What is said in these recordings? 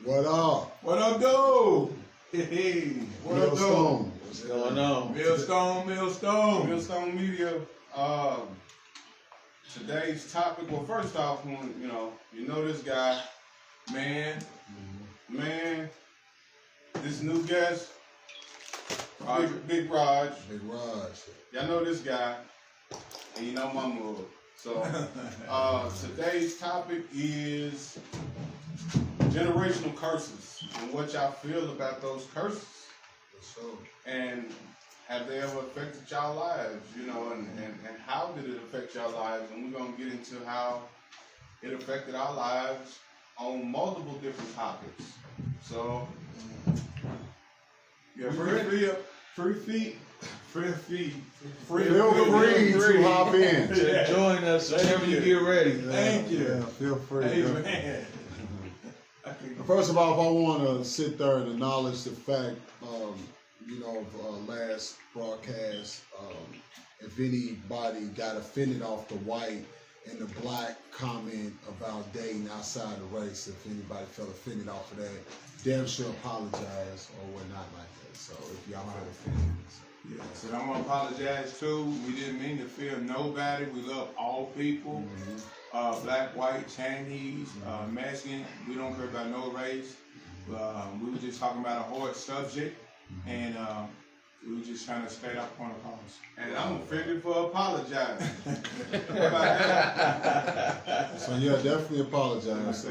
What up? What up, dude? Hey, what up, Millstone. dude? What's going on? Millstone Media. Today's topic. Well, first off, you know this guy, man, this new guest, Big Raj. Big Raj. Y'all know this guy, and you know my move. So, today's topic is generational curses and what y'all feel about those curses. And have they ever affected y'all lives, and how did it affect y'all lives? And we're going to get into how it affected our lives on multiple different topics. So, yeah, Feel free to hop in. Join us whenever you get ready. Thank you. Yeah, feel free. Amen. First of all, I want to sit there and acknowledge the fact, last broadcast, if anybody got offended off the white and the black comment about dating outside the race, if anybody felt offended off of that, damn sure apologize or whatnot like that. So if y'all felt offended. Yeah, so I'm gonna apologize too. We didn't mean to fear nobody. We love all people, black, white, Chinese, Mexican. We don't care about no race. We were just talking about a hard subject, and we were just trying to state our point of cause. And I'm offended for apologizing. How about that? So yeah, definitely apologize.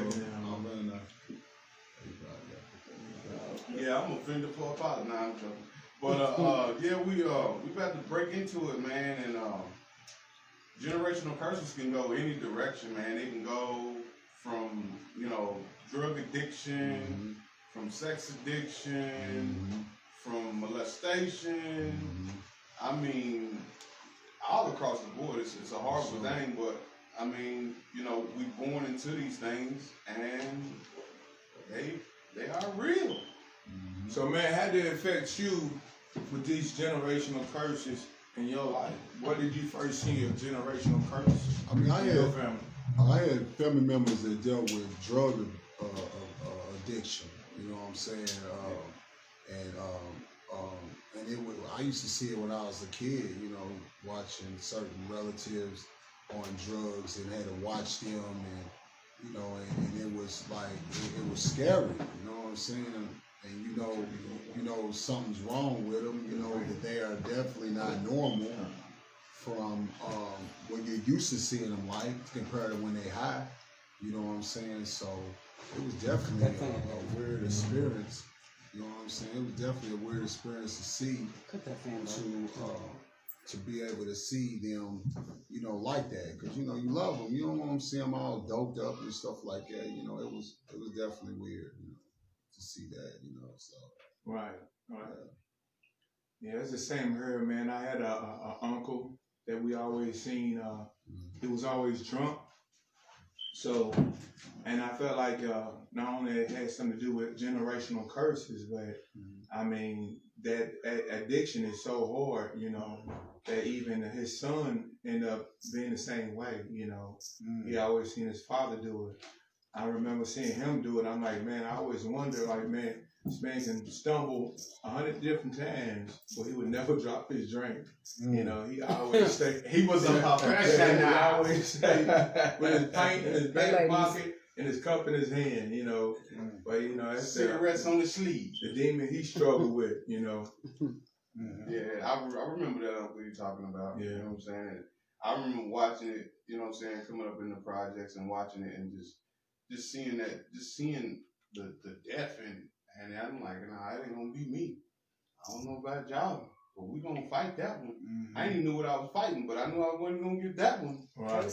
Yeah, I'm offended for apologizing. Nah, I'm joking. But we about to break into it, man. And generational curses can go any direction, man. They can go from drug addiction, from sex addiction, from molestation. I mean, all across the board. It's a horrible thing, but I mean, we born into these things, and they are real. So, man, how did it affect you with these generational curses in your life? What did you first see of generational curses? I mean, in your family? I had family members that dealt with drug addiction. You know what I'm saying? And it was, I used to see it when I was a kid. Watching certain relatives on drugs and had to watch them, and and it was like it was scary. You know what I'm saying? And something's wrong with them. That they are definitely not normal from when you're used to seeing them like compared to when they high. You know what I'm saying? So it was definitely a weird experience. You know what I'm saying? It was definitely a weird experience to see, to be able to see them, like that, because you love them. You don't want to see them all doped up and stuff like that. It was definitely weird, to see that. So right. Yeah, it's the same here, man. I had a uncle that we always seen. He was always drunk. So, and I felt like not only it had something to do with generational curses, but I mean that addiction is so hard, that even his son ended up being the same way. He always seen his father do it. I remember seeing him do it. I'm like, man, I always wonder, like, man, this man can stumble 100 different times, but he would never drop his drink. He always say he was a professional. He always say with his pint in his back pocket and his cup in his hand. But that's cigarettes on the sleeve. The demon he struggled with. Yeah, I remember that uncle you're talking about. Yeah. You know what I'm saying? I remember watching it. You know what I'm saying? Coming up in the projects and watching it and just seeing the death in it. And I'm like, nah, it ain't gonna be me. I don't know about y'all, but we gonna fight that one. I didn't even know what I was fighting, but I knew I wasn't gonna get that one. Right.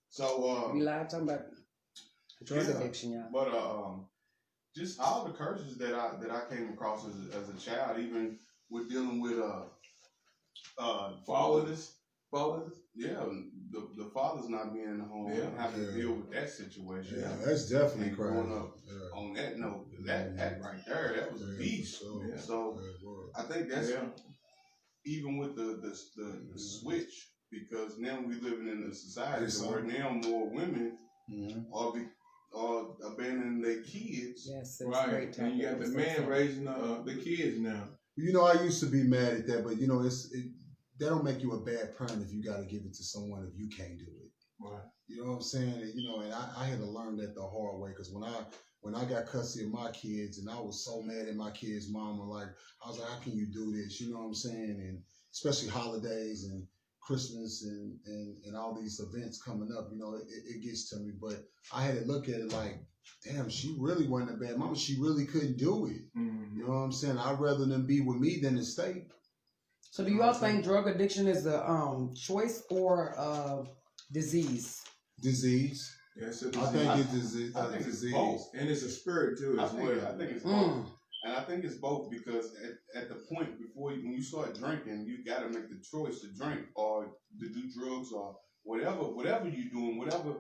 So we live talking about drug addiction, y'all. But just all the curses that I came across as a child, even with dealing with fathers. Yeah, the fathers not being in the home and having to deal with that situation. Yeah, that's definitely crazy. Growing up on that note, that right there, that was a beast. So I think that's even with the switch, because now we living in a society where now more women are abandoning their kids kids. Yes, it's Right. great. And you got the man raising the kids now. You know, I used to be mad at that, but you know, that don't make you a bad parent if you got to give it to someone if you can't do it. Right. You know what I'm saying? And, you know, and I had to learn that the hard way because when I got custody of my kids and I was so mad at my kids' mama, like I was like, how can you do this? You know what I'm saying? And especially holidays and Christmas and all these events coming up, you know, it gets to me. But I had to look at it like, damn, she really wasn't a bad mama. She really couldn't do it. Mm-hmm. You know what I'm saying? I'd rather them be with me than to stay. So do y'all think drug addiction is a choice or a disease? Disease. Yeah, it's a disease. I think it's disease. I think it's disease. both. And it's a spirit too as well. I think it's both. And I think it's both because at the point when you start drinking, you got to make the choice to drink or to do drugs or whatever you're doing, whatever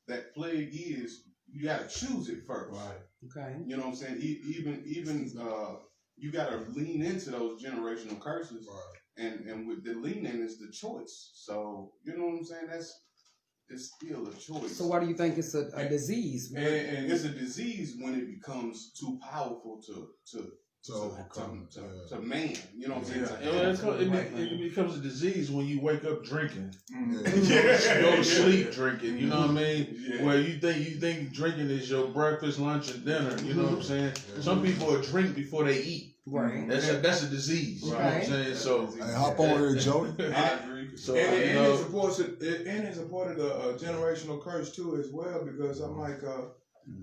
that plague is, you got to choose it first. Right. Okay. You know what I'm saying? Even you got to lean into those generational curses, and with the leaning is the choice. So you know what I'm saying? It's still a choice. So why do you think it's a disease? And it's a disease when it becomes too powerful to man. You know what I'm saying? It becomes a disease when you wake up drinking. Mm-hmm. You go to sleep drinking. You know what I mean? Yeah. Where you think drinking is your breakfast, lunch, and dinner. You know what I'm saying? Some people will drink before they eat. Right. That's a disease. You know what I'm saying? So Hey, hop on here, Jody. I agree. So and you know, it's a part of the generational curse too as well because I'm like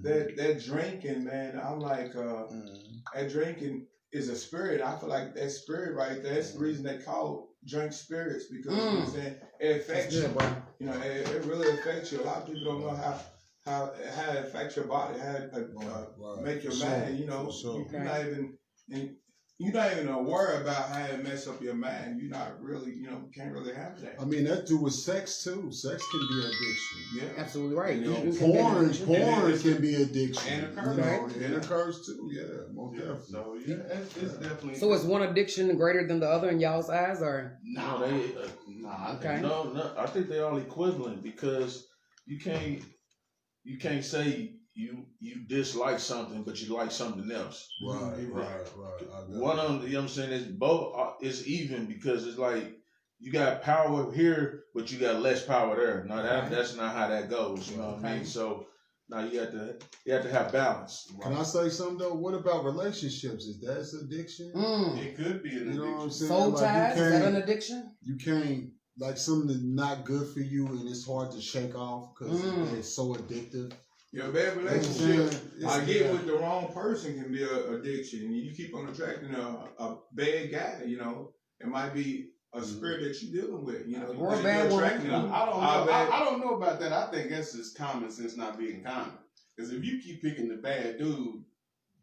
that drinking, man. I'm like that drinking is a spirit. I feel like that spirit right there. That's the reason they call drink spirits because you know what I'm saying, it affects you. You know, it really affects you. A lot of people don't know how it affects your body, how it make your mind. You know, you're not even aware about how it mess up your mind. You're not really, can't really have that. I mean, that do with sex too. Sex can be addiction. Yeah, absolutely right. You know, porn can be addiction. And a curse. You know, and a curse too. Yeah, most definitely. So it's definitely. So is one addiction greater than the other in y'all's eyes, or? No, Okay. No, I think they're all equivalent because you can't say you dislike something, but you like something else. Right. One of them, you know what I'm saying, is both is even because it's like you got power here, but you got less power there. No, that's not how that goes. You know what I mean? So now you have to have balance. Can I say something though? What about relationships? Is that addiction? It could be an addiction. You know what I'm saying? Soul like ties, is that an addiction? You can't, like something that's not good for you and it's hard to shake off because it's so addictive. Your bad relationship, I get with the wrong person can be an addiction. You keep on attracting a bad guy, it might be a spirit that you're dealing with, Or a bad woman. I don't know about that. I think that's just common sense not being common. Because if you keep picking the bad dude,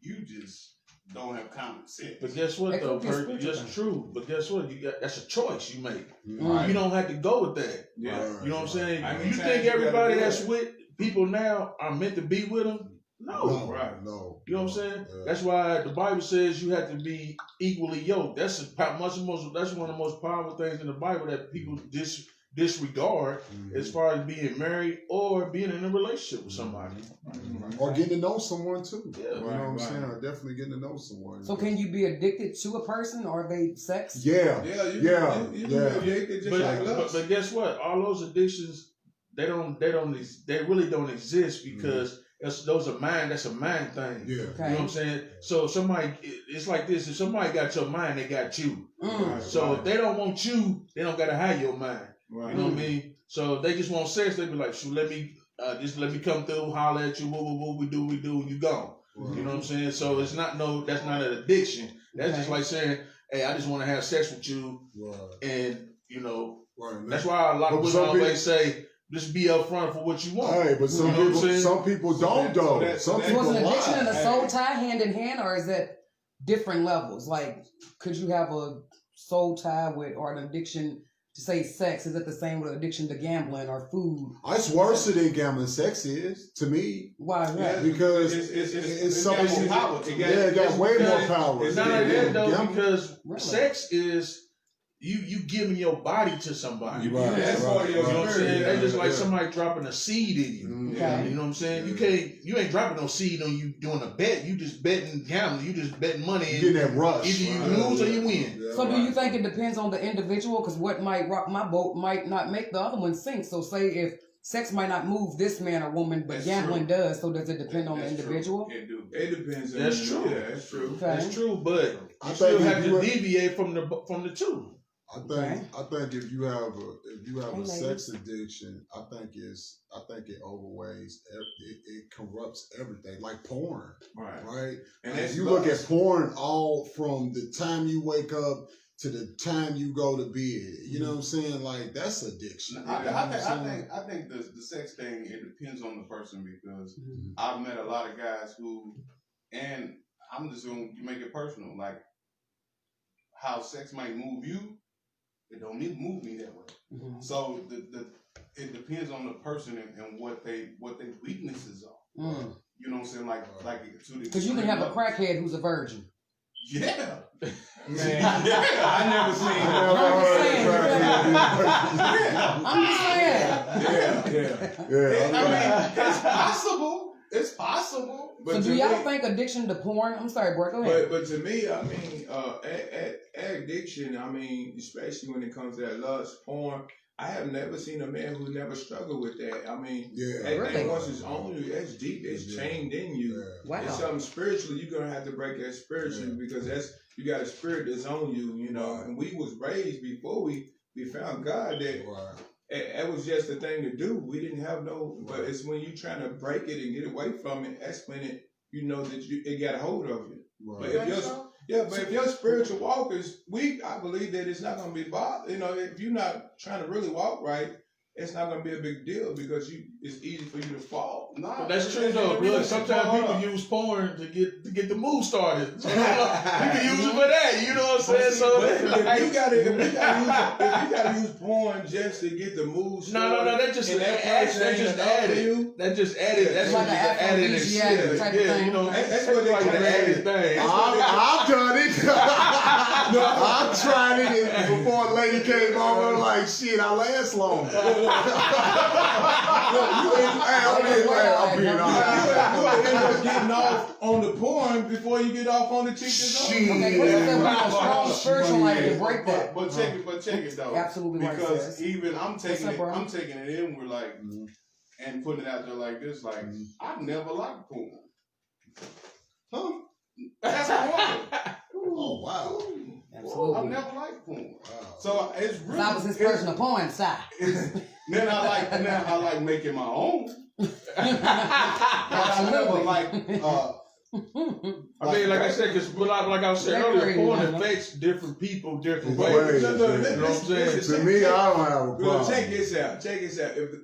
you just don't have common sense. But guess what though, Perk? That's true. But guess what? That's a choice you make. Right. You don't have to go with that. Yeah. You know what I'm saying? I You think everybody that's with people now are meant to be with them? No. Right. No. You know what I'm saying? Yeah. That's why the Bible says you have to be equally yoked. That's that's one of the most powerful things in the Bible that people disregard as far as being married or being in a relationship with somebody. Or getting to know someone too. Yeah. You know what I'm saying? Or definitely getting to know someone. So can you be addicted to a person or they sex? Yeah. You can be addicted just like lust. But guess what? All those addictions, they really don't exist because those are mind. That's a mind thing. Yeah. You know what I'm saying? So it's like this. If somebody got your mind, they got you. So if they don't want you, they don't gotta have your mind. Right. You know what I mean? So if they just want sex, they be like, shoot, let me come through, holler at you, what we do, and you gone. Right. You know what I'm saying? So that's not an addiction. That's just like saying, hey, I just want to have sex with you, and that's why a lot of women always say, just be upfront for what you want. Hey, but some people don't though. Some people was an addiction lie. and a soul tie hand in hand, or is it different levels? Like, could you have a soul tie or an addiction to say sex? Is it the same with addiction to gambling or food? It's worse than gambling. Sex is to me. Why? Yeah. Because it's something. got more power. It got way more power. It's not like that though, Gambling. because sex is you giving your body to somebody. Right, That's part of your You know what I'm saying? spirit. That's just like Yeah. somebody dropping a seed in you. Okay. You know what I'm saying? Yeah. You ain't dropping no seed on you doing a bet. You just betting gambling. You just betting money. You getting that rush. Either you Right. lose or you win. Yeah, So do right. you think it depends on the individual? Because what might rock my boat might not make the other one sink. So say if sex might not move this man or woman, but That's gambling true. does. So does it depend on the That's individual? True. It do. It depends on That's true. Yeah, that's true. Okay. That's true, but I you still think have if to you- deviate from the two. I think Okay. if you have Hey, a sex ladies. addiction, I think it overweighs it corrupts everything, like porn, Right. right? And If that's you look at lust. porn all from the time you wake up to the time you go to bed, you know what I'm saying? Like that's addiction. I, you know what I'm saying? I think the sex thing, it depends on the person because Mhm. I've met a lot of guys who, and I'm just gonna make it personal, like how sex might move you, it don't need to move me that way. Mhm. So it depends on the person and what they weaknesses are. Mm. You know what I'm saying? Like to the Because you can have a crackhead who's a virgin. Yeah. Man, I never seen I'm just saying. Yeah, yeah. Yeah, I mean, it's possible. It's possible. But So to do y'all me- think addiction to porn? I'm sorry, bro. Go ahead. But to me, I mean, addiction. I mean, especially when it comes to that lust, porn. I have never seen a man who never struggled with that. I mean, yeah, that Really? thing once it's on you, that's deep. It's Yeah. chained in you. yeah. Wow. It's something spiritually. You're gonna have to break that spiritually because you got a spirit that's on you. You know, Right. and we was raised before we found God that. Right. That was just the thing to do. We didn't have no, but it's when you trying to break it and get away from it. That's when it know that it got a hold of you. But Right. if your spiritual walk is weak, I believe that it's not gonna be bothered. You know, if you're not trying to really walk right, it's not gonna be a big deal because it's easy for you to fall. But that's true though. Look, sometimes people use porn to get the move started. So, you can use it for that. You know what I'm saying? So But if like, you gotta use porn just to get the move started. no, that just and that adds. person That ain't just enough for added. you. That just added. That's It's like just an added aphrodisiac shit. type of Yeah, thing. you know, That's what they like call the added thing. I've done it. I've tried it before a lady came over. Like shit, I last long. I'm being honest. You end up getting off on the porn before you get off on the teacher's Shit. Okay, Chris said we have a strong spiritual life to break that. But check it though. Absolutely right, Because sis. even I'm taking up, it, bro? I'm taking it in. We're like, and putting it out there like this. Like I've never liked porn. Huh? That's porn. Oh wow. Absolutely. I've never liked porn. Wow. So it's really. That was his personal porn side. Then I like making my own. But I never like. I mean, like I said, because like I said earlier, porn affects different people different ways. Ways, You yeah. know what I'm saying? To me, I don't have a Well, problem. check this out.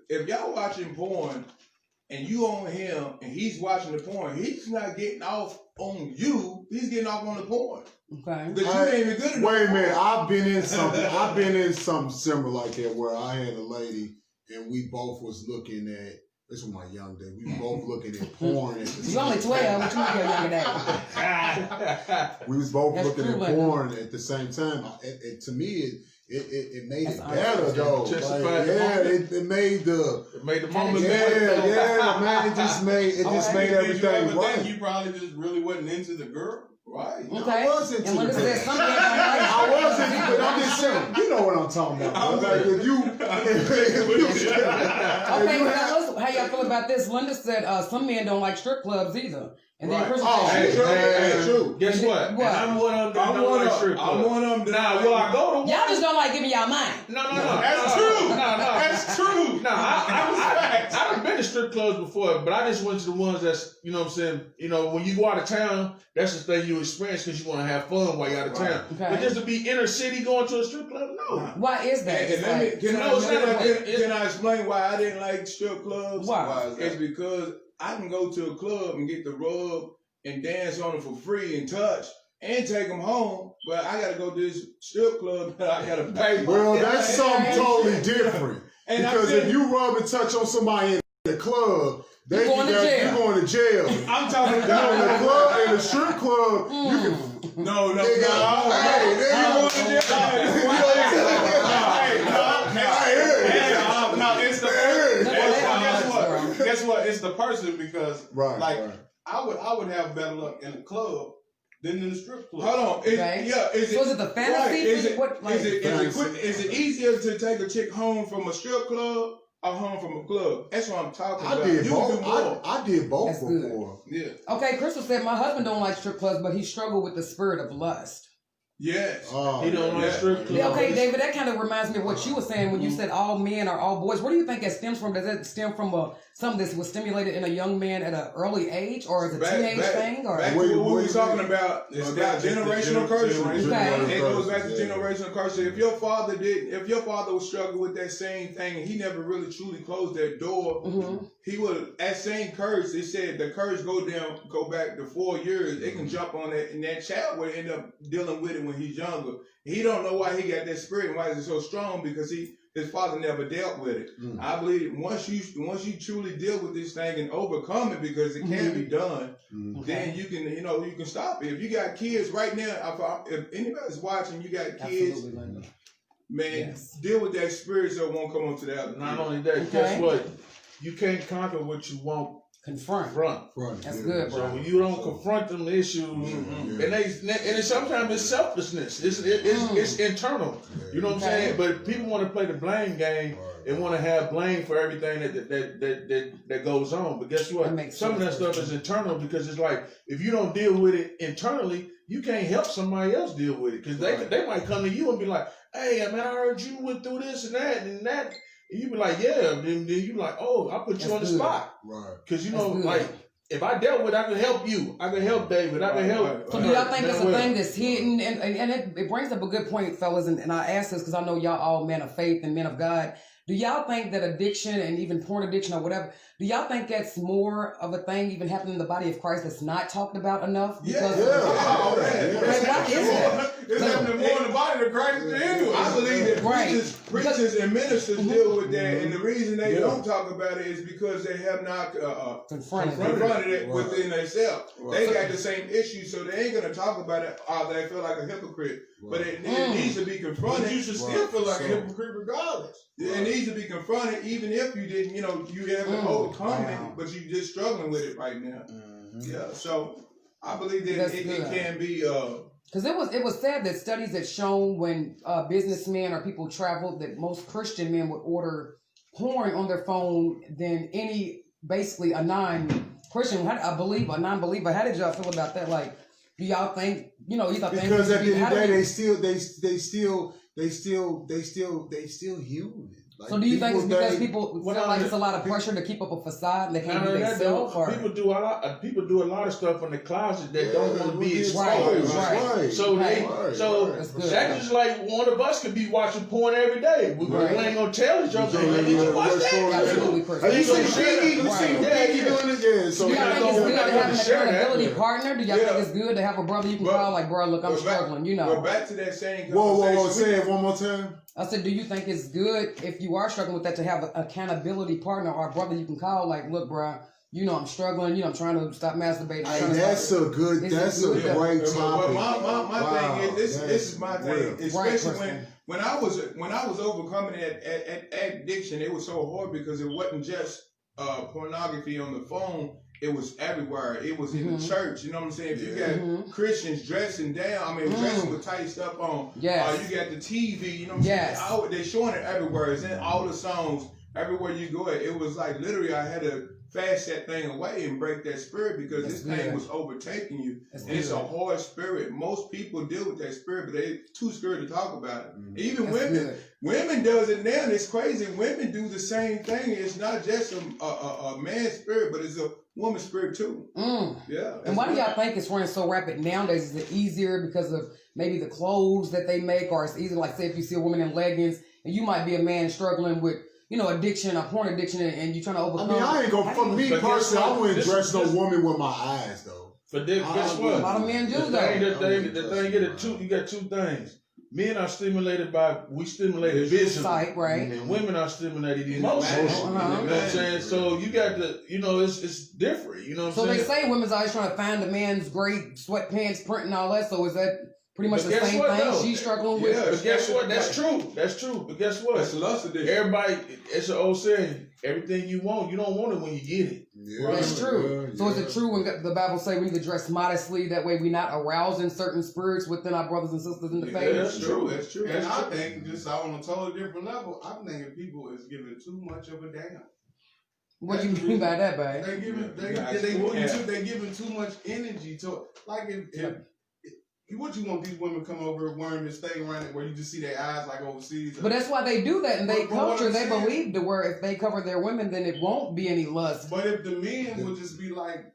If y'all watching porn and you on him and he's watching the porn, he's not getting off on you. He's getting off on the porn. Okay. Because you ain't even good enough. Wait a minute, I've been in something similar like that where I had a lady and we both was looking at. This was my young day. We were both looking at porn at the You're same only 12. What you your younger day? We was both That's looking true, at Linda. porn at the same time. To me, it made That's it better awesome. though. Intensified Like, the yeah, moment. it made the It made the How moment did better. yeah, man. It just made Okay. made Did you ever everything think right. you probably just really wasn't into the girl? Right. Okay. I was into And Linda the said girl. something like I was into, but I'm just saying, you know what I'm talking about. Like if you, Okay, fellas, how y'all feel about this? Linda said some men don't like strip clubs either. And then Right. Chris Oh, said, Hey, true. Hey, true. Guess what? What? And I'm one of them that don't like strip I'm clubs. one of them. Now, will I go to one? y'all just don't like giving y'all money. No. That's true. No. That's true. No, I've been to strip clubs before, but I just went to the ones that's, you know what I'm saying, you know, when you go out of town, that's the thing you experience because you want to have fun while you're out of town. Okay. But just to be inner city going to a strip club, no. Why is that? And It's let me, like, can I explain why I didn't like strip clubs? Why? is that? It's because I can go to a club and get the rub and dance on it for free and touch and take them home, but I gotta go to this strip club that I gotta pay. well, that's And- something totally different. And I Because said- if you rub and touch on somebody in the club, they You're going to jail. You're going to jail. I'm talking You know, in about the club, in the strip club, you can. no, They got, hey, they I'm going going to jail. You know what I'm the person because Right. like right. I would have better luck in the club than in the strip club. Hold on. Okay. Is it the fantasy? Right. Is it, What, like, is it easier to take a chick home from a strip club or home from a club? That's what I'm talking about. I did You both. do more. I did both That's good. before. Yeah. Okay, Crystal said my husband don't like strip clubs, but he struggled with the spirit of lust. Yes. Oh, He don't like strip clubs. Yeah, okay, David, that kind of reminds me of what you were saying when you said all men are all boys. Where do you think that stems from? Does that stem from something that was stimulated in a young man at an early age, or is it a teenage thing? Or Back to what we were talking about, it's got generational curses. Okay. It goes back to generational curses. If your father was struggling with that same thing and he never really truly closed that door, Mhm. he would, that same curse, it said the curse go back to 4 years. It can jump on that, and that child would end up dealing with it when he's younger. He don't know why he got that spirit and why is it so strong, because his father never dealt with it. Mm. I believe once you truly deal with this thing and overcome it, because it can be done, then you can stop it. If you got kids right now, if anybody's watching, you got kids, Absolutely, Linda. man, Yes. deal with that spirit so it won't come onto the other. Not kid. only that, Okay. guess what? You can't conquer what you won't Confront. confront. Right, That's yeah. good, bro. So when you don't confront them issues, and sometimes it's selfishness. It's internal. You know what I'm saying? But people want to play the blame game and want to have blame for everything that goes on. But guess That what? makes Some of that sense. stuff is internal, because it's like if you don't deal with it internally, you can't help somebody else deal with it, because they might come to you and be like, "Hey, man, I heard you went through this and that and that." And you be like, "Yeah," then you be like, "Oh, I put you That's on the good. spot." Right. Because That's good. like, if I dealt with it, I could help you. I could help David. I could help. So do y'all think that's a Manuel. thing that's hidden? And it brings up a good point, fellas, and I ask this because I know y'all all men of faith and men of God. Do y'all think that addiction and even porn addiction or whatever, do y'all think that's more of a thing even happening in the body of Christ that's not talked about enough? Because Oh, man. Okay, why is that? It's happening more in the body of Christ than anyway. I believe that Right. preachers and ministers deal with that, and the reason they don't talk about it is because they have not confronted confronted it Right. within themselves. Right. They got the same issue, so they ain't gonna talk about it. They feel like a hypocrite, but it needs to be confronted. But you should still feel like a hypocrite regardless. It needs to be confronted, even if you didn't, you haven't overcome Wow. it, but you're just struggling with it right now. Yeah, so I believe that That's it good. can be. Because it was said that studies have shown when businessmen or people travel that most Christian men would order porn on their phone than basically a non-Christian, a non-believer. How did y'all feel about that? Like, do y'all think, Because at the end of the day, they they still human. Like, so do you think it's because people Well, feel like it's a lot of pressure to keep up a facade and they can't be themselves? Or People do a lot of stuff in the closet that don't want to be exposed. Right. So That's good. that's just like one of us could be watching porn every day. We ain't gonna tell each other. Yeah, Did you watch that? Absolutely, Chris. Have you seen Biggie? You seen Biggie doing this? Yeah. So Do y'all think it's good to have an share that. accountability partner? Do y'all think it's good to have a brother you can call like, bro, look, I'm struggling, But back to that same Whoa, conversation. say it one more time. I said, do you think it's good if you are struggling with that to have an accountability partner or a brother you can call like, look, bro, I'm struggling, I'm trying to stop masturbating. That's a great But topic. my thing is this is my thing, especially Right, when I was overcoming at addiction. It was so hard because it wasn't just pornography on the phone. It was everywhere. It was in the church. You know what I'm saying? If you got Christians dressing down, dressing with tight stuff on. Yes. You got the TV. You know what I'm saying? They're showing it everywhere. It's in all the songs. Everywhere you go, it was like literally I had to fast that thing away and break that spirit because this thing was overtaking you. It's a hard spirit. Most people deal with that spirit, but they're too scared to talk about it. Even women does it now, and it's crazy. Women do the same thing. It's not just a man's spirit, but it's a woman's spirit too. Yeah. And why do y'all think it's running so rapid nowadays? Is it easier because of maybe the clothes that they make, or it's easier, like say if you see a woman in leggings and you might be a man struggling with addiction, a porn addiction, and you're trying to overcome. I ain't gonna. For me personally, I wouldn't dress no woman with my eyes though. But guess what? A lot of men do The thing, you got two things. Men are stimulated visually. Sight, right? And women are stimulated emotionally. You know what I'm saying? So you got to, it's different. You know what I'm So saying? they say women's always trying to find a man's great sweatpants print and all that. So is that pretty much But the guess same what, thing though? she's struggling with. Yeah. But guess what? That's true. That's true. But guess what? That's lust addiction. Everybody, it's an old saying. Everything you want, you don't want it when you get it. Yeah, That's true. yeah, So is yeah. it true when the Bible say we need to dress modestly? That way we're not arousing certain spirits within our brothers and sisters in the Yeah, faith? that's true. That's true. And That's I true. think, just on a totally different level, I'm thinking people is giving too much of a damn. What do you mean by that, babe? They giving they giving too much energy to it. Like if what you want these women come over wearing this thing around it where you just see their eyes like overseas. But that's why they do that in their But what culture. I'm They saying- believe to where if they cover their women, then it won't be any lust. But if the men would just be like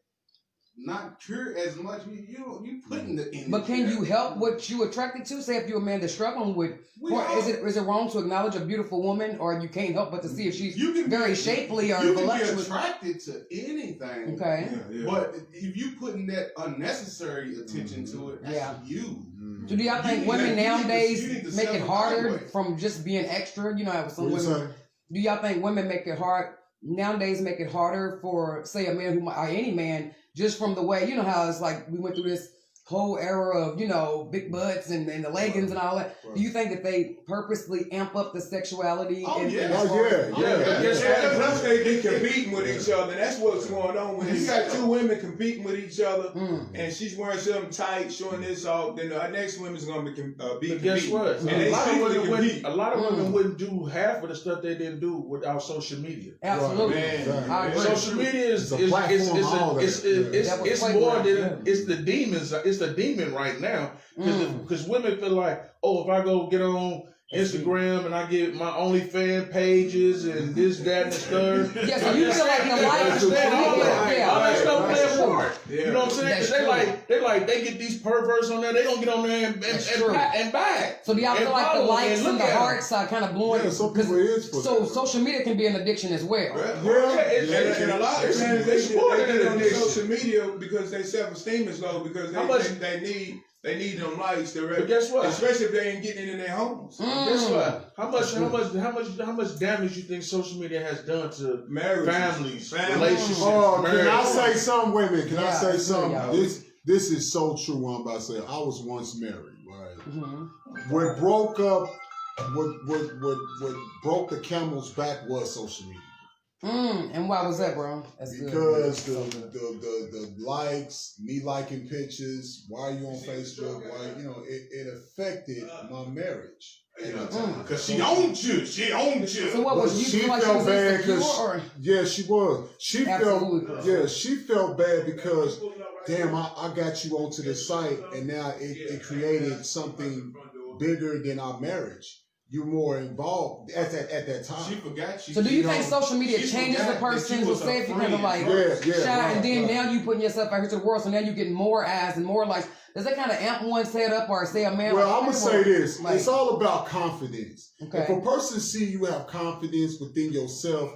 not pure as much, you putting the energy. But can you there. help what you attracted to? Say if you're a man that's struggling with, We or all- is it wrong to acknowledge a beautiful woman, or you can't help but to see if she's You can very be, shapely or you can be voluptuous? attracted to anything. Okay. Yeah, yeah. But if you putting that unnecessary attention to it, that's Yeah. you. So do y'all think You women need to- nowadays you need to make it harder self-evaluate. from just being extra? You know, how some What you women. say? Do y'all think women make it hard nowadays? Make it harder for say a man who or any man just from the way you know how it's like we went through this whole era of big butts and the leggings and all that. Right. Do you think that they purposely amp up the sexuality? Oh, in- yeah. in Oh, as far as- yeah, yeah. But guess what? And plus they be competing with each other. That's what's going on when you got two women competing with each other, Mm. and she's wearing something tight, showing this off. Then the next woman's gonna be But competing. guess what? And A they lot of secretly women compete. wouldn't do half of the stuff they didn't do without social media. Absolutely, Man, I agree. Social media is It's a platform, all that. That was it's playground, more than yeah. it's the demons. It's the demon right now Mm. because women feel like, oh, if I go get on Instagram and I get my OnlyFans pages and this, that, and the third. Yeah, so you feel like the likes, all that stuff play a part. Yeah. You know what I'm saying? That's 'Cause they get these perverts on there. They don't get on there That's true. and buy it. So do y'all And feel like the follow likes and and the look at 'em. hearts are kind of blowing? Yeah, some people is for So that. social media can be an addiction as well. And a lot of It's- times it's they more get than on addiction. social media because their self-esteem is low because How much- they need them likes to But guess what? especially if they ain't getting it in their homes. Guess what? How much damage you think social media has done to Marriages, families, families. relationships, Oh, can I marriages? say something? Wait a minute. Can I Yeah, say yeah, something? yeah. This is so true. What I'm about to say. I was once married, right? Mm-hmm. What broke up, what broke the camel's back was social media. And why was that, bro? That's good. Because the likes, me liking pictures, why are you on Facebook? Why it affected my marriage. Cause she owned you. She owned you. So what But was you she feel like she felt was bad insecure 'cause or? Yeah, she was. She Absolutely. felt. Yeah, she felt bad because, damn, I got you onto the site, and now it created something bigger than our marriage. You're more involved at that time. She forgot. So do you think social media she changes the forgot that person she who was say a if you kind of friend. like Yeah, shine right, and then right. now you putting yourself out here to the world, so now you getting more eyes and more likes. Does that kind of amp one's head up or say a man? Well, like, I'm gonna hey, say this: like- it's all about confidence. Okay. If a person see you have confidence within yourself,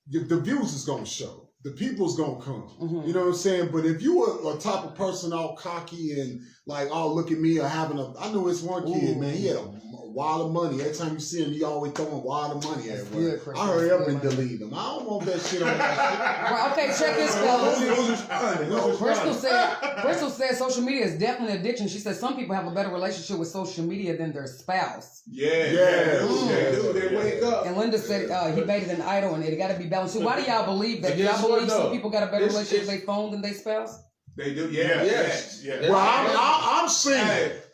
the views is gonna show. The people's gonna come. Mhm. You know what I'm saying? But if you are a type of person all cocky and like, oh, look at me, or having I know it's one kid, Ooh. man, he had a wad of money. Every time you see him, he always throwing wad of money That's everywhere. good, Chris. I hurry That's up good, and man. delete them. I don't want that shit on my Well, okay, check this, fellas. Who's responding? Crystal said social media is definitely an addiction. She said some people have a better relationship with social media than their spouse. Yeah, Yeah. they do. They wake up. And Linda said he made it an idol and it got to be balanced. So why do y'all believe that? But Do y'all guess what, believe some though? people got a better It's- relationship with it's- their phone than their spouse? They do. Yes. Yeah. Well, I'm single.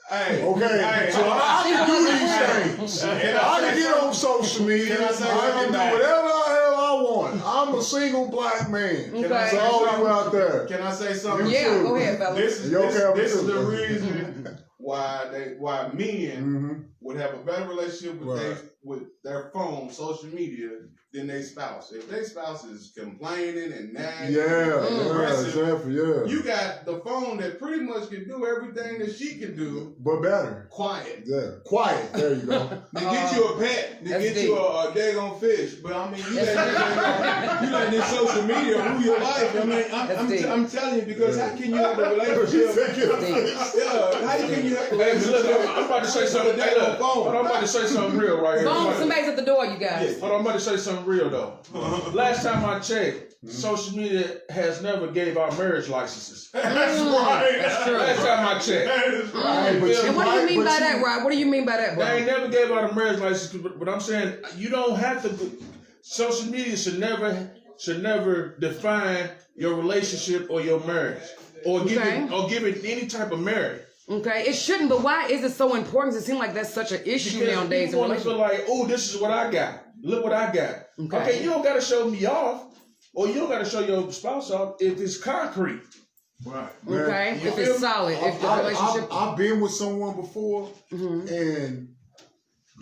Hey. Okay, Hey. so I can do these things. I can get on social media. Can I I say can something do back? whatever the hell I want. I'm a single black man. Okay. So all you out there. Can I say something? Yeah, too. go ahead, fellas. This is You okay this with is too? the reason why men Mm-hmm. would have a better relationship with Right. with their phone, social media, than their spouse. If their spouse is complaining and nagging, Yeah, and yeah, aggressive, exactly, yeah. you got the phone that pretty much can do everything that she can do. But better. Quiet. Yeah. Quiet. There you go. To get you a pet, to That's get deep. you a daggone fish. But I mean, you let this social media rule your life. I mean, That's deep. I'm telling you, because how can you have a relationship? Yeah, how can you have a Hey, look, I'm about to say something. Hey, look, phone. I'm about to say something real right here. Boom, somebody's at the door, you guys. Hold on, I'm about to say something real though. Last time I checked, social media has never gave out marriage licenses. That's right. That's true. Last time I checked. That is right. Hey, but And what do you mean but by that, Rod? What do you mean by that, They ain't bro? never gave out a marriage license, but I'm saying you don't have to. Social media should never define your relationship or your marriage, or give it any type of merit. Okay, it shouldn't, but why is it so important? It seems like that's such an issue Because nowadays. people In want to feel relationships. like, oh, this is what I got. Look what I got. Okay, you don't got to show me off, or you don't got to show your spouse off if it's concrete. Right. Okay, You if feel it's me? solid, if the relationship. I've been with someone before, and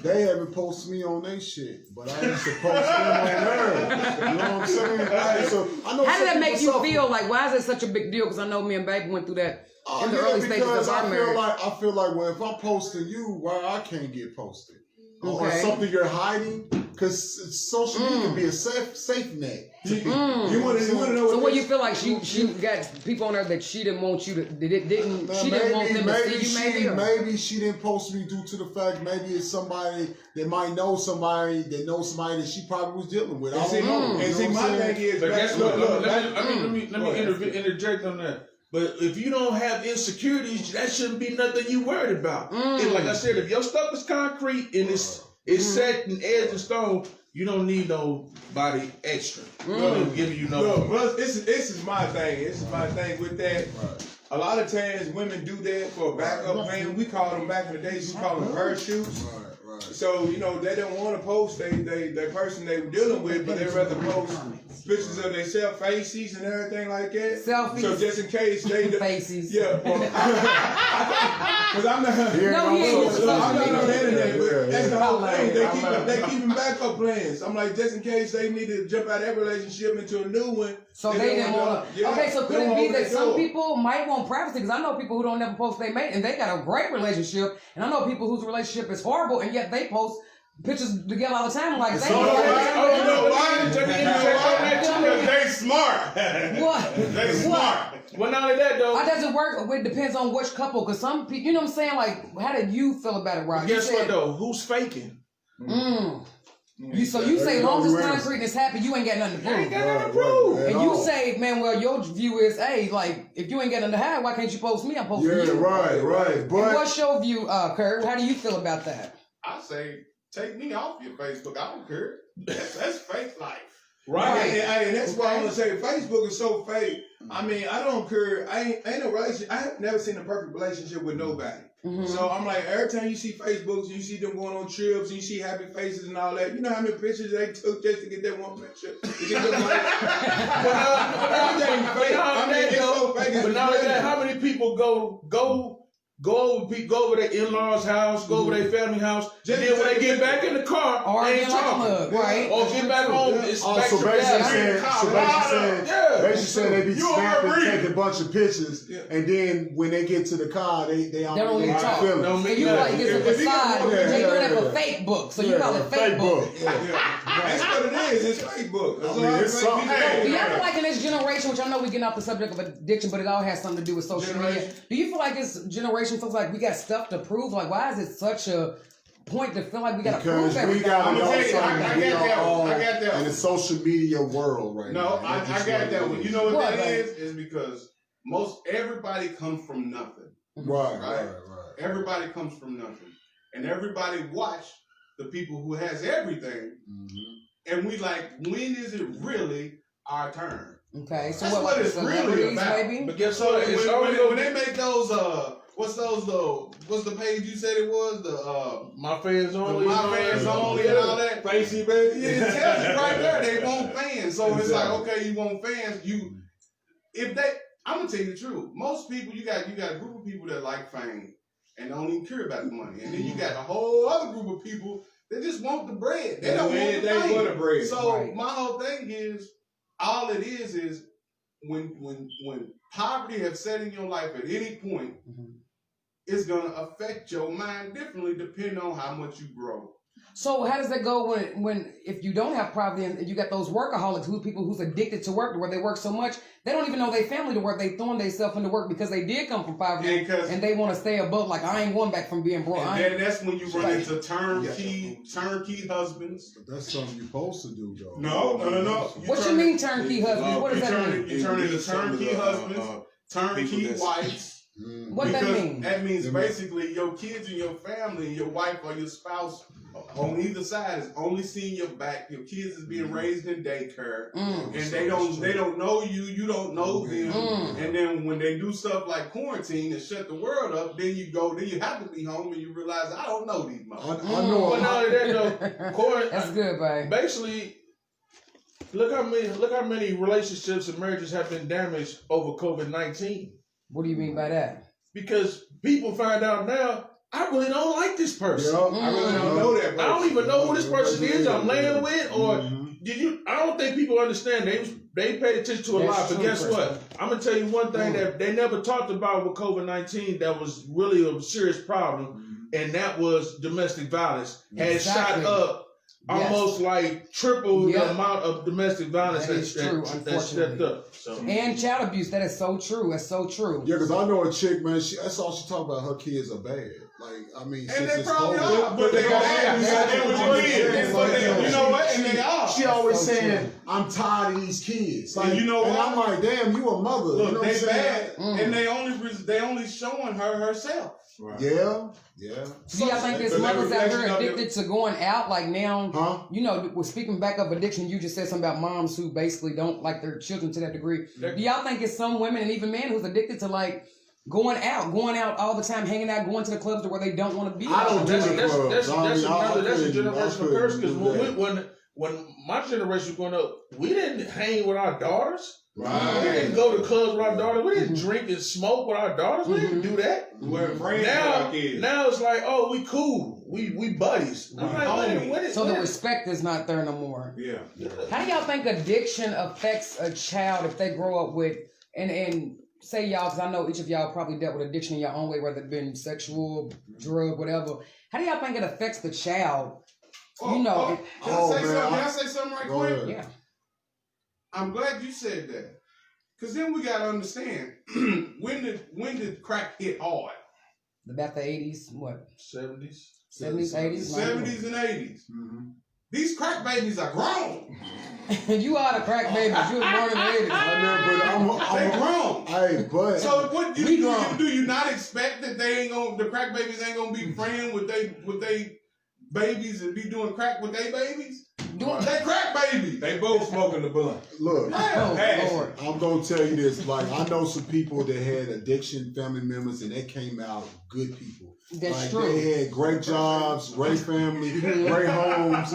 they haven't posted me on their shit, but I used to post them on theirs. You know what I'm saying? Like, so I know How did some that make people you suffer. feel? Like, why is it such a big deal? Because I know me and Baby went through that in the early stages because of our marriage. I feel like, well, if I'm posting you, why I can't get posted? Or Okay. something you're hiding, because social media can be a safe net. You want to know So what what you feel like she got people on there that she didn't want you to didn't Now, she didn't want them to see you, maybe she didn't post me due to the fact maybe it's somebody that might know somebody that she probably was dealing with. I And see, don't know. and You see, know what my I'm saying? thing is, But guess what? Let me me interject on that. But if you don't have insecurities, that shouldn't be nothing you worried about. And like I said, if your stuff is concrete and it's set and edged in stone, you don't need nobody extra. Giving you no. Look, well, this is my thing. This is my thing with that. Right. A lot of times women do that for a backup plan. We called them back in the day. We called them parachutes. Right. So they don't want to post the person they were dealing with, but they rather post pictures of themselves, faces, and everything like that. Selfies. So just in case they faces. Yeah. Because I'm not. No, he ain't I'm not on the internet, but that's the whole thing. Yeah. They keeping backup plans. I'm like, just in case they need to jump out of that relationship into a new one. So they didn't want to. Okay, so could it be that some people? people might want privacy? Because I know people who don't never post their mate, and they got a great relationship, and I know people whose relationship is horrible, and yet they post pictures together all the time. Like they. They smart. What? They smart. Well, not only that though. How does it work? It depends on which couple. Because some people, you know what I'm saying? Like, how did you feel about it, Rob? Guess what though? Who's faking? You say long as concrete and it's happy, you ain't got nothing to I ain't prove. got nothing to prove. And you say, man, well, your view is, hey, like, if you ain't got nothing to hide, why can't you post me? I'm posting you. Right. And But what's your view, Kurt? How do you feel about that? I say, take me off your Facebook. I don't care. That's fake life. Right. And that's why I'm gonna say Facebook is so fake. I mean, I don't care. I ain't no relationship. I have never seen a perfect relationship with nobody. So I'm like, every time you see Facebook, you see them going on trips, and you see happy faces and all that. You know how many pictures they took just to get that one picture? To get it's so fake. But not only that, how many people go over their in-laws' house, go over their family house, and then when they get back in the car, Or they get ain't like a talking. mug, right? Or get back home, it's back so to basically reality. saying they be You snapping, already- taking a bunch of pictures, and then when they get to the car, they don't even talk. feel Don't it. make And you like it's a If you got facade. one- They doing that for yeah. fake book, so you call it fake book. That's what it is. It's Facebook. That's I mean, all it's fake something. people. Do y'all feel like in this generation, which I know we getting off the subject of addiction, but it all has something to do with social media. Do you feel like this generation feels like we got stuff to prove? Like, why is it such a point to feel like we got to prove Because we everything? got I'ma to know tell you, something. I We got are that one. all I got that in one. the social media world right No, now. I got that one. You know what What, that babe? is because everybody comes from nothing. Right. Everybody comes from nothing. And everybody watch the people who has everything. And we like, when is it really our turn? Okay, so That's what, what like it's really celebrities, about. maybe? But guess So what? It's when they make those, what's the page you said it was? my fans only. My fans only and all that. Facey, baby. Yeah, it tells you right there they want fans. So it's like, okay, you want fans. I'm gonna tell you the truth. Most people, you got a group of people that like fame and don't even care about the money, and then you got a whole other group of people that just want the bread. They don't want the fame. want the bread. So my whole thing is, all it is when poverty has set in your life at any point, it's gonna affect your mind differently depending on how much you grow. So how does that go when if you don't have poverty and you got those workaholics, people who's addicted to work, where they work so much they don't even know their family to work. They throwing themselves into work because they did come from poverty and they want to stay above. Like I ain't going back from being broke. And then that's when you run into turnkey husbands. But that's something you're supposed to do, though. No. What you mean turnkey husbands? What does that mean? You turn into turnkey husbands, turnkey wives. What that mean? That means basically your kids and your family and your wife or your spouse on either side is only seeing your back. Your kids is being raised in daycare, and they don't know you. You don't know them. And then when they do stuff like quarantine and shut the world up, then you have to be home and you realize I don't know these motherfuckers. I know. But not only that though, that's good, babe. Basically, look how many relationships and marriages have been damaged over COVID-19. What do you mean by that? Because people find out now, I really don't like this person. I really don't know that person. I don't even know who this person is I'm laying with, or I don't think people understand. They paid attention to a lot, but guess what? I'm gonna tell you one thing that they never talked about with COVID-19 that was really a serious problem, and that was domestic violence. Had shot up. Almost like triple the amount of domestic violence that stepped up. So. And child abuse. That is so true. That's so true. Yeah, because I know a chick, man. That's all she talk about. Her kids are bad. Like, I mean, and they probably are, but they got you know what? And they are. She always saying, "I'm tired of these kids." Like, and you know what? I'm like, "Damn, you a mother." Look, you know they bad, and they only showing her herself. Right. Yeah. Do y'all think there's mothers out there addicted to going out? Like now, you know, we're speaking back of addiction. You just said something about moms who basically don't like their children to that degree. Do y'all think it's some women and even men who's addicted to like going out all the time, hanging out, going to the clubs to where they don't want to be? I don't do the clubs. That's a generational curse because when my generation was growing up, we didn't hang with our daughters. Right. We didn't go to clubs with our daughters. We didn't drink and smoke with our daughters. We didn't do that. We weren't friends with our kids. Now it's like, oh, we cool. We buddies. I'm like, so the respect is not there no more. Yeah. How do y'all think addiction affects a child if they grow up with and say y'all, because I know each of y'all probably dealt with addiction in your own way, whether it been sexual, drug, whatever. How do y'all think it affects the child? Can I say something right quick? Yeah. I'm glad you said that. Because then we got to understand, when did crack hit hard? About the 80s, what? 70s? 70s, 80s? 70s and 80s. These crack babies are grown. You are the crack babies. You were born in the 80s. They grown. Hey, but so what do you not expect that the crack babies ain't gonna be friends with they babies and be doing crack with they babies? They crack babies. They both smoking the blunt. Look, Lord. I'm gonna tell you this. Like, I know some people that had addiction family members, and they came out good people. That's true. They had great jobs, great family, great homes,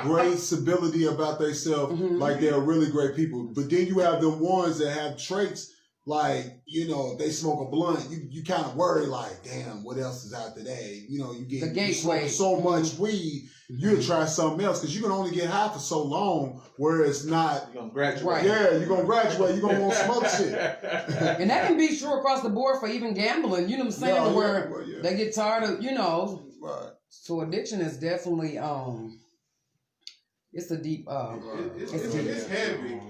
great stability about themselves. Like, they're really great people. But then you have the ones that have traits. Like, you know, if they smoke a blunt, you kind of worry, like, damn, what else is out today? You know, you smoke so much weed, you'll try something else because you can only get high for so long where it's not. You're going to graduate. Right. Yeah, you're going to graduate. You're going to want to smoke shit. And that can be true across the board for even gambling. You know what I'm saying? Where they get tired of, you know. Right. So addiction is definitely, it's a deep, it's heavy.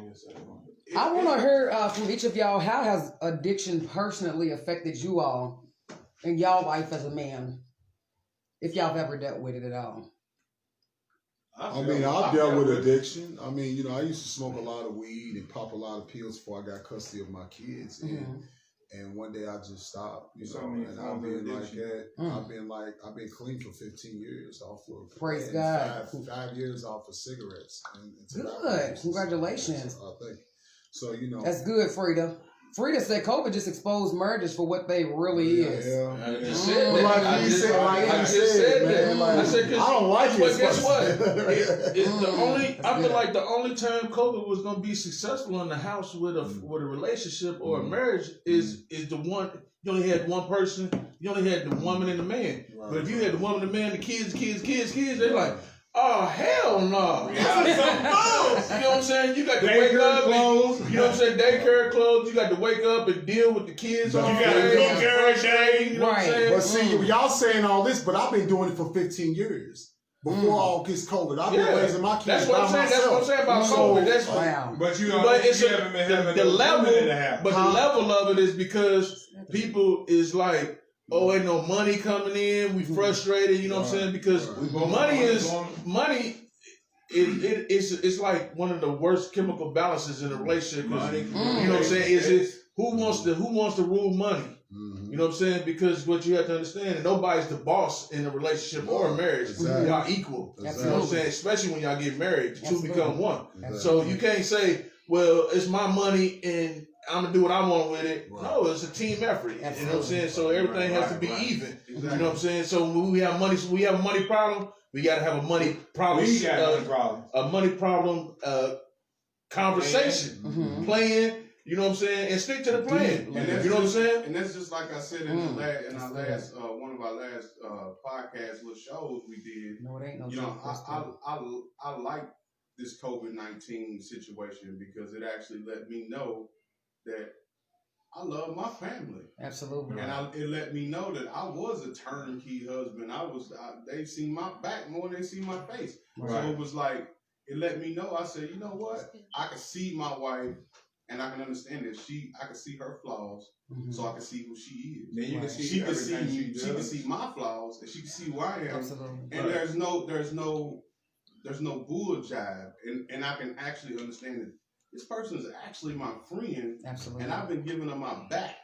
I want to hear from each of y'all, how has addiction personally affected you all in y'all life as a man? If y'all have ever dealt with it at all. I've dealt with addiction. I mean, you know, I used to smoke a lot of weed and pop a lot of pills before I got custody of my kids. And one day I just stopped, you know, and I've been like that. I've been clean for 15 years off of. Praise God. 5 years off of cigarettes. Good. Congratulations. Thank you. So, you know. That's good, Frida. Frida said COVID just exposed marriages for what they really is. Yeah. I just said that. I just said that. I said, I don't like it. But guess what? I feel like the only time COVID was going to be successful in the house with a relationship or a marriage is the one. You only had one person. You only had the woman and the man. Right. But if you had the woman, the man, the kids, they're like, oh, hell no. You know what I'm saying? You got to wake up. Clothes. You know what I'm saying? Daycare clothes. You got to wake up and deal with the kids. You got to cook every day. You know what I'm saying? But see, y'all saying all this, but I've been doing it for 15 years. before all this COVID. I've been Yeah. raising my kids That's by what I'm saying. myself. That's what I'm saying about So, COVID. That's Wow. But you, But it's you haven't been having the no level, women in the house. but the level of it is because people is like, oh, ain't no money coming in. We frustrated. You know what I'm saying? Because money. It's like one of the worst chemical balances in a relationship. 'Cause, you know what I'm saying? Is who wants to rule money? You know what I'm saying? Because what you have to understand, nobody's the boss in a relationship or a marriage. Exactly. Y'all equal. Exactly. You know what I'm saying? Especially when y'all get married, the two become one. Exactly. So you can't say, well, it's my money and I'm gonna do what I want with it. Right. No, it's a team effort. You know what I'm saying? So everything has to be even. Exactly. You know what I'm saying? So when we have money, we have a money problem. We gotta have a money problem. We got no problem. A money problem conversation, plan. You know what I'm saying? And stick to the plan. You know what I'm saying? And that's just like I said in our last one of our last podcasts, little shows we did. No, it ain't no You know, joke. I like this COVID-19 situation because it actually let me know that I love my family. Absolutely. And it let me know that I was a turnkey husband. They see my back more than they see my face. Right. So it was like, it let me know. I said, you know what? I can see my wife and I can understand that I can see her flaws, so I can see who she is. Then you can Right. see She can see everything me. She can see my flaws, and she can see who I am. Absolutely. And there's no bull jive, and I can actually understand that this person is actually my friend, Absolutely. and I've been giving her my back,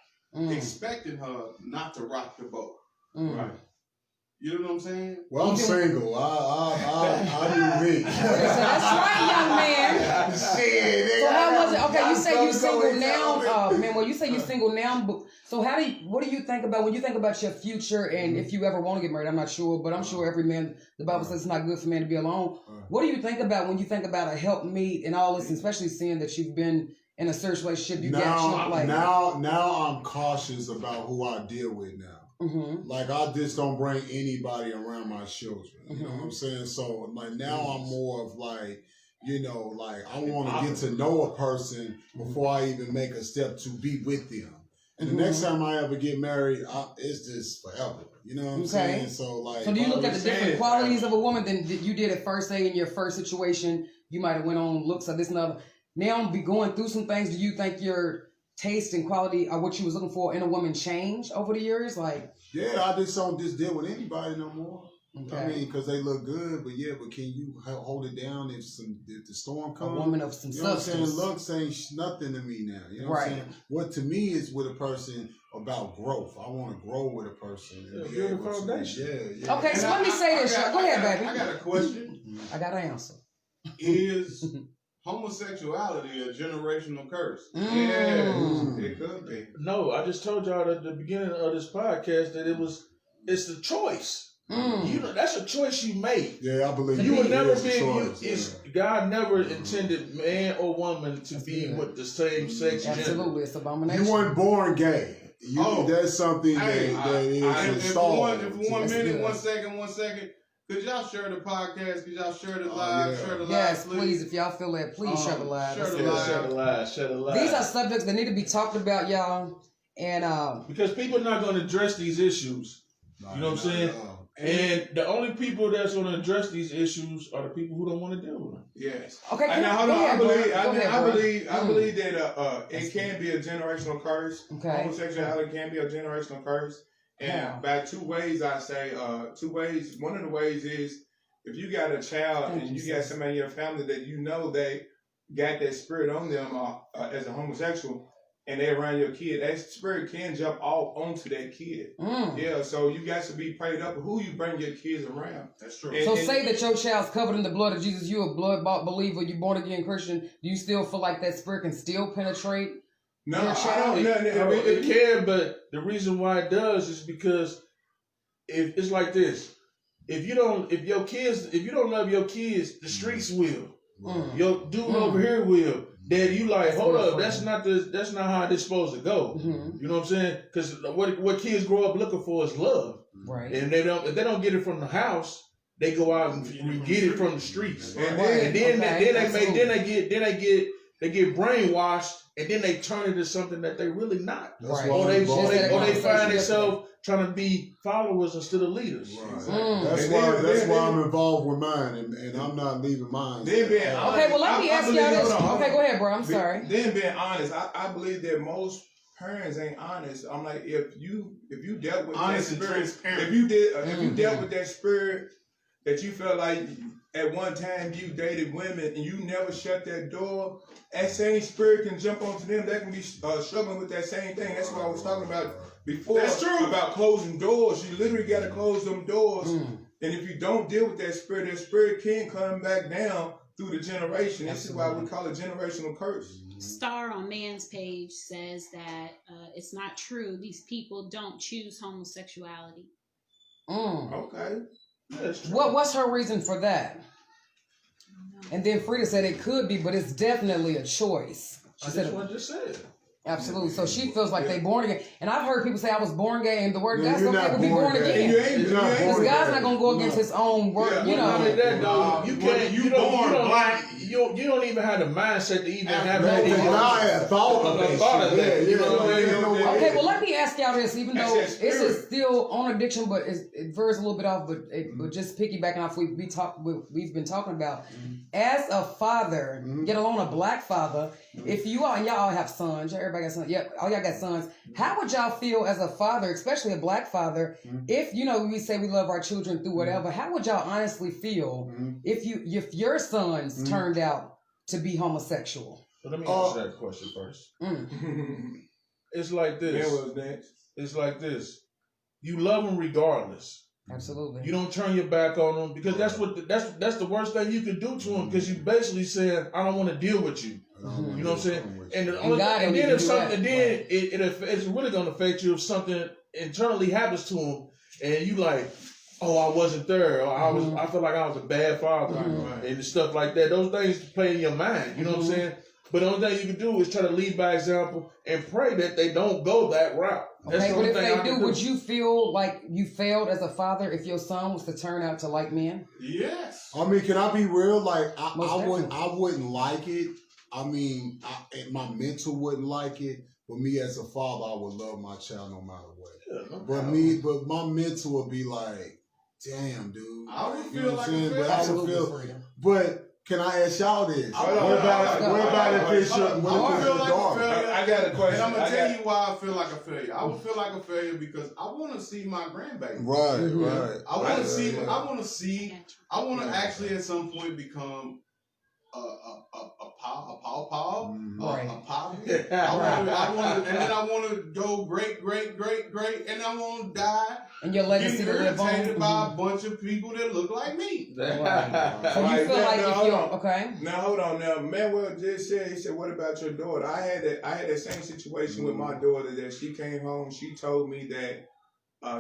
expecting her not to rock the boat. Right. You know what I'm saying? Well, I'm single. I do me. So that's right, young man. Shit, So how was it? Okay, you say you single now, Manuel. You say you single now, but so what do you think about when you think about your future and if you ever want to get married? I'm not sure, but I'm sure every man. The Bible says it's not good for man to be alone. What do you think about when you think about a helpmeet and all this, and especially seeing that you've been in a serious relationship? Now I'm cautious about who I deal with now. Like I just don't bring anybody around my children. You know what I'm saying? So like now I'm more of like, you know, like I want to get to know a person before I even make a step to be with them. And the next time I ever get married, it's just forever. You know what I'm saying? So like, so do you look at the different qualities of a woman than you did at first? Say in your first situation, you might have went on looks or this and other. Now be going through some things. Do you think your taste and quality or what you was looking for in a woman changed over the years? Like, yeah, I just don't just deal with anybody no more. okay. I mean, because they look good, but can you hold it down if the storm comes? A woman of some you know substance. What I'm saying? Looks ain't nothing to me now. You know what I'm saying? What to me is with a person about growth. I want to grow with a person. And build a foundation. Yeah. Okay, so let me say this. Go ahead, baby. I got a question. I got an answer. Is homosexuality a generational curse? Yeah, it could be. No, I just told y'all at the beginning of this podcast that it's the choice. You know, that's a choice you made. Yeah, I believe you would never be. God never intended man or woman to be with the same sex gender. Absolutely, it's abomination. You weren't born gay. That's something that is installed. If 1 minute, 1 second. Could y'all share the podcast? Could y'all share the live? Yeah. Share the live, Yes, please. If y'all feel that, please share the live. Share the Share the live. These are subjects that need to be talked about, y'all. And because people are not going to address these issues. You know what I'm saying? And the only people that's going to address these issues are the people who don't want to deal with them. Yes. okay, Now, hold on. I believe that that it can be a generational curse. Okay. Homosexuality can be a generational curse. And by two ways, I say two ways. One of the ways is if you got a child and you got somebody in your family that you know they got that spirit on them as a homosexual, and they around your kid, that spirit can jump off onto that kid. Yeah, so you got to be prayed up with who you bring your kids around. That's true. So say that your child's covered in the blood of Jesus, you a blood-bought believer, you born again Christian, do you still feel like that spirit can still penetrate? No, it can, but the reason why it does is because if it's like this. If you don't love your kids, the streets will. Your dude over here will. Then you like, hold up, that's not how this supposed to go. You know what I'm saying? Because what kids grow up looking for is love. Right. And if they don't get it from the house, they go out and get it from the streets. And then they get they get brainwashed, and then they turn into something that they really not. Right. Or they Just find themselves trying to be followers instead of leaders. Right. That's why I'm involved with mine, and I'm not leaving mine. Then being honest, Okay, well, let me ask y'all this. hold on. Okay, go ahead, bro. I'm sorry. Then being honest, I believe that most parents ain't honest. I'm like, if you dealt with Honest that and spirit, transparent. if you dealt with that spirit that you felt like at one time you dated women and you never shut that door, that same spirit can jump onto them. They can be struggling with that same thing. That's what I was talking about before. That's true. About closing doors. You literally got to close them doors. And if you don't deal with that spirit can come back down through the generation. This is why we call it generational curse. Star on Man's page says that it's not true. These people don't choose homosexuality. Okay. That's true. What's her reason for that? And then Frida said it could be, but it's definitely a choice. She That's said what I just said. absolutely. So she feels like they born again. And I've heard people say I was born gay, and the word God's you're okay not to be born born gay. again. You ain't Because born God's gay. not gonna go against His own word. Yeah, You Not only know. that though, you can't. You don't black. You don't even have the mindset to even have Man, that. I had thought of that Thought of that, shit. you know what I mean? Okay, well, let me ask y'all this. Even That's though that this spirit. is still on addiction, but it veers a little bit off. But just piggybacking off we've been talking about. As a father, get alone a black father. If you all and y'all all have sons, everybody got sons. Yep, all y'all got sons. How would y'all feel as a father, especially a black father, if we say we love our children through whatever? How would y'all honestly feel if your sons turned out to be homosexual? But let me answer that question first. It's like this. Manuel's next. It's like this. You love them regardless. Absolutely. You don't turn your back on them because that's the worst thing you can do to them because you basically saying I don't want to deal with you. You know what I'm saying? And then if something, and then it's really gonna affect you if something internally happens to them, and you like, oh, I wasn't there, or I feel like I was a bad father, and stuff like that. Those things play in your mind. You know what I'm saying? But the only thing you can do is try to lead by example and pray that they don't go that route. That's Okay, the but only if thing they I can do, would you feel like you failed as a father if your son was to turn out to like men? Yes. I mean, can I be real? Like, Most I wouldn't like it. I mean, my mental wouldn't like it. But me as a father, I would love my child no matter what. Yeah, no But my mental would be like, damn, dude. I would You feel know what like I'm saying? a But I would Absolutely, feel. freedom. But can I ask y'all this? Hold What on, about if it's your I would feel like a daughter? failure. I got a question. And I'm gonna I tell got- you why I feel like a failure. I would feel like a failure because I want to see my grandbaby. Right. I want to see. Yeah. I want to see. I want to actually at some point become a paw, Right. a pop. I want to, and then I want to go great, and I want to die. And your legacy Getting to live irritated on. by a bunch of people that look like me. So you Right, feel now, like now, if hold you're on. okay. Now hold on. Now Manuel just said, he said, "What about your daughter?" I had that same situation with my daughter. That she came home, she told me that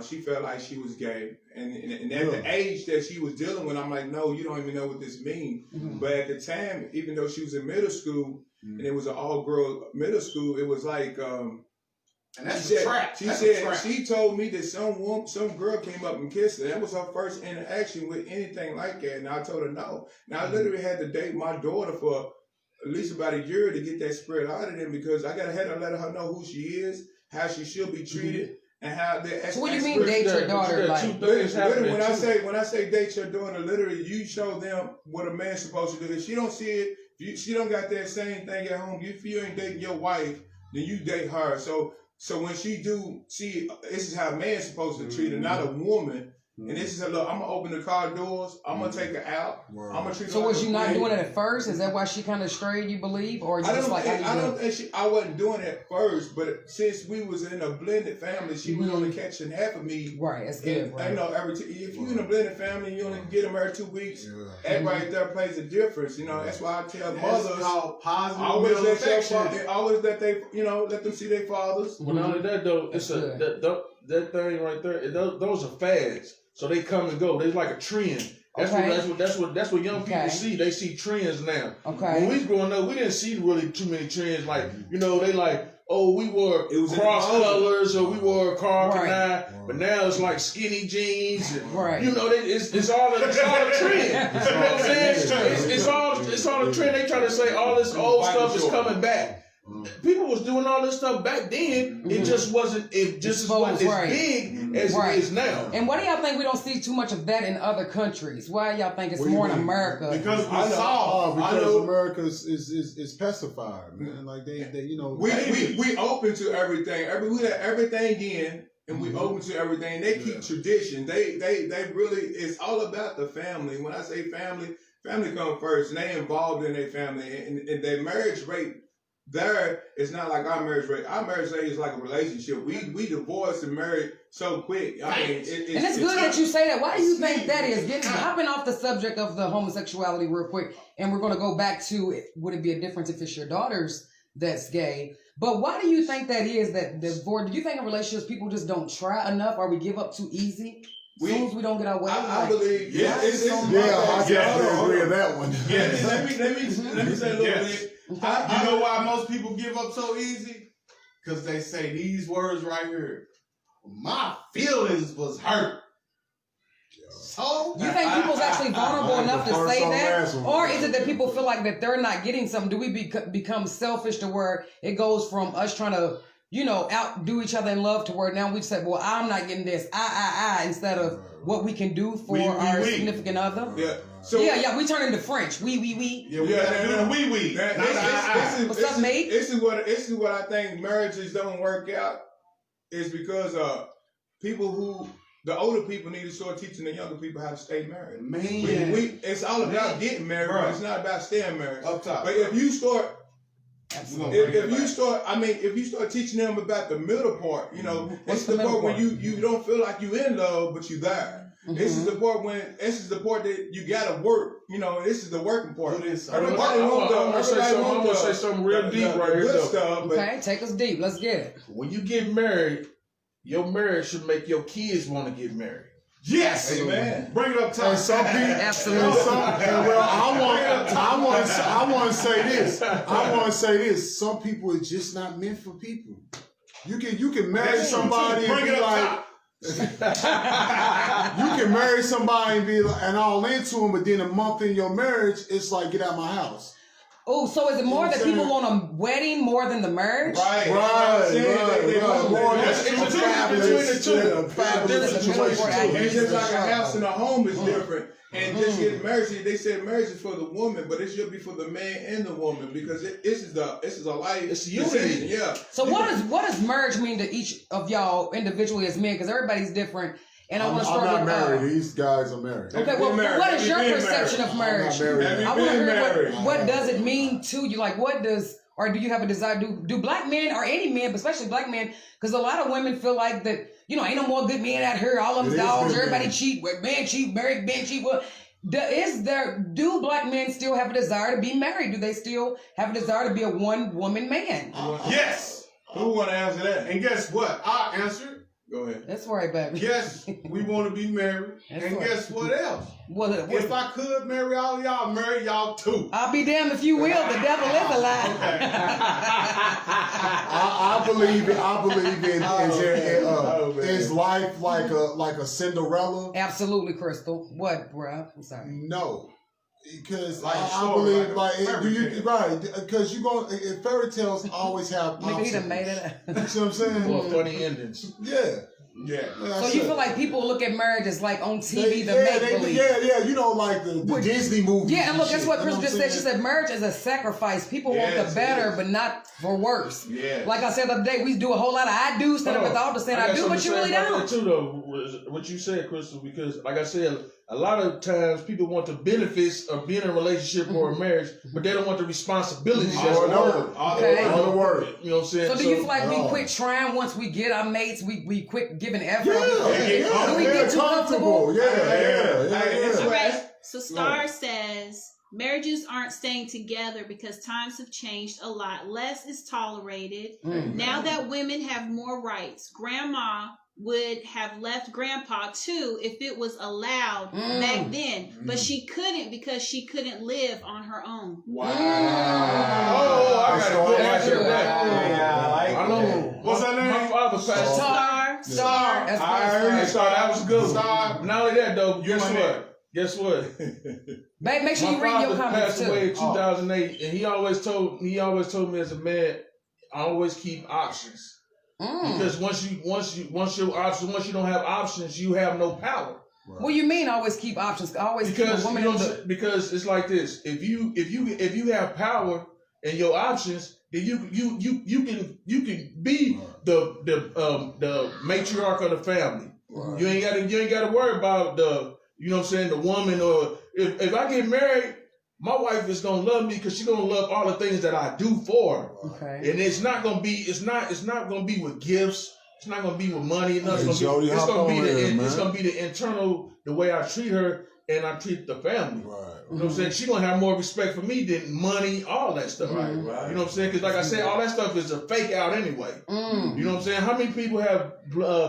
she felt like she was gay, and at the age that she was dealing with, I'm like, no, you don't even know what this means. But at the time, even though she was in middle school and it was an all-girl middle school, it was like. And that's She a said, trap. she That's said a trap. she told me that some girl came up and kissed her. That was her first interaction with anything like that. And I told her no. Now I literally had to date my daughter for at least about a year to get that spirit out of them because I had to let her know who she is, how she should be treated, and how that. So what do you mean date your daughter? Like, Literally, when I say date your daughter, literally you show them what a man's supposed to do. If she don't see it, if she don't got that same thing at home, if you ain't dating your wife, then you date her. So when she do see, this is how a man's supposed to treat her, not a woman. And this is her, look, I'm going to open the car doors. I'm going to take her out. I'm going to treat her so like was a you not queen. doing it at first? Is that why she kind of strayed, you believe? Or you just like, I wasn't doing it at first, but since we was in a blended family, she was only catching half of me. Right, that's good, And, right. you know, if you in a blended family, you only get them every 2 weeks. Everybody there plays a difference. You know, that's why I tell That's mothers, called positive always male let your affection. father, always let them see their fathers. Well, not only that though, That's it's that thing right there. Those are fads, so they come and go. They're like a trend. That's what young people see. They see trends now. Okay. When we was growing up, we didn't see really too many trends. Like they like, oh, we wore It was cross in the colors or we wore car Right. canine, but now it's like skinny jeans. And, Right. You know, it's all a trend. You know what I'm saying? It's all a trend. They try to say all this old stuff is coming back. People was doing all this stuff back then. It just wasn't. It just wasn't as big as it is now. And why do y'all think we don't see too much of that in other countries? Why y'all think it's more in America? Because I know, because know. America is pacified, man. Like they you know. We open to everything. We let everything in, and we open to everything. They keep tradition. They really. It's all about the family. When I say family, family comes first, and they involved in their family, and their marriage rate. There, it's not like our marriage rate. Our marriage rate is like a relationship. We divorce and marry so quick. I mean, and it's good that you say that. Why do you think that is? Hopping off the subject of the homosexuality real quick, and we're going to go back to, would it be a difference if it's your daughters that's gay? But why do you think that is? That divorce? Do you think in relationships people just don't try enough, or we give up too easy? As soon as we don't get our way, I believe. I definitely agree with that one. Yes. Let me say a little bit. You know why most people give up so easy? Because they say these words right here. My feelings was hurt. So you think people's actually vulnerable enough to say that, or is it that people feel like that they're not getting something? Do we become selfish to where it goes from us trying to, outdo each other in love to where now we've said, well, I'm not getting this, I, instead of what we can do for our significant other? Yeah. So we turn into French. We. Yeah, we gotta do the wee. What's up, mate? This is what I think marriages don't work out. Is because the older people need to start teaching the younger people how to stay married. Man, it's all about getting married, but it's not about staying married. Up top. But if you start. Absolutely. If you start teaching them about the middle part, it's the part when you don't feel like you in love, but you there. Mm-hmm. This is the part that you gotta work. This is the working part. I'm gonna say something real deep right here, though. Okay, take us deep. Let's get it. When you get married, your marriage should make your kids want to get married. Yes, amen. Bring it up top. And some people, absolutely. I want to say this. I want to say this. Some people it's just not meant for people. You can marry somebody and be like. You can marry somebody and be like, and all into them, but then a month in your marriage, it's like get out of my house. Oh, so is it more that people want a wedding more than the marriage? Right. It's a fabulous situation. It's just like a house and a home is different. And just getting married, they said marriage is for the woman, but it should be for the man and the woman because this is a life. It's unity. Yeah. So what does marriage mean to each of y'all individually as men? Because everybody's different. And I want to start I'm with not married. These guys are married. Okay, well, what is your perception of marriage? I want to hear what does it mean to you? Like, what does, or do you have a desire? Do black men or any men, but especially black men, because a lot of women feel like that, ain't no more good men out here. All of them dogs. Everybody cheat. Man cheat. Married men cheat. Well, do black men still have a desire to be married? Do they still have a desire to be a one-woman man? Yes. Who want to answer that? And guess what? I'll answer it. Go ahead. That's right, baby. Yes, we want to be married. Guess what else? If I could marry all of y'all, marry y'all too. I'll be damned if you will. The devil is a lie. I believe in is life like a Cinderella? Absolutely, Crystal. What, bro? I'm sorry. No. Because like I believe because fairy tales always have Maybe he done made it up. You see what I'm saying? Well, funny endings. Yeah. So you feel like people look at marriage as like on TV, the make-believe. Like the Disney movie. Yeah, and look, that's what Crystal just said. She said marriage is a sacrifice. People want the better, but not for worse. Yeah. Like I said the other day, we do a whole lot of I do instead of with all the saying I do, but you really don't. Too, though, what you said, Crystal, because like I said, a lot of times people want the benefits of being in a relationship or a marriage, but they don't want the responsibilities. Or the word. You know what I'm saying? So do you feel like we quit trying once we get our mates? We quit giving effort. Yeah. Do we get too comfortable? Yeah. All right. So Star says marriages aren't staying together because times have changed a lot. Less is tolerated. Now that women have more rights, grandma would have left grandpa too if it was allowed back then. But she couldn't because she couldn't live on her own. Wow. Oh, I got a good answer to that. Yeah, I know. What's her name? My father passed. Star. That's Star, that was good. Star. Not only that though, guess what? Babe, make sure you read your My father comments passed too. away in 2008, and he always told me as a man, I always keep options. Because once you don't have options, you have no power. What do you mean always keep options? Always Because keep a woman you in know, the... because it's like this. If you have power and your options, then you can be the matriarch of the family. Right. You ain't gotta worry about the the woman, or if I get married, my wife is gonna love me because she's gonna love all the things that I do for her. Okay. And it's not gonna be with gifts. It's not gonna be with money. It's Hey, Jody, it's gonna be man. the internal, the way I treat her and I treat the family. Right. You know what I'm saying? She's gonna have more respect for me than money, all that stuff. Right. You know what I'm saying? Because like I said, all that stuff is a fake out anyway. You know what I'm saying? How many people have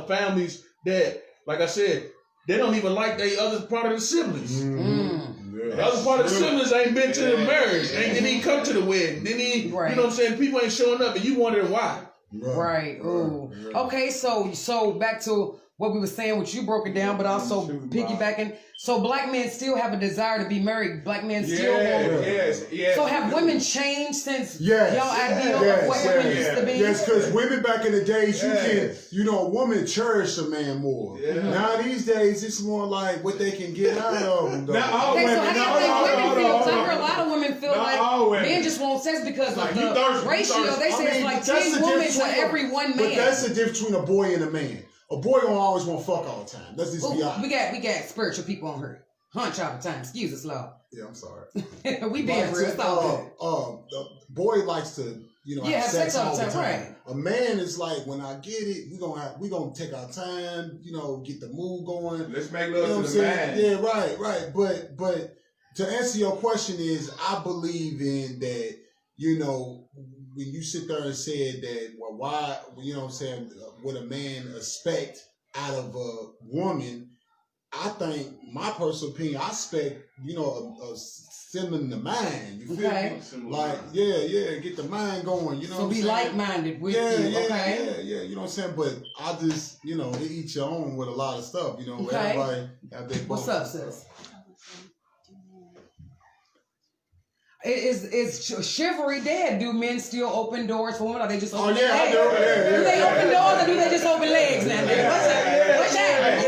families that, like I said, they don't even like the other part of the siblings? The other part of the siblings ain't been to the marriage, didn't come to the wedding, you know what I'm saying? People ain't showing up, and you wondering why. Right. Ooh. Okay. So back to what we were saying, which you broke it down, but also piggybacking. So black men still have a desire to be married. Black men still want. Yes. So have women changed since Yes. y'all idea of what women used to be? Yes, because women back in the days, a woman cherished a man more. Now these days, it's more like what they can get out of them. Okay, so how do you think women feel? Because I heard a lot of women feel like men just want sex because of the ratio. They say it's like 10 women to every one man. But that's the difference between a boy and a man. A boy don't always want to fuck all the time. Let's just be honest. We got spiritual people on here. Hunch all the time. Excuse us, Lord. Yeah, I'm sorry. We being real. It's all the boy likes to, have sex all the time. Right. A man is like, when I get it, we gonna take our time, get the mood going. Let's make love to the man. Yeah, right. But to answer your question is, I believe in that, when you sit there and said that, well, why, would a man expect out of a woman? I think, my personal opinion, I expect, a similar mind. You feel me? Like, get the mind going. You know so what I'm saying? be like-minded with you. Okay. Yeah. You know what I'm saying? But I just, they each your own with a lot of stuff. Okay. Everybody have their. What's up, sis? Is chivalry dead? Do men still open doors for women? Or they just open legs? I do. Do they open doors or do they just open legs now? What's that?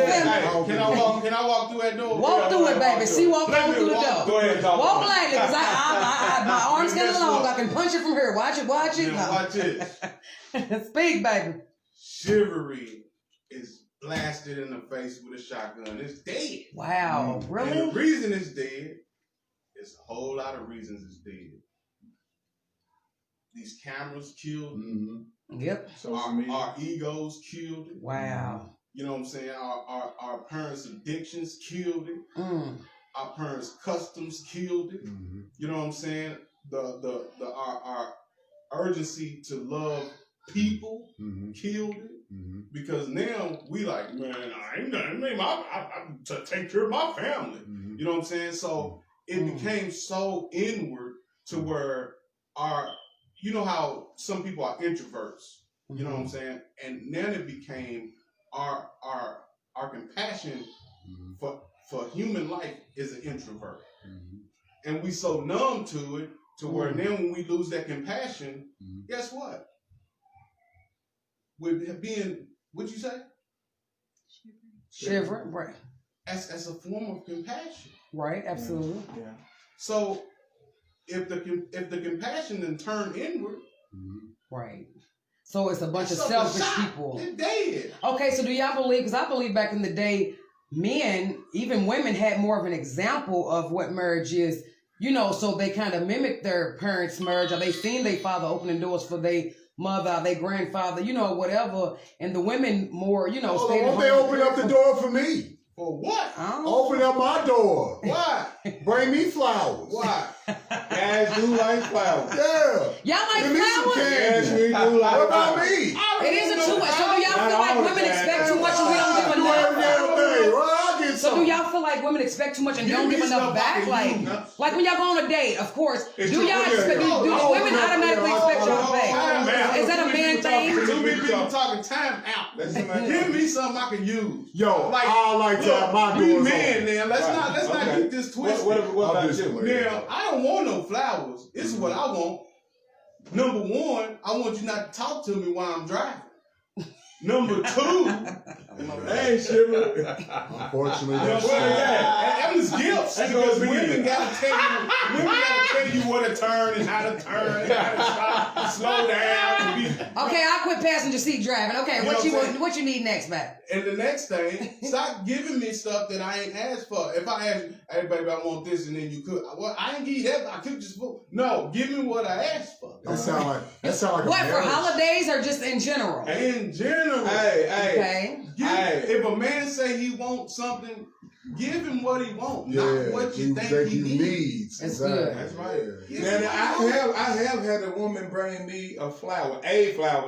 Can I walk through that door? Walk through it, baby. See, walk on through the door. Go ahead, talk. Walk lightly, because my arms get long. I can punch it from here. Watch it. Yeah, watch it. Speak, baby. Chivalry is blasted in the face with a shotgun. It's dead. Wow. Really? And the reason it's dead, there's a whole lot of reasons it's dead. These cameras killed it. Yep. Our egos killed it. Wow. You know what I'm saying? Our parents' addictions killed it. Our parents' customs killed it. You know what I'm saying? Our urgency to love people killed it. Because now we like, man, I ain't gonna make I to take care of my family. You know what I'm saying? So it became so inward to where you know how some people are introverts. You know what I'm saying? And then it became our compassion for human life is an introvert. And we so numb to it to where then when we lose that compassion, guess what? With being, what'd you say? Shivering, right. As a form of compassion. Right, absolutely. Yeah. So if the compassion then turned inward. Right. So it's a bunch of selfish people. They're dead. Okay, so do y'all believe, because I believe back in the day, men, even women, had more of an example of what marriage is, so they kind of mimicked their parents' marriage, or they seen their father opening doors for their mother, their grandfather, whatever, and the women more, stayed at home. They open up the door for me. For what? Open up my door. Why? Bring me flowers. Why? Guys do like flowers. Yeah. Y'all like Give me some flowers? Yes, candy. we do like What about flowers. me? It isn't too much. So do y'all Not feel like all the women time. expect too much and we don't give I do every enough? damn thing. Well, I'll get So do some. y'all feel like women expect too much and Give don't me give enough stuff I back? can Like, use. like when y'all go on a date, of course. It's Do true. y'all Yeah, expect? yeah. Do the women automatically expect y'all Hold on, back? Is that a man thing? Too many people talking time out. Give me something I can use. Yo, Like, I like to have my we doors men open. now. Let's not Okay. get this twisted. What about Obviously. you? Now, I don't want no flowers. This is what I want. Number one, I want you not to talk to me while I'm driving. Number two, Hey, Shiver. Unfortunately, I'm that's just gifts That's because gonna be women it. gotta tell you what to turn and how to turn and how to stop, and slow down. Okay, I'll quit passenger seat driving. Okay, You know what what you I'm want? saying? What you need next, back? And the next thing, stop giving me stuff that I ain't asked for. If I ask you, hey baby, I want this, and then you cook. Well, I ain't give you that. I cooked just food. No, give me what I asked for. That sound like a What for marriage. holidays or just in general? In general, Hey, Okay. if a man say he wants something, give him what he wants, Yeah, not what you think he needs. needs. That's Exactly. good. That's right. Yeah. Give him Now, what he wants. I have had a woman bring me a flower,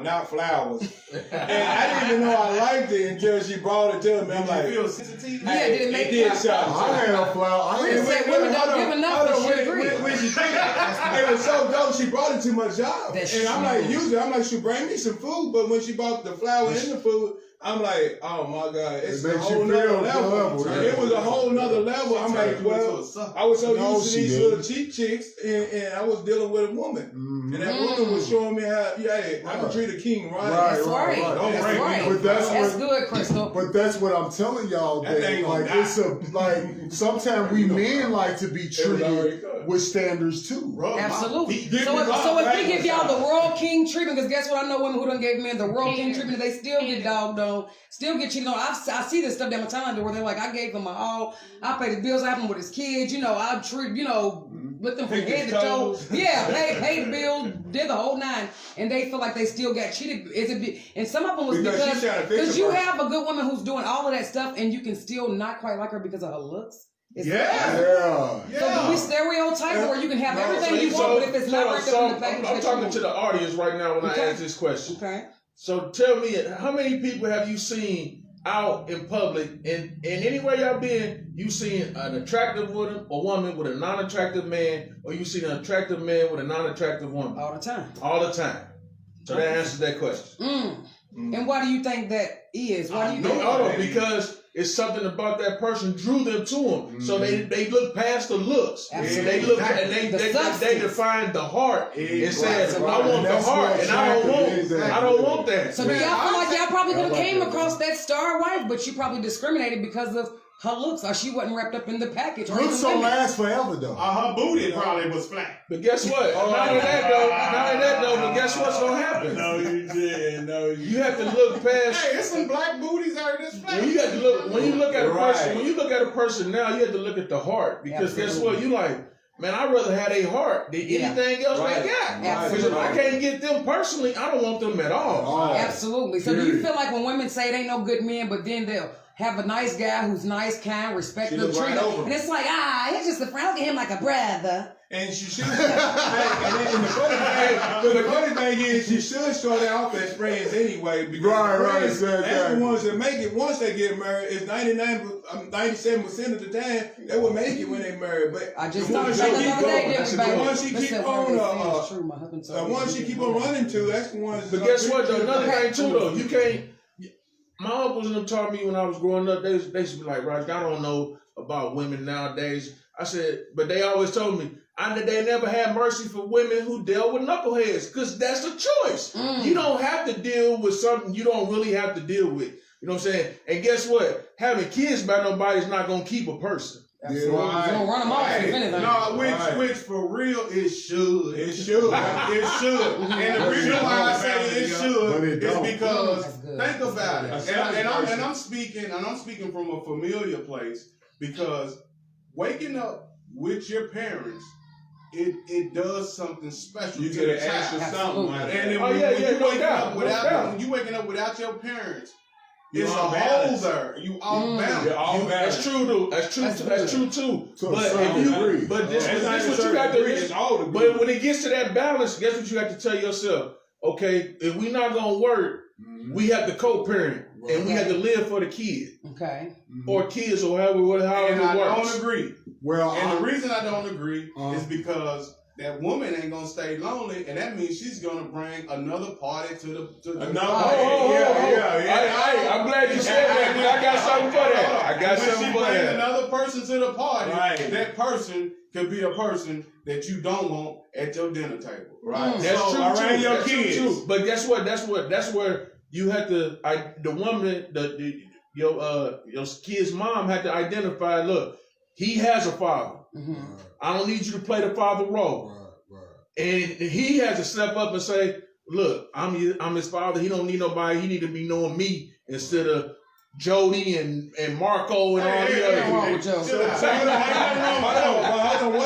not flowers. And I didn't even know I liked it until she brought it to me. I'm Did like, you feel sensitive? Yeah, did it make did you? something. I had a flower. I Wait, had wait, women don't give enough, Hold but on, she agree. when she did it was so dope. She brought it to my job, That's and I'm like, true. usually I'm like, she bring me some food, but when she brought the flower and the food, I'm like, oh my god, it's It a makes you whole nother feel level. level, yeah. It was a whole nother level. I'm like, well, I was so No, used to she these didn't. little cheap chicks, and I was dealing with a woman, and that woman was showing me how, I can treat a king right. That's right. Don't That's bring me right. no But that's That's what- good, Crystal. But that's what I'm telling y'all. That That thing gonna like die. it's a like sometimes we men like to be It was already treated cut. with standards too. Rub my Absolutely. feet. Give So me if, my so if we flowers give y'all the out. Royal King treatment, because guess what? I know women who done gave men the Royal King treatment, they still get dogged on, still get cheated on. I see this stuff down my timeline where they're like, I gave him my all, I paid the bills, I have him with his kids, I treat, with them from Pick head his to toe. toes. Yeah, pay the bill, did the whole nine, and they feel like they still got cheated. And some of them was Because she's trying to fix because the you person. have a good woman who's doing all of that stuff, and you can still not quite like her because of her looks. It's Yeah. So do we stereotype where you can have everything you want, but if it's not wrapped up in the package I'm that talking you to the audience right now when Okay. I ask this question. Okay. So tell me, how many people have you seen out in public, and anywhere y'all been, you seen an attractive woman with a non-attractive man, or you seen an attractive man with a non-attractive woman? All the time. All the time. So that answers that question. And why do you think that is? Why do you think No, because it's something about that person drew them to him. So they look past the looks. Absolutely. They look and The they substance. define the heart and said, Absolutely. I want And the that's heart, what and I attractive don't is. want that. So do y'all feel like y'all probably could have I like came that. across that star wife, but you probably discriminated because of her looks, or she wasn't wrapped up in the package? Or Looks even don't women? last forever though. Her booty probably was flat. But guess what? Oh. Not only that though, but guess what's gonna happen? you did. No, You have to look past. Hey, there's some black booties out this flat. When you got to look, when you look at a Right. person, when you look at a person now, you have to look at the heart, because guess Absolutely. what? You like, man, I'd rather have a heart than Yeah. anything else Right. they got. Right. Because if I can't get them personally, I don't want them at all. Absolutely. So do you feel like when women say it ain't no good men, but then they'll have a nice guy who's nice, kind, respectful, look right treat over him. and it's like, he's just a friend. Look at him like a brother. And she should. And the funny thing is, she should start off as friends anyway. Because Right, friends, that's exactly. the ones that make it once they get married. It's 97% of the time they will make it when they marry. But I just the talked ones about she that the keep other day, going, didn't we, the baby? ones she keep Listen, on, it's true. My husband the told me ones to she do keep that. on running to, that's the ones. But guess what? Though, another Okay. thing too, though, you can't. My uncles and them taught me when I was growing up. They used to be like, Roger, I don't know about women nowadays. I said, but they always told me, they never had mercy for women who dealt with knuckleheads, because that's a choice. You don't have to deal with something you don't really have to deal with. You know what I'm saying? And guess what? Having kids by nobody is not gonna keep a person. Absolutely. You don't run them off, if anything. No, which for real it should. It should. It should. And the reason why I say it But should it is don't. because That's good. think about it. That's And I'm speaking from a familiar place, because waking up with your parents, it does something special You to get the an extra child. something. Absolutely. Out of And that. then Oh, when, yeah, when yeah, you no waking doubt, up no without doubt. when you waking up without your parents, It's a all hole balance. there. You all balance. You're all balance. That's true too. That's true. That's true too. To a But certain if you, degree. but this, That's but not this a what you certain got to. degree, This, it's all degree. but when it gets to that balance, guess what you got to tell yourself? Okay, if we not gonna work, we have to co-parent, and we have to live for the kid Okay. or kids or however And it I works. don't agree. Well, And the reason I don't agree Uh-huh. is because that woman ain't gonna stay lonely, and that means she's gonna bring another party to the No, I'm glad you said that. Dude. I got something for that. I got When something she for bring that. another person to the party, Right. that person could be a person that you don't want at your dinner table. Right. That's So, true around too. your That's true kids. too. But guess what? That's where you have to. The woman, your kid's mom had to identify. Look, he has a father. Mm-hmm. I don't need you to play the father role. And he has to step up and say, "Look, I'm his father. He don't need nobody. He need to be knowing me instead of Jody and Marco and all the other What's wrong with Joe? So hold on.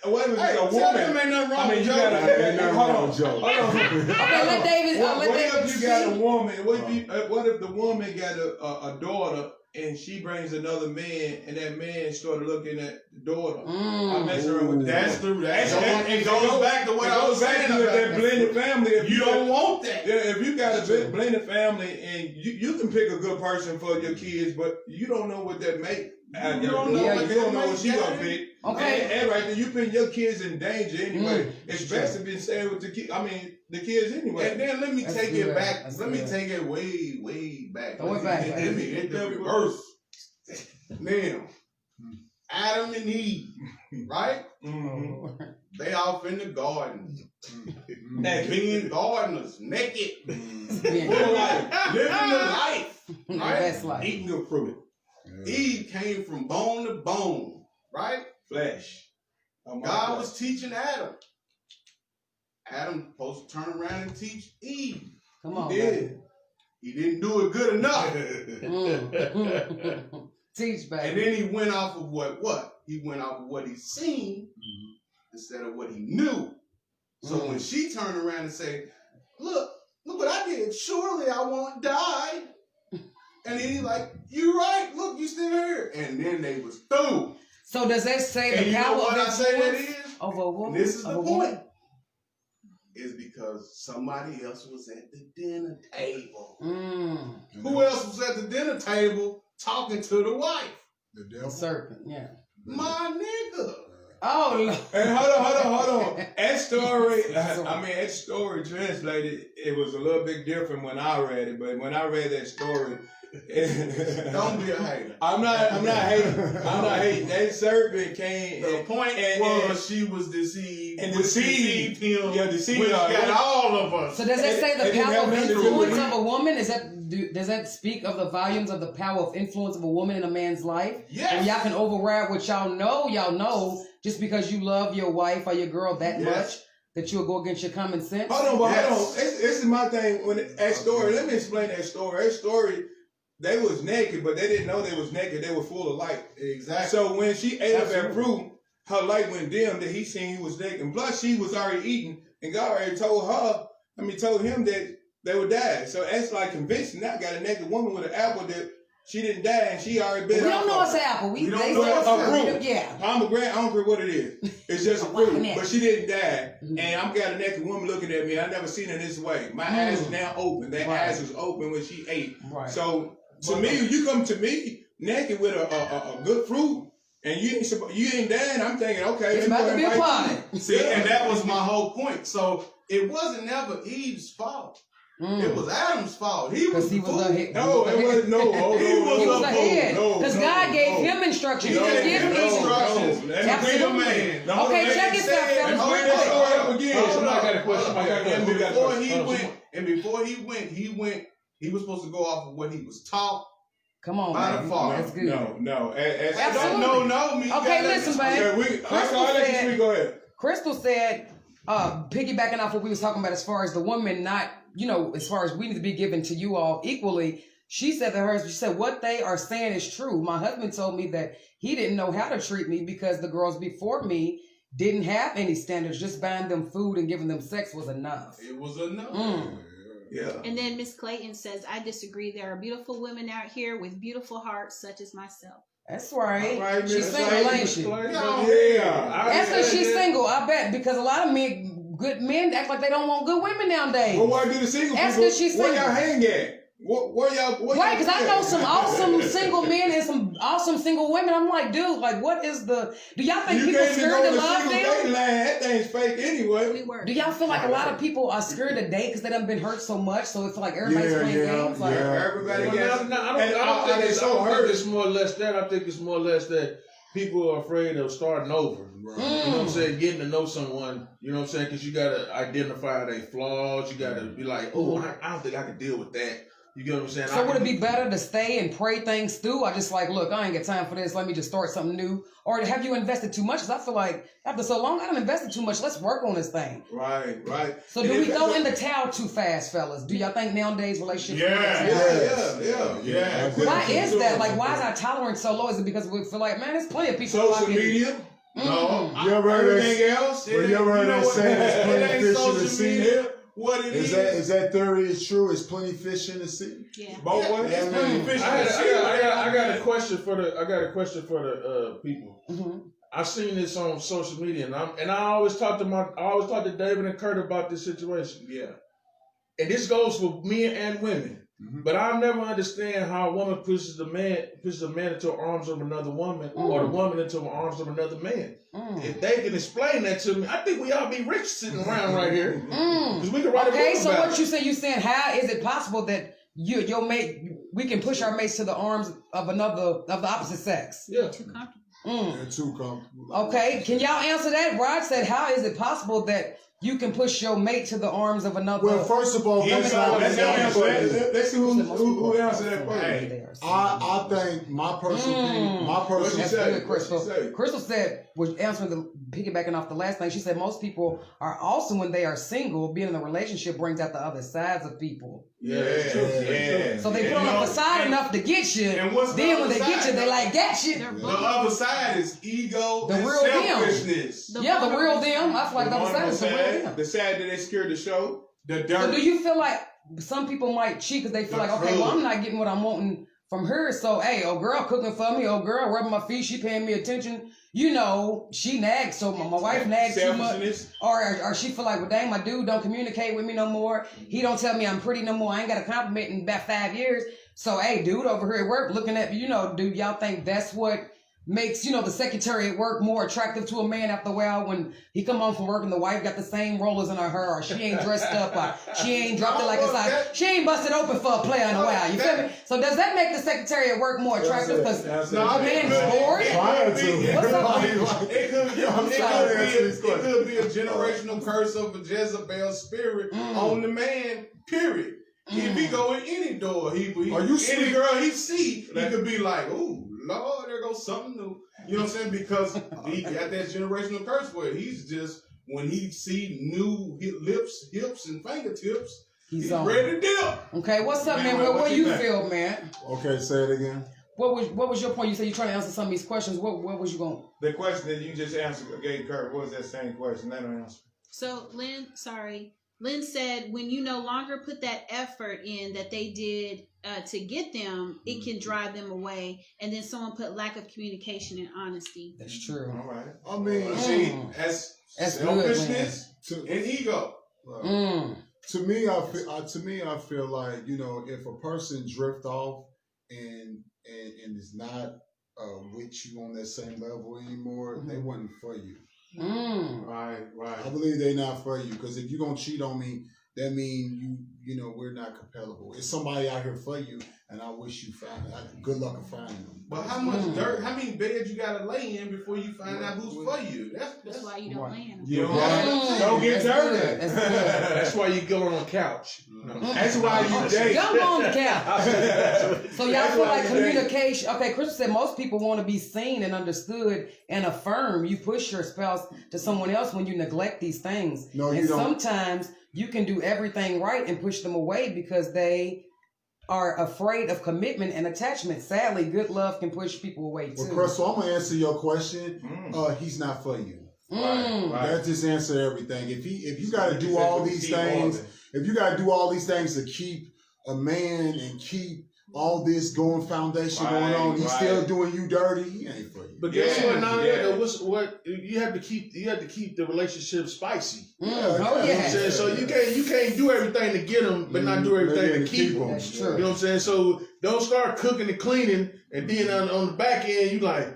What if Hey, a tell woman? them ain't nothing wrong I mean, with you Joe. gotta hold on. Joe. Okay, let David. What if you got a speak. woman? What if the woman got a daughter and she brings another man, and that man started looking at the daughter? I'm messing around with That's that. the it goes back to what I was saying to about that blended family. If You don't want that. Yeah, if you got a blended family and you can pick a good person for your kids, but you don't know what that make. You don't know you don't know what she gonna pick. Okay. And right there, you putting your kids in danger anyway. It's best to be staying with the kids. I mean, the kids anyway. And then let me That's take good. it back. That's Let me good. take it way, way back. Throw it back, Let me hit the reverse. Now, Adam and Eve, right? Mm-hmm. They off in the garden. Naked. Being gardeners, naked. Yeah. Full of life. Living the life. The Right? best life. Eating good fruit, Eve came from bone to bone. Right? flesh. Oh my God was teaching Adam. Adam supposed to turn around and teach Eve. Come on. He did. He didn't do it good enough. baby. Teach, And baby. then he went off of what? He went off of what he seen instead of what he knew. So when she turned around and said, look what I did. Surely I won't die. And then he's like, you're right. Look, you still here. And then they was through. So does that say And the you know power what I of say that influence is? of a woman? This is Of the a woman? point. Is because somebody else was at the dinner table. Mm. Who else was at the dinner table talking to the wife? The The devil. serpent, yeah. My nigga. Oh, Lord. And hold on. That story translated, it was a little bit different when I read it, but when I read that story, Don't be a hater. I'm not hating. That serpent came. The point was she was deceived and which deceived him. Yeah, deceived Which her. got all of us. So does that say It the didn't power have of nothing to do influence with of a woman? Does that speak of the volumes of the power of influence of a woman in a man's life? Yes. And y'all can override what y'all know just because you love your wife or your girl that much that you'll go against your common sense. Hold on. This is my thing. That story, let me explain that story. That story, they was naked, but they didn't know they was naked. They were full of light. Exactly. So when she ate of that fruit, her light went dim that he seen he was naked. And plus, she was already eating, and God already told him that they would die. So that's like convincing. Now I got a naked woman with an apple that she didn't die, and she already been. We don't know it's an apple. We don't know it's a fruit. Yeah. Pomegranate, I don't care what it is. It's just a fruit. But she didn't die. And I'm got a naked woman looking at me. I never seen her this way. My eyes is now open. Their eyes was open when she ate. Right. So to me, you come to me naked with a good fruit, and you ain't dying. I'm thinking, okay, It's about to be a party. See, and that was my whole point. So it wasn't never Eve's fault. It was Adam's fault. He was the fool. No, it wasn't. No, He was the head. Because God gave him instructions. He He gave gave him him instructions. Absolutely. Man. Okay, check this out, fellas. Hold Real quick. up again. Somebody got a question. And before he went, he was supposed to go off of what he was taught. Come on, By the baby. Father. That's good. No. Absolutely. No. Okay, listen, baby. Go ahead. Crystal said, piggybacking off what we was talking about as far as the woman not, as far as we need to be given to you all equally, she said what they are saying is true. My husband told me that he didn't know how to treat me because the girls before me didn't have any standards. Just buying them food and giving them sex was enough. It was enough. Yeah. And then Miss Clayton says, I disagree. There are beautiful women out here with beautiful hearts, such as myself. That's right. All right, She's Miss single, Clayton. ain't she? Yeah. That's because she's single. I bet because a lot of good men act like they don't want good women nowadays. Well, why do the single That's people? 'cause she's Where single. y'all hang at? Where y'all? Right, because I know some awesome single men and some awesome single women. I'm like, dude, like, what is the? Do y'all think You people can't even scared go to to love single them? dating line. That thing's fake anyway. We were. Do y'all feel like a lot of people are scared to date because they done been hurt so much? So it's like everybody's playing games. Like, Everybody Well, gets. I don't think it's more or less that. I think it's more or less that people are afraid of starting over. Right. You know what I'm saying? Getting to know someone, you know what I'm saying? Because you got to identify their flaws. You got to be like, oh, I don't think I can deal with that. You get what I'm saying? so would it be better to stay and pray things through, or just like, look, I ain't got time for this. Let me just start something new. Or have you invested too much? Because I feel like after so long, I done invested too much. Let's work on this thing. Right. So do we go in the towel too fast, fellas? Do y'all think nowadays relationships? go in the towel? Yeah. Why is that? Like, why is our tolerance so low? Is it because we feel like, man, there's plenty of people Social out here- media. No. You ever heard Everything else. Well, you ever heard that saying, it's plenty It ain't fish in the social sea? media. What it Is that theory is true? Is plenty fish in the sea? Yeah. Both ways. Yeah, It's plenty man. fish in I the sea. got a question for the people. Mhm. I've seen this on social media, and I always talk to David and Kurt about this situation. Yeah. And this goes for men and women. Mhm. But I'll never understand how a woman pushes a man into the arms of another woman, or the woman into the arms of another man. If they can explain that to me, I think we all be rich sitting around right here. Because we can write a Okay, book so about what you saying, how is it possible that your mate, we can push our mates to the arms of the opposite sex? Yeah. Too comfortable. They're too comfortable. Okay, can y'all answer that? Rod said, how is it possible that you can push your mate to the arms of another? Well, first of all, Let's see who answered that first. I think my personal opinion, What'd she That's say? good, Crystal. What'd she say? Crystal said, was answering piggybacking off the last thing, she said most people are also, when they are single, being in a relationship brings out the other sides of people. Yeah, it's true. Yeah. So they put on a facade enough to get you, and what's the then when other they get side? you, they like, got you. They're The both. other side is ego The and real them. selfishness. The Yeah, the real vulnerable them. I feel like the other side is the real them. The side that they scared to show. The So dirt. do you feel like some people might cheat because they feel like, okay, well, I'm not getting what I'm wanting from her. So, hey, old girl cooking for me, old girl rubbing my feet, she paying me attention. You know, she nags, so my wife nags too much. Selfishness. Or she feel like, well, dang, my dude don't communicate with me no more. He don't tell me I'm pretty no more. I ain't got a compliment in about 5 years. So, hey, dude over here at work looking at me, do y'all think that's what makes, the secretary at work more attractive to a man after a while when he come home from work and the wife got the same rollers in her, or she ain't dressed up, or she ain't dropped it like a size. She ain't busted open for a player in a while. You feel me? So does that make the secretary at work more attractive? Because No, I mean, man's bored? What's up? It could be a generational curse of a Jezebel spirit on the man, period. If he go in any door, any girl he see, he could be like, ooh, Lord, there goes something new. You know what I'm saying? Because he got that generational curse where he's just, when he see new lips, hips, and fingertips, he's on. ready to dip. Okay, what's up, man? Man, What what do you you think? feel, man? Okay, say it again. What was your point? You said you're trying to answer some of these questions. What was you going? The question that you just answered, gave Kurt, what was that same question? Let him answer. So Lynn said when you no longer put that effort in that they did to get them, it can drive them away. And then someone put lack of communication and honesty. That's true. All right. I mean, See, that's That's selfishness to, and ego. to me, I feel like if a person drift off and is not with you on that same level anymore, they wasn't for you. Right. I believe they not for you, because if you're gonna cheat on me, that means we're not compatible. It's somebody out here for you, and I wish you find it. Good luck in finding them. But how much dirt, how many beds you gotta lay in before you find out who's for you? That's why you don't land them. You don't get dirty. That's good. That's why you go on a couch. That's why you date. Jump on the couch. So y'all That's feel why like you communication. Okay, Chris said most people want to be seen and understood and affirmed. You push your spouse to someone else when you neglect these things. No, you and don't. sometimes you can do everything right and push them away because they are afraid of commitment and attachment. Sadly, good love can push people away too. Well, Crystal, I'm gonna answer your question. He's not for you. Right. That just answered everything. If you got to do all these things, if you gotta do all these things to keep a man and keep all this going foundation going on, he's still doing you dirty. He ain't for you. But guess what? Now, what you have to keep the relationship spicy. Oh You know what I'm yeah. saying? So you can't do everything to get them, but not do everything to keep them. That's true. You know what I'm saying? So don't start cooking and cleaning, and then on the back end, you like,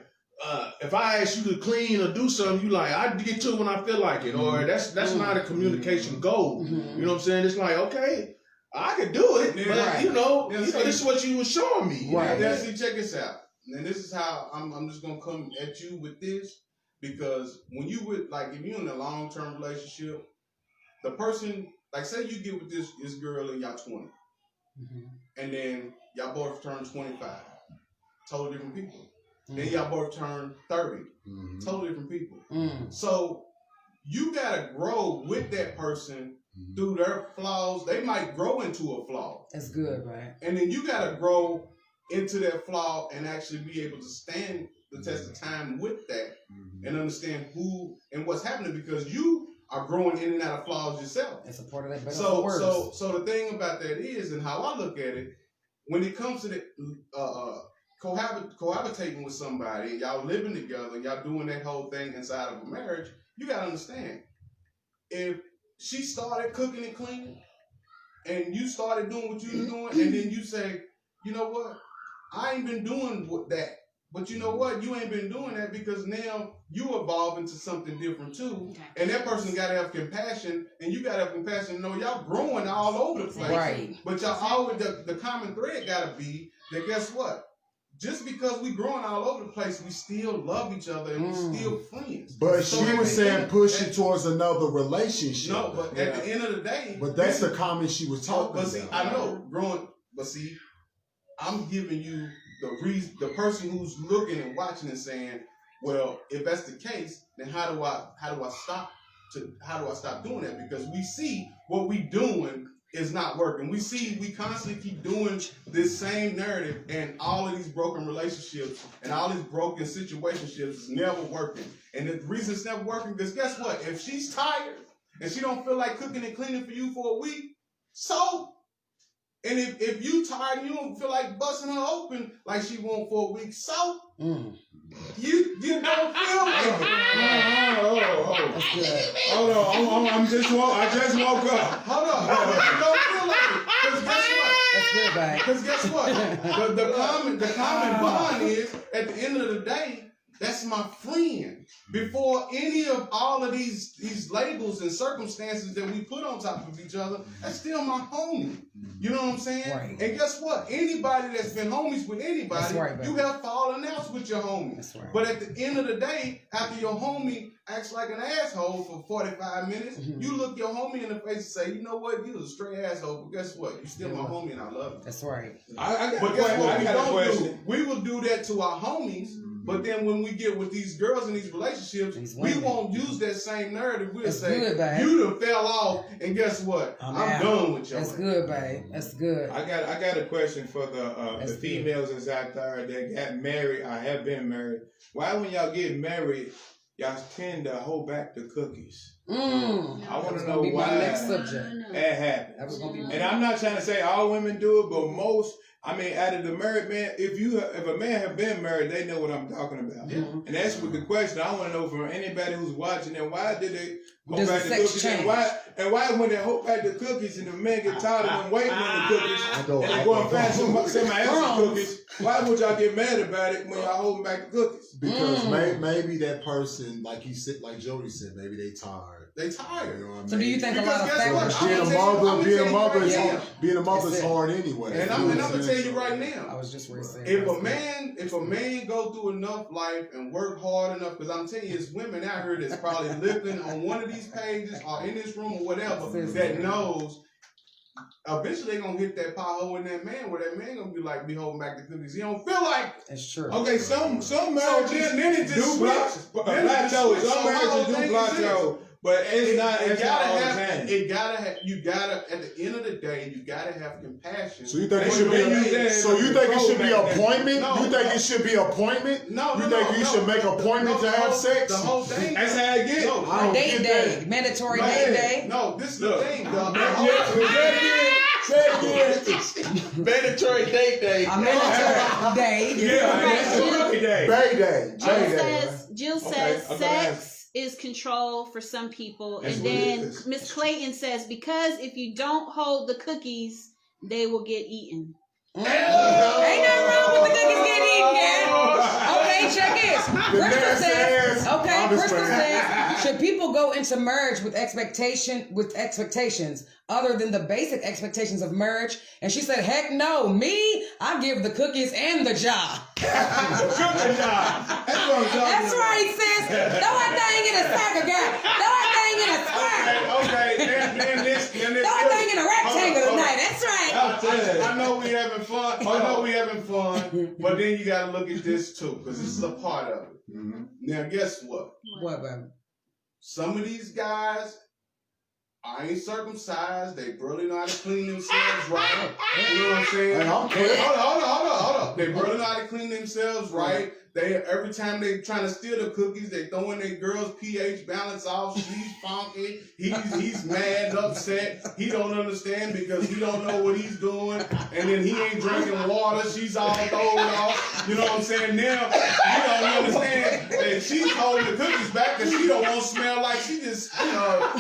if I ask you to clean or do something, you like, I get to it when I feel like it, or that's not a communication goal. You know what I'm saying? It's like, okay, I could do it, but you know, this is what you were showing me. Right. Now, see, check this out. And this is how I'm just gonna come at you with this, because when you would like, if you're in a long-term relationship, the person, like, say you get with this girl and y'all 20, and then y'all both turn 25, totally different people. Then y'all both turn 30, totally different people. So you gotta grow with that person through their flaws. They might grow into a flaw. That's good, right? And then you gotta grow into that flaw and actually be able to stand the test of time with that and understand who and what's happening, because you are growing in and out of flaws yourself. That's a part of that. But So the thing about that is, and how I look at it, when it comes to the cohabitating with somebody, and y'all living together, and y'all doing that whole thing inside of a marriage, you gotta understand, if she started cooking and cleaning, and you started doing what you were doing, and then you say, you know what, I ain't been doing that. But you know what? You ain't been doing that because now you evolve into something different too. And that person got to have compassion, and you got to have compassion. No, y'all growing all over the place. Right. But y'all always, the common thread got to be that, guess what? Just because we growing all over the place, we still love each other and we still friends. But she was saying push you towards another relationship. No, but at the end of the day. But that's the comment she was talking about. But see, I know, growing, but see, I'm giving you the reason, the person who's looking and watching and saying, well, if that's the case, then how do I stop doing that? Because we see what we doing is not working. We constantly keep doing this same narrative, and all of these broken relationships and all these broken situationships is never working. And the reason it's never working, because guess what? If she's tired and she don't feel like cooking and cleaning for you for a week, so. And if you tired and you don't feel like busting her open like she won't for a week, so you don't feel like it. That's good. Hold on, I just woke up. Hold on. You don't feel like it. Because guess what? That's good, babe. Because guess what? The common bond is, at the end of the day, that's my friend. Before any of all of these labels and circumstances that we put on top of each other, that's still my homie. You know what I'm saying? Right. And guess what? Anybody that's been homies with anybody, you have fallen outs with your homie. That's right. But at the end of the day, after your homie acts like an asshole for 45 minutes, you look your homie in the face and say, you know what? You was a straight asshole, but guess what? You still my homie and I love you. That's right. But guess what? We will do that to our homies. But then when we get with these girls in these relationships, we won't use that same narrative. We'll say, you done fell off, and guess what? I'm done with you. That's good, babe. That's good. I got a question for the females that's out there that got married or have been married. Why when y'all get married, y'all tend to hold back the cookies? I want to know why next subject. that happens. That was gonna be and I'm not trying to say all women do it, but most. I mean, out of the married man, if a man have been married, they know what I'm talking about. And that's what the question I want to know from anybody who's watching. And why did they hold back the cookies? And why when they hold back the cookies and the men get tired of them waiting on the cookies and they go and find somebody else's cookies? Why would y'all get mad about it when y'all holding back the cookies? Because maybe that person, like he said, like Jody said, maybe they tired. They tired. You know what I mean? So do you think a lot of factors? Being a mother is hard anyway. And I'm gonna tell you right now. I was just ready to say. If a man go through enough life and work hard enough, because I'm telling you, it's women out here that's probably living on one of these pages or in this room or whatever that knows. Eventually they gonna hit that pothole in that man where that man gonna be like, be holding back the cookies. He don't feel like it. That's true. Okay, some marriages then it just plateau. Some marriages do plateau. But it's not. It It's gotta not all the have. time. It gotta have. You gotta. At the end of the day, you gotta have compassion. So you think it But should when you be? said So you think it should be control back then. appointment? No, You think no. it should be appointment? No, You no, think no, you should make appointment to have sex? The whole thing. That's how it gets. No, I don't Date get day, that. mandatory Man. date day. no, this is the Look. thing. Say it again. Mandatory date day. A mandatory day. Yeah, Right. that's a cookie day. Bay day. Jill Okay, says okay, sex is control for some people, That's and what it then is. Miss Clayton says because if you don't hold the cookies, they will get eaten. Ain't nothing wrong with the cookies getting eaten, yeah. Okay, check this. Crystal says, okay, Crystal says, should people go into marriage with expectations other than the basic expectations of marriage? And she said, heck no, me, I give the cookies and the job. Cookie job. That's what I'm talking That's about. right, sis. Throw that thing in a soccer girl. Throw that thing in a square. Okay, then this. Throw that thing in a rectangle tonight. That's right. I know we having fun. But then you gotta look at this too, because this is a part of it. Mm-hmm. Now, guess what? What, baby? Some of these guys ain't circumcised. They barely know how to clean themselves right. You know what I'm saying? Hey, I'm clear. Hold on. They barely know how to clean themselves right. They every time they trying to steal the cookies, they throwing their girl's pH balance off. She's funky. He's mad, upset. He don't understand because he don't know what he's doing. And then he ain't drinking water. She's all thrown off. You know what I'm saying? Now you don't understand that she's holding the cookies back because she don't want to smell like she just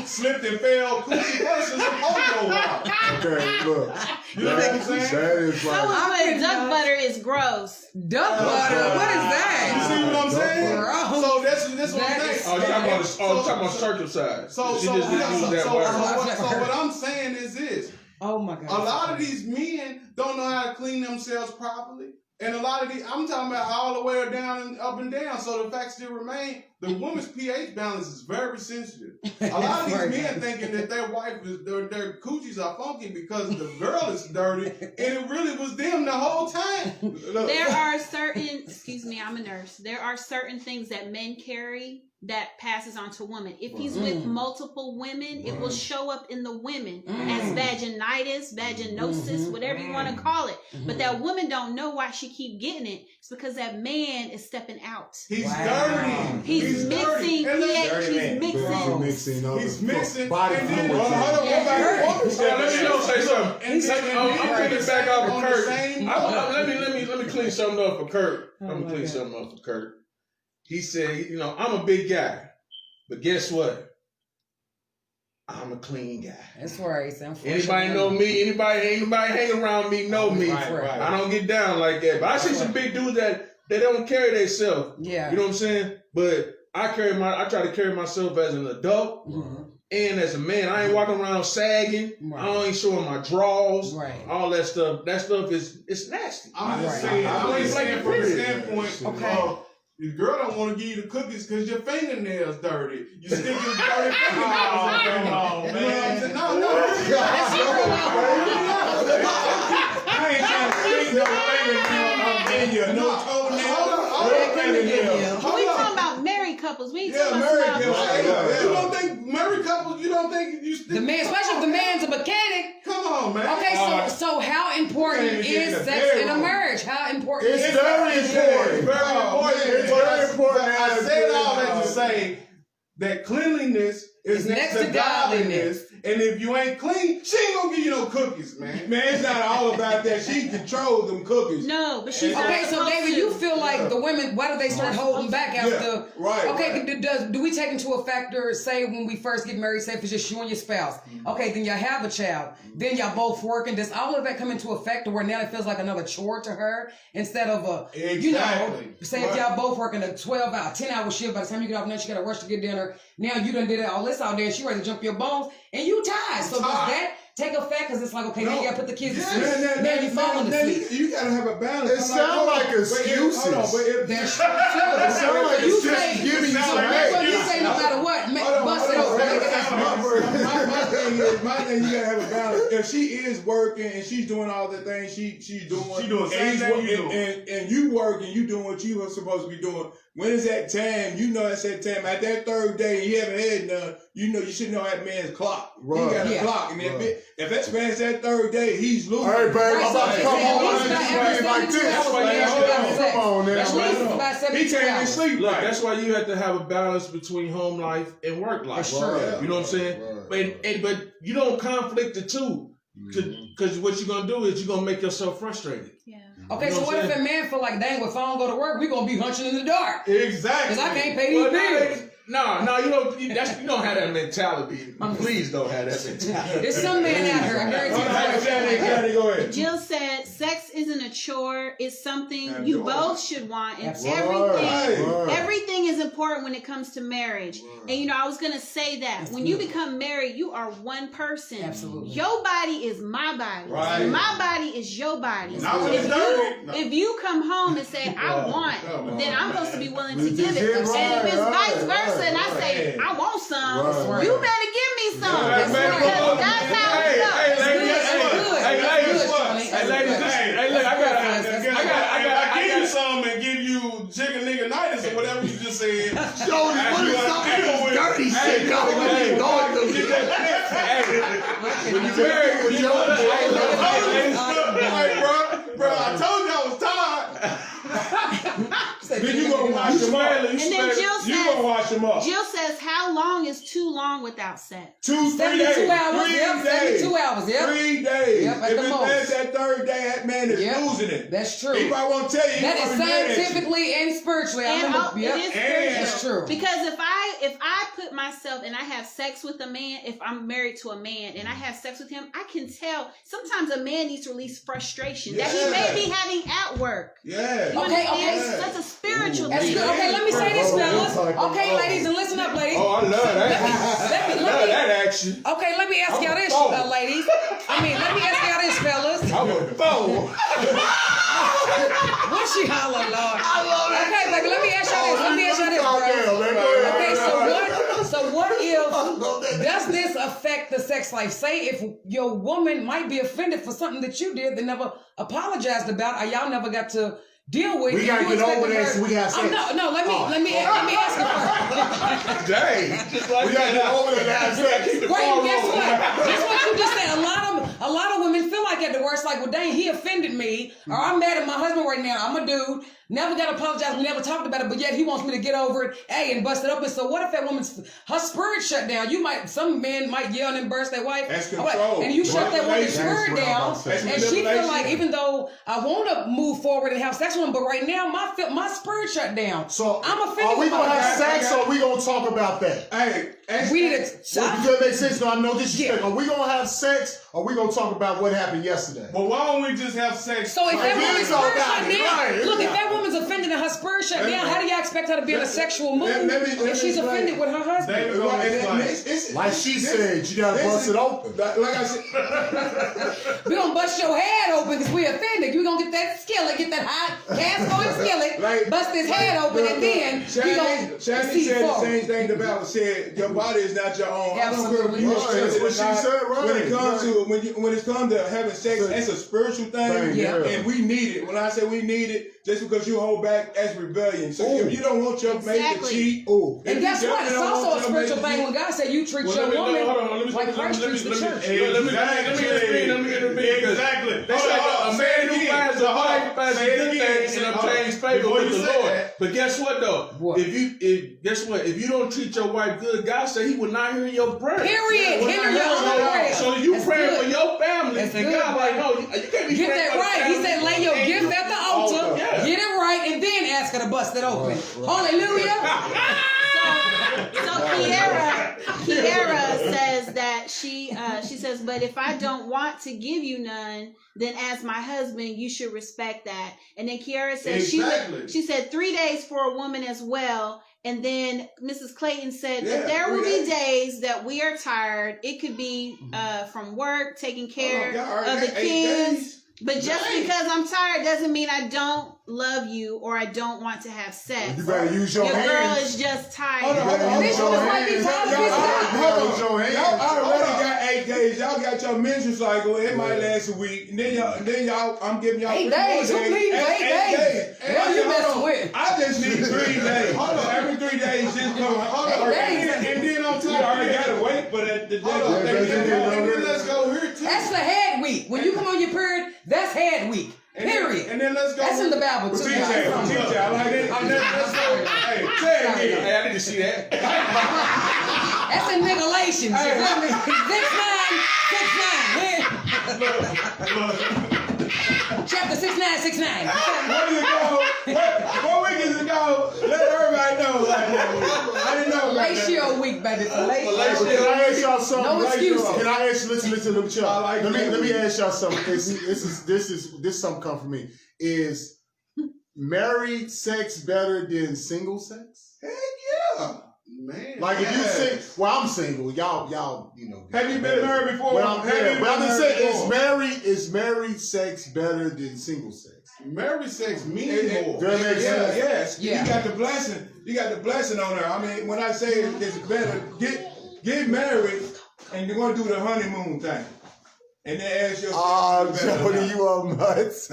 slipped and fell cookie versus a pogo water. Okay, look. You know what I'm saying? That is Someone right. put duck butter is gross. Duck butter? What is You that? see what I'm saying? Bro. So that's what I'm That is- saying. Oh, you talking about circumcised. So She just didn't use that word. what I'm saying is this. Oh my God. A lot of these men don't know how to clean themselves properly. And a lot of these, I'm talking about all the way down and up and down. So the fact still remain, the woman's pH balance is very sensitive. A lot of these men thinking that their wife is, their coochies are funky because the girl is dirty, and it really was them the whole time. Look. There are certain, excuse me, I'm a nurse. There are certain things that men carry that passes on to women. If he's with multiple women, it will show up in the women as vaginitis, vaginosis, whatever you want to call it. But that woman don't know why she keep getting it. It's because that man is stepping out. He's Wow. dirty. He's mixing dirty. And pH. let's- He's mixing. Mixing other He's mixing. body and then, fluids. hold on, Yeah. Let me say something. I'm putting back off of Kurt. Let me clean something up for Kurt. Let me clean something up for Kurt. He said, I'm a big guy, but guess what? I'm a clean guy. That's right. Anybody know me? Anybody hang around me know me. Right. I don't get down like that. But I see some big dudes that they don't carry themselves. Yeah. You know what I'm saying? But I try to carry myself as an adult and as a man. I ain't walking around sagging. Right. I ain't showing my drawers. Right. All that stuff. That stuff it's nasty. I'm just Right. saying from the standpoint Okay. of the girl don't want to give you the cookies because your fingernails dirty. You stick your dirty fingernails up there. Oh, You know what I'm saying? man. No. I ain't trying to stick no fingernail in you. No toenail. We talking about married couples. We ain't Yeah, talking married about couples. Yeah. You don't think married couples? You don't think you stick? The man, especially if the man's a mechanic. Come on, man. Okay, so how important can't even get in is the sex in a bedroom. marriage? How important It's is very important. Very important. It's very important. I said all that to say that cleanliness is next to godliness. And if you ain't clean, she ain't gonna give you no cookies, man. Man, it's not all about that. She controls them cookies. No, but she's Okay, not so supposed David, to. you feel like the women, why do they start holding back after? Yeah, right, Okay, right. do we take into a factor, say when we first get married, say if it's just you and your spouse, okay, then y'all have a child, then y'all both working, does all of that come into a factor where now it feels like another chore to her instead of a, Exactly. say if y'all both working a 12-hour, 10-hour shift, by the time you get off now, she gotta rush to get dinner, now you done did all this out there, and she ready to jump your bones, and you tired, so does that take effect? Because it's like, okay, now you gotta put the kids to sleep, now you falling asleep. You gotta have a balance. It sound like excuses. Hold on, but if That's It sound like You it's just say- giving you So some that's what hate. you say no matter what, Hold on, bust it hold on, open. my thing, you gotta have a balance. If she is working and she's doing all the things she's doing, She doing the same and thing he's you wo- doing. and you working, you doing what you were supposed to be doing. When is that time? You know it's that time. At that third day, you haven't had none. you should know that man's clock. Right. He got a Yeah. clock, and if it's past that third day, he's losing. Hey, babe, I'm about to come Right, so home he's and not just every play like this. 72 hours why you before have he to- has sex. Come on now. At least it's about He 72 can't even hours. sleep. Look, right. that's why you have to have a balance between home life and work life. For sure. Right. You know what I'm saying? But you don't conflict the two, because what you're gonna do is you're gonna make yourself frustrated. Yeah. Okay, You know so what what I'm if a man feel like, dang, if I don't go to work, we gonna be hunching in the dark Exactly. because I can't pay these Well, bills. no, you don't. You don't have that mentality. Please don't have that mentality. There's some man out here, I guarantee Johnny, go ahead. Jill said, "Sex isn't a chore; it's something And you joy. both should want, and Absolutely. everything is important when it comes to marriage." And I was gonna say that when you become married, you are one person. Absolutely. Your body is my body. Right. My body is your body. Not when it's dirty. No. If you come home and say, "I want," then I'm supposed to be willing to give it. Yeah, And if it's right, vice versa, and I say, right. "I want some," Right. you better give me some. Right, Because man. that's how it goes. Hey, ladies, That's good. Hey, That's ladies, good, Johnny. hey, That's ladies, good. hey, look, I give you some and give you chicken nigga-nitis or whatever you just said. Jody, what is some of this dirty shit going on? When you married, when you Hey, bro, I told you I was tired. Then you gonna wash them up. And then Jill You gonna says, wash them up. Jill says, "How long is too long without sex?" 2, 3 72 days. hours, 3 yep, days. 72 hours, yep. 3 days. Yep, at If the it's most. past that third day, that man is Yep. losing it. That's true. He probably won't tell you. That is He probably mad at you. scientifically and spiritually. I And remember, it yep. is That's spiritual. true. Because if I put myself and I have sex with a man, if I'm married to a man and I have sex with him, I can tell sometimes a man needs to release frustration that he may be having at work. Yeah. You Okay, understand? okay. That's a spiritual That's thing. good. Okay, let me say this, fellas. Okay, ladies, and listen up, ladies. Oh, I love that. Let me- Love that action. Okay, let me ask y'all this, ladies. Let me ask y'all this, fellas. I'm a foe. What she holler, Lord? I love that. Okay, baby, let me ask y'all this. Let me ask y'all this, Calm bro. down, man. Go ahead. Okay, so what if, does this affect the sex life? Say if your woman might be offended for something that you did that never apologized about, or y'all never got to deal with. We gotta and you get over expected that her- so we can have sex. No, let me ask you first. Dang. Just like We gotta get over that and have sex. Wait, guess what? That's what you just said. A lot of women feel like at the worst, like, well, dang, he offended me, or I'm mad at my husband right now. I'm a dude. Never got to apologize. We never talked about it, but yet he wants me to get over it. Hey, and bust it open. So what if that woman's her spirit shut down? Some men might yell and burst their wife. That's control. And you shut that woman's Manipulation. spirit down, That's and she feel manipulation. like even though I want to move forward and have sex with him, but right now my spirit shut down. So I'm offended. are we gonna by have that. sex or are we gonna talk about that? Hey, We need to. Well, because it makes sense. No, I know disrespect. Are we gonna have sex or are we gonna talk about what happened yesterday? But why don't we just have sex? So if that Like, woman's it's all spirit about shut it, down, right? look, if that woman's offended and her spirit shut down, how do y'all expect her to be in a sexual mood let me if she's explain. offended with her husband? David, go ahead. Like she said, you gotta bust it open. Like I said, We gonna bust your head open because we offended. You gonna get that skillet, get that hot cast on skillet, Like- bust his head open, and then we gonna Shani proceed said the forward. same thing the Bible said. Your body is not your own. I don't care if Absolutely. you Right, accept that's it or what she not. said, right, When it comes right. to when it comes to having sex, that's a spiritual thing, Yeah. and we need it. When I say we need it, just because you hold back, that's rebellion. So if you don't want your mate to Exactly. cheat, And guess what? It's also a spiritual thing when God said you treat your woman like Christ treats the church. Let me intervene. Exactly. That's like a man who finds a wife finds a good thing and obtains favor with the Lord. But guess what though? What? If you don't treat your wife good, God said He will not hear your prayer. Period. Hinder your own prayer. So you That's praying good. for your family, That's and good, God bro. like, no, you can't be Get praying that for the right. He family said, lay your and gift at the altar, Yeah. get it right, and then ask her to bust it open. Hallelujah. So Kiara says that she says, but if I don't want to give you none, then as my husband, you should respect that. And then Kiara said Exactly. she said 3 days for a woman as well. And then Mrs. Clayton said Yeah, that there will 3 be days that we are tired. It could be from work, taking care y'all already of the got 8 kids. days. But just because I'm tired doesn't mean I don't love you or I don't want to have sex. You better use your Your girl hands. is just tired. Hold on. And then she just might be tired of his stuff. Use your hands. Y'all already got 8 days. Y'all got your menstrual cycle. It might last a week. And then y'all, I'm giving y'all 8 3 more days. Who needs That's 8 days? And Hell, I you said, messing hold on. with. I just need 3 days. Hold on. Every 3 days, just come. Days. And then on top of that, let's go. That's in the Bible too. TJ, I like it. Let's go. Hey, say it again. Hey, I need to see that. That's in Galatians. You feel me? 6:9. Chapter 6:9. Where did it go? What week is it go? Let everybody know. I didn't know about that. Ratio week, baby. Can I ask y'all something? No excuses. Can I ask you? Listen, let me chill. I like Let me ask y'all something. This something come from me. Is married sex better than single sex? Heck yeah, man. Like if you sing, well, I'm single. Y'all, you know. Have you been married before? Well, I'm just saying, is married sex better than single sex? Married sex means more. Does that make sense? Yes. Yeah. You got the blessing. You got the blessing on her. I mean, when I say it's better, get married and you're gonna do the honeymoon thing. And then ask yourself. Jody, you are nuts.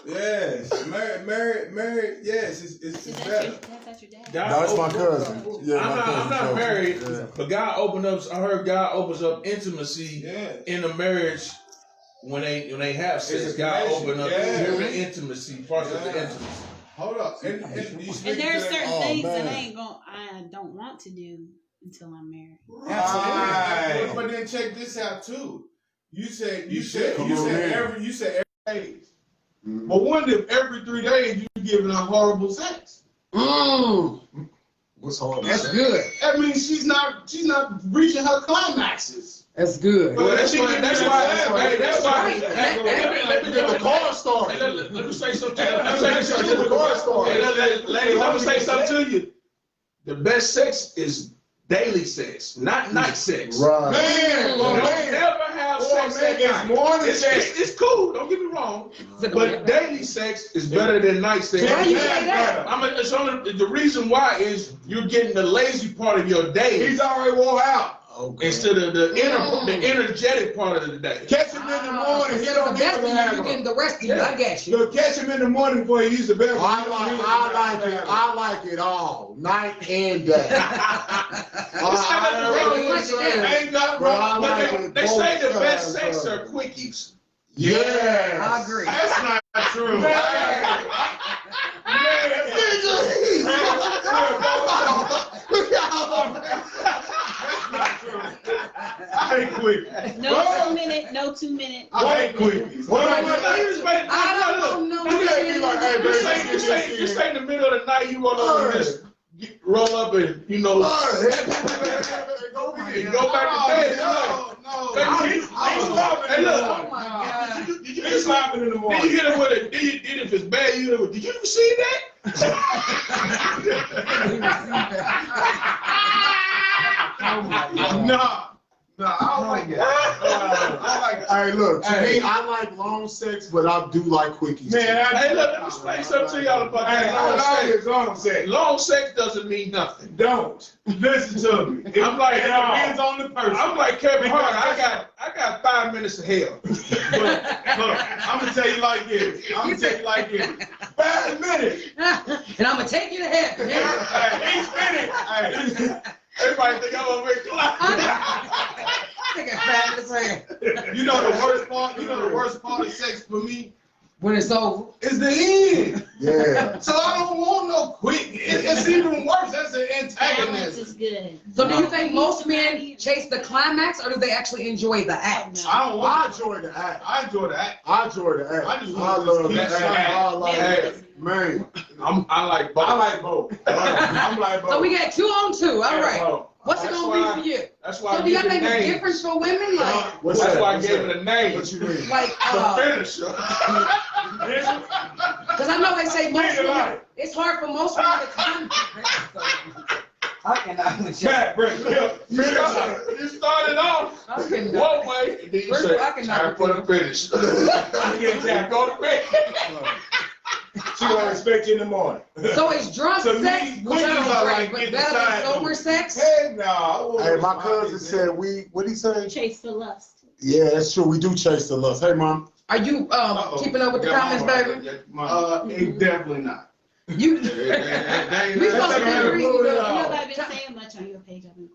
Yes. Married, yes, it's better. That's your dad. God That's my opened- cousin. Yeah, I'm not cousin. married, Yeah. but God opened up. I heard God opens up intimacy Yeah. in a marriage when they have sex. It's a God connection. opened up Yeah. human intimacy, parts of the Yeah. intimacy. Hold up. And there are certain Oh, things that man. I don't want to do until I'm married. Right. But then check this out too. You said Come on, man. every day. But one of every 3 days you giving her horrible sex. What's hard? That's good. That means she's not reaching her climaxes. That's good. Well, that's why. Let me get the car started. Let me say something. Let me get the car started. Ladies, let me say something to you. The best sex is daily sex, not night sex. Right. Man, Don't ever have sex at night. morning sex. It's cool. Don't get me wrong, but daily sex is better than night sex. Why you say that? It's only the reason why is you're getting the lazy part of your day He's already wore out. Okay. instead of the energetic part of the day. Catch him in the morning. He Instead of don't the need best to of you, have you him. getting the rest of you. I got you. You'll catch him in the morning before he use the bathroom. I like it all, night and day. Ain't nothing wrong. They say the best sex are quickies. Yeah, I agree. That's not true. I ain't quick. No 2 minute, no 2 minute. I ain't quick. I don't know. You say in the middle of the night you roll up and just roll up and Oh go back to bed. Hey, look. Oh my God. He's slapping in the Then morning. you hit him with it. Then if it's bad, you hit him with, did you receive that? No, I don't like it. I like it. Hey, look, to me, I like long sex, but I do like quickies. Man, Hey, look, let me explain something to y'all about Hey, that. long sex. Long sex doesn't mean nothing. Don't listen to me. I'm like, it depends on the person. I'm like Kevin Hart. I got 5 minutes of hell. Look, I'm gonna tell you like this. 5 minutes. And I'm gonna take you to heaven. Each minute. Everybody think I'm gonna make clap. I think it's fabulous, man. You know the worst part? You know the worst part of sex for me When it's over. is the end. Yeah. So I don't want no quick. It's even worse. That's an Balance antagonist. is good. So do you think most men chase the climax, or do they actually enjoy the act? I enjoy the act. I enjoy the act. I enjoy the act. I just I want love to that keep act. I like Hey. it. Man. I like both. I like both. I'm like both. So we got 2 on 2. All right. What's it That's gonna why- be for you? That's why So I do y'all give it think a it's name. different for women? Like, What's That's that? why I What's gave that? it a name. What you mean? like, The finisher. because I know they say most women, it's hard for most women to climax. I cannot with you. Back break. You started off I cannot. one way, and then you First said, of all, I cannot time for the finish. Go to bed. She gonna expect you in the morning. So it's drunk To me, sex, which I quickies don't are drink, like but getting better side than sober booty. sex? Heck no. Hey, my cousin said what'd he say? Chase for lust. Yeah, that's true. We do chase the lust. Hey, Mom. Are you keeping up with the comments, baby? Definitely not. You we supposed to be reading Pull it the off. Nobody been saying much on your page. I've been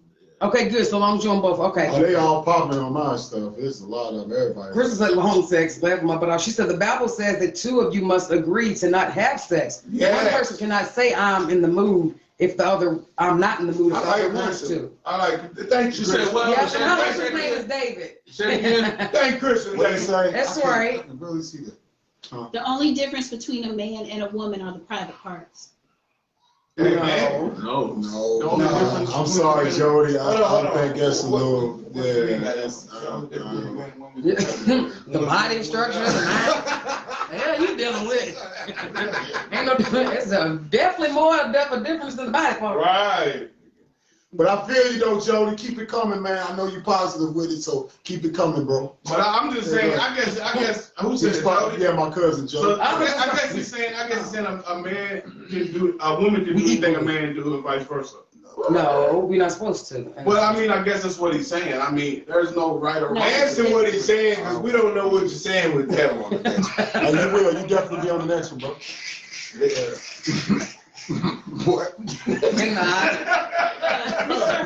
Okay, good. So long as you on both. Okay. Oh, they all popping on my stuff. It's a lot of them. Everybody. Chris said long sex, laugh my butt off. She said the Bible says that two of you must agree to not have sex. Yes. One person cannot say I'm in the mood if the other I'm not in the mood if the I other like wants Christian. to. I like it. Thank you, She said, Christian. well, Yeah, say- my say- husband's say- name is David. Say it again. Thank Christian. What you say? That's I can't- right. I can really see that. The only difference between a man and a woman are the private parts. Hey, No. man. No. No, I'm sorry, Jody. I think that's a little, What do you mean by that's, The body structure, the mind. Yeah, you dealing with. Ain't no it's definitely more of a difference than the body part. Right. But I feel you though, Jody. Keep it coming, man. I know you're positive with it, so keep it coming, bro. But I'm just saying, I guess, who said It's it, probably, Jody? yeah, my cousin, So Jody. I guess he's saying a man can do, a woman can do anything a man do and vice versa. No, we're not supposed to. Well, I mean, I guess that's what he's saying. I mean, there's no right or wrong. Answer what he's saying, because we don't know what you're saying with that one. And you will. You definitely be on the next one, bro. What? Mr.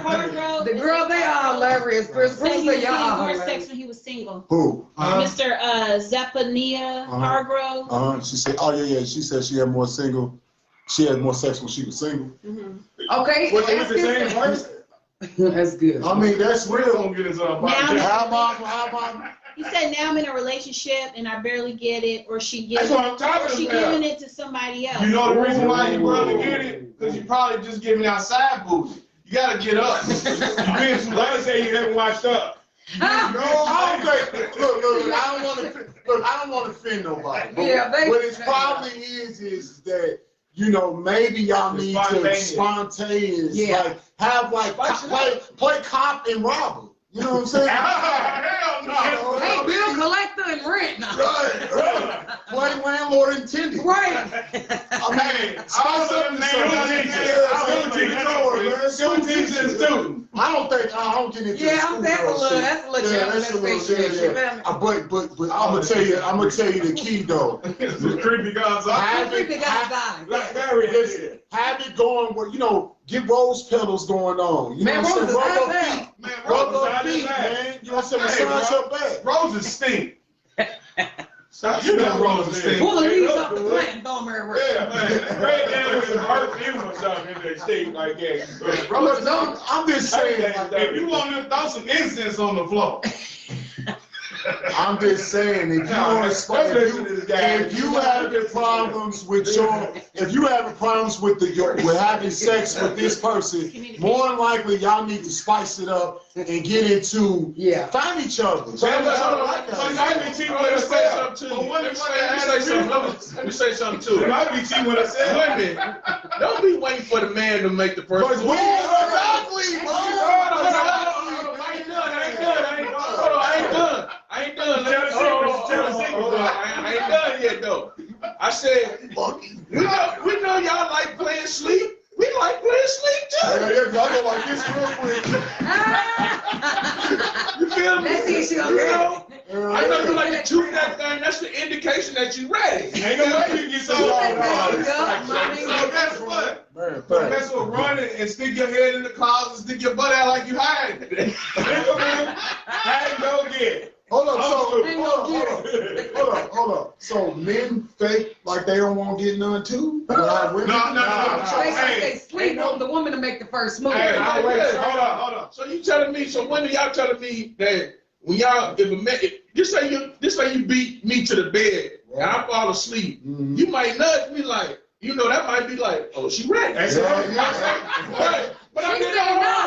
Hargrove. The girl, they are hilarious. Chris said he said was y'all getting are more hilarious. sex when he was single. Who? Mr. Zephaniah Hargrove. She said, oh yeah. She said she had more single. She had more sex when she was single. Okay. What's ask the this same question. person? That's good. I mean, that's We're real. gonna get into a Now- How about? He said, now I'm in a relationship and I barely get it, or she That's gives what I'm or talking she about. giving it to somebody else. You know the reason why you brother get it? Because you probably just giving outside booty. You gotta get up. You been too late, say you haven't washed up. No, I don't think. Look. I don't want to offend nobody. But Yeah, what it probably is that maybe y'all need to spontaneous, Yeah. like have like play cop and robber. You know what I'm saying? Hell no. Hey, bill collector and rent now. Right. Play landlord intended. Right. I mean, I don't get into Yeah, the that's a school little, that's a little Yeah, that's a little shit. yeah. But I'm gonna tell you the key though. It's creepy guys. Have it going where get rose petals going on. You know Man, what I'm saying? roses, Rub how's her feet. Rub her feet, man. You know what I'm saying? Massage her back. Roses stink. Stop you know roses stink. Pull the leaves off the plant and throw them everywhere. Yeah, man. Right down with some perfume or something in that stink like that. Look, I'm just saying. If you want to throw some incense on the floor. I'm just saying, if you having problems with with having sex with this person, more than likely y'all need to spice it up and get into find each other. Let me say something too. Might be cheating what I said. Wait a minute. Don't be waiting for the man to make the first move. I ain't done. I ain't done yet though. I said, we know y'all like playing sleep. We like playing sleep too. Y'all go like this real quick. You feel me? That's the issue, okay. I know you like to choose that thing. That's the indication that you ready. Ain't no way you get so So guess what? That's what running and stick your head in the closet, stick your butt out like you hiding it. How you go get it? Hold up. So men fake like they don't want to get none too? No. they sleep on the woman to make the first move. Hey, hold on. So you telling me? So when are y'all telling me that when y'all just say you beat me to the bed and I fall asleep, you might nudge me like that might be like, oh, she ready. Right. But I mean,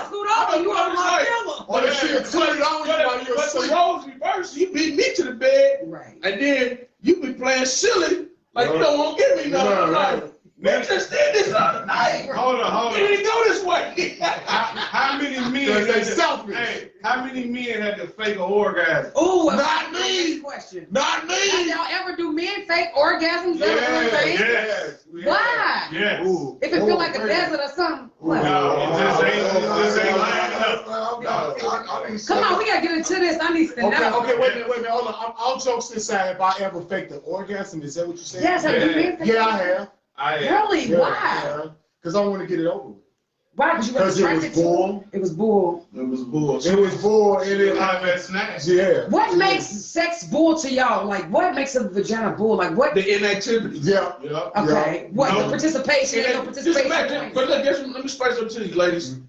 scoot over, you on my pillow. Or if she turn it on while you're but the asleep. roles reverse. You beat me to the bed, Right. and then you be playing silly like you don't want to give me nothing. Like, we just did this the other night. Hold on. It didn't go this way. How many men? How many men had to fake an orgasm? Ooh, Not me. Question. Not me. Have y'all ever do men fake orgasms? Yes. Why? Yes. If it feel like a desert or something. What? No, it just ain't lining up. Come on, we gotta get into this. I need to know. Okay, wait a minute, hold on. I'll jokes aside. If I ever faked an orgasm, is that what you said? Yes, I do men fake. Yeah, I have. I am. Really? Why? Because I want to get it over with. Right, because you were attracted to bull. it. It was bull. It was bull. It was bull, and it that snatch. yeah. What makes sex bull to y'all? Like, what makes a vagina bull? Like, what? The inactivity. Yeah. Okay. What? No. The participation? Ain't no Just participation. imagine, but look, let me spice up to you, ladies.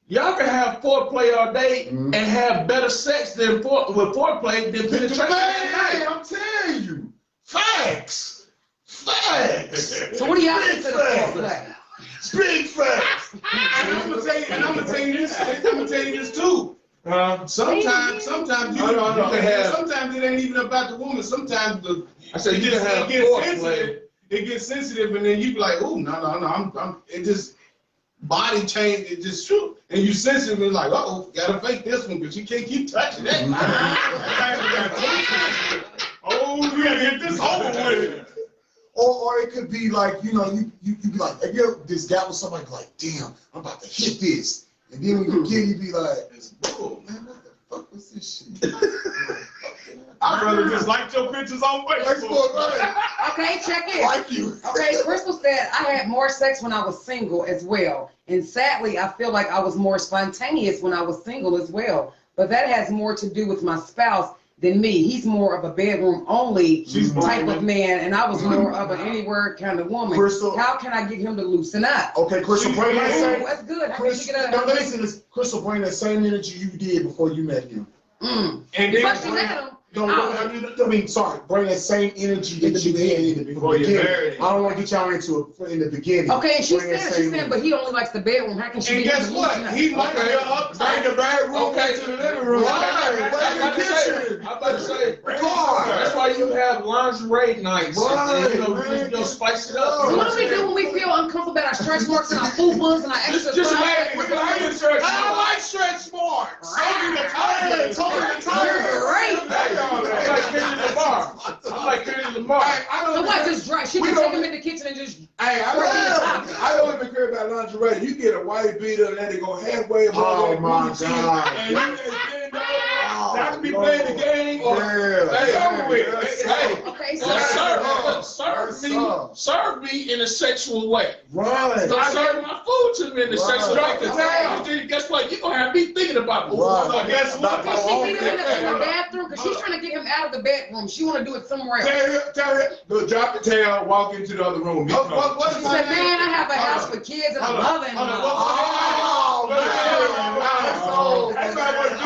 Y'all can have foreplay all day and have better sex with foreplay than penetration at night. I'm telling you, facts. So what do y'all consider foreplay? Big facts. And I'm gonna tell you this too. Sometimes sometimes it ain't even about the woman. Sometimes You can have it gets foreplay. sensitive. It gets sensitive, and then you be like, oh no, I'm it just body change. It just shoot, and you sensitive and like, oh, gotta fake this one because you can't keep touching that. Oh, we gotta get this over with. Or it could be like, you be like, if you're this guy with somebody like, damn, I'm about to hit this. And then when you get, you be like, oh, man, what the fuck was this shit? I'd rather just like your pictures on Facebook. Right? Okay, check it. Like you. Okay, Crystal said I had more sex when I was single as well. And sadly, I feel like I was more spontaneous when I was single as well. But that has more to do with my spouse than me. He's more of a bedroom only type of man, and I was more of an anywhere kind of woman. Crystal. How can I get him to loosen up? Okay, Crystal, bring that same. That's good. Crystal, bring that same energy you did before you met him. And Because she met him. Bring that same energy that you had in the beginning. I don't want to get y'all into it in the beginning. Okay, and she said, but he only likes the bedroom. How can she And get guess him to what? loosen up? He might be up, bring the bedroom into the living room. I'm about to say, that's why you have lingerie nights. You spice it up. So what do we do when we feel uncomfortable about our stretch marks and our fupas and our extra Just thighs? I like stretch marks. I'm like Kendrick Lamar. So what? Just dry. She can take him in the kitchen and just. Hey, I don't even care about lingerie. You get a white beater and let it go halfway above that booty cheek, and you just stand up, not be playing the game. Hey, over with. Hey, Okay, Well, serve me in a sexual way. Right. Don't serve my food to me in a sexual way. Guess what? You're going to have me thinking about Guess what? Can she get him in the bathroom? Because she's trying to get him out of the bedroom. She want to do it somewhere else. tell her, drop the tail, walk into the other room. She said, man, I have a house for kids and I'm loving them. That's not what you do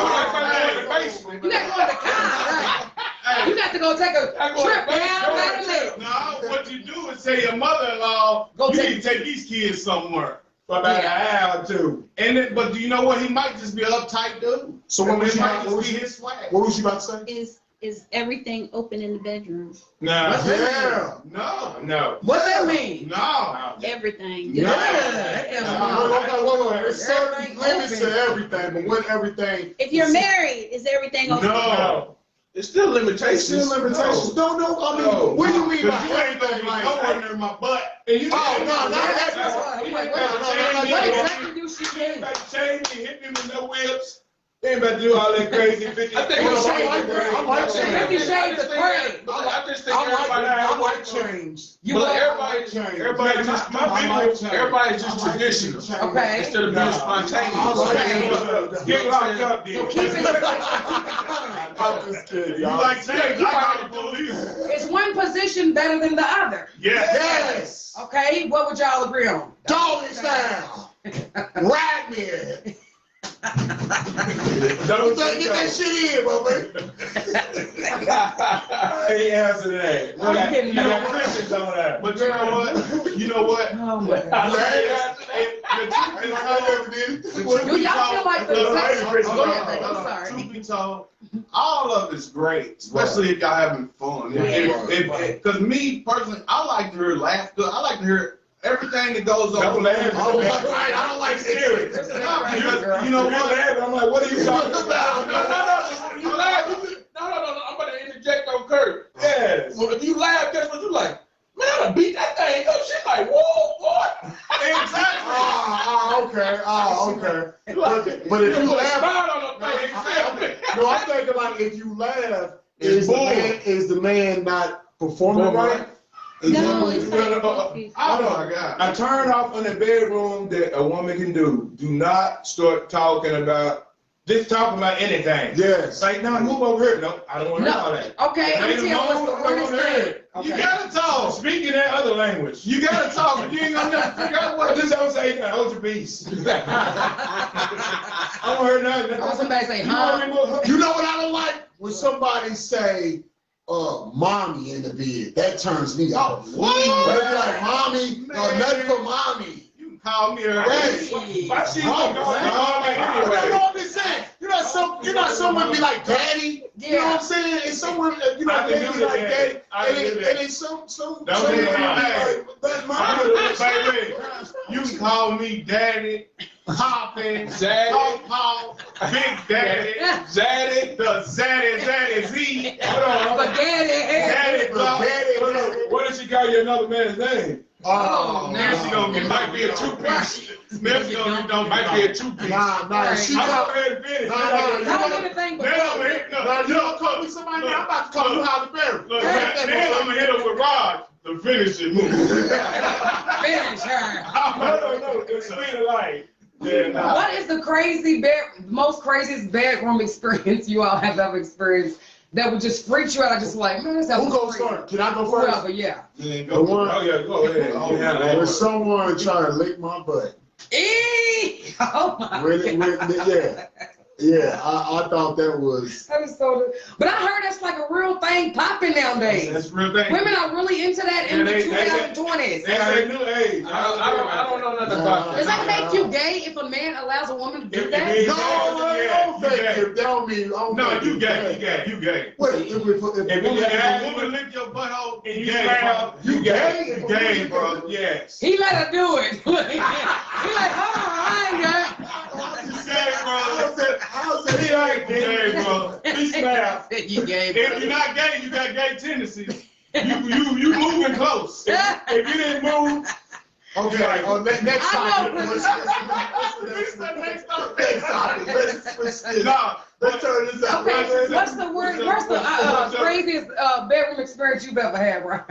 in the basement. You got to go in the car, right? You got to go take a trip down by the lake. No, what you do is say your mother-in-law, you need to take these kids somewhere. For about an hour or two. And then, but do you know what? He might just be an uptight dude. So what was you might about? just be his swag. What was you about to say? Is everything open in the bedroom? No. Yeah. No. What's that mean? No. Everything. Wait. There's certain limits to everything, but what everything? If you're married, is everything open? No. It's still limitations. There's still limitations. No, I mean, what do you mean by You ain't gonna be everything? nowhere near my butt. And you What exactly do she ain't mean? about to change me, hit me with no whips. They ain't about to do all that crazy 50. I think I like change. 50 Shades of Grey. I just think I like change. You But like everybody's just traditional. Okay. Instead of being spontaneous. Get locked up, So then. keep it. I'm just kidding. You like change, I got the police. Is one position better than the other? Yes. Okay, what would y'all agree on? Dog style. Rag me. Don't Get that shit in, bro. I ain't answer that. I'm kidding. You know Christians on that. But you know what? You know what? Oh my God. Do y'all feel like the sex? Go ahead, baby. I'm sorry. Truth be told, all of it's great, especially if y'all having fun. Because me personally, I like to hear laughter. I like to hear everything that goes on. I don't like serious. You know what? I'm like, what are you talking about? No, you laugh. No, I'm going to interject on Kurt. Yes. Well, if you laugh, guess what you like? Man, I'm going to beat that thing up. She's like, whoa, what? Exactly. Okay. But if you laugh, no, I'm thinking like if you laugh, is the man not performing right? No, it's No, like oh my God. A turn off in the bedroom that a woman can do. Do not start talking about, just talking about anything. Yes. Like, no, move over here. No, I don't want to hear all that. Okay, I'm telling you what's the hardest thing. You gotta talk. Speaking that other language. You gotta talk. You ain't gonna never figure out what this don't say. Hold your peace. I don't hear nothing. Or somebody say, huh? You know what I don't like? When somebody say, mommy in the bed. That turns me off. What? When they be like, mommy, nothing for mommy. You can call me a Yes. My shit gonna go anyway. You know what I'm saying? You know someone be like daddy. You know what I'm saying? And someone, you know, they be like daddy. And then some Don't be be like, like, that's mommy. baby, you can call me daddy, poppin', Zaddy, Paw, Big Daddy, Zaddy. the Zaddy Z. Hold on. Spaghetti. Daddy, what if she call you another man's name? Oh, Now she gonna might be a two-piece. Smith's gonna might be a two-piece. Nah, she I'm got. ready to finish. Nah, Don't do anything but Then I'm gonna hit, No, you don't call me somebody. I'm about to call you Halle Berry. look, then I'm gonna hit her with Rod, the finishing move. finish her. No, the speed of light. Yeah, What is the most craziest bedroom experience you all have ever experienced that would just freak you out? Just like, man, Who goes first? Can I go first? Whoever, yeah. Go ahead. When someone try to lick my butt. Eee! Oh my God. Yeah, I thought that was. That is so. But I heard that's like a real thing popping nowadays. That's real thing. Women are really into that in the They 2020s. That's a new age. I don't know nothing about Does that. that make you gay if a man allows a woman to do If that? it No, I don't think gay. it. That don't mean. No, you gay. Wait, If a woman lick your butthole and you grab, you gay. You gay, bro. Yes. He let her do it. He like, hold on, I ain't gay. You gay, bro. How is He ain't gay, bro. He snap. You gay, If bro. you're not gay, you got gay tendencies. You moving close. If you didn't move, Okay, next I topic. know. Next topic. Let's turn this out. Okay, what's the craziest bedroom experience you've ever had, right?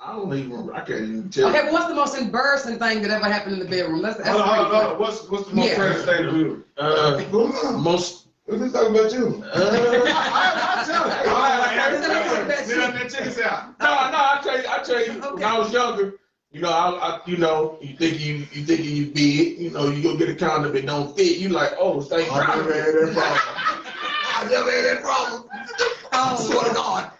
oh Lord. I can't even tell. Okay, but what's the most embarrassing thing that ever happened in the bedroom? That's Hold on. What's the most crazy thing to do? Most. Who's talking about you? I'll tell you. When I was younger, you think you big, you go get a condom that don't fit. You like, oh, thank God. I never had that problem. I swear to God.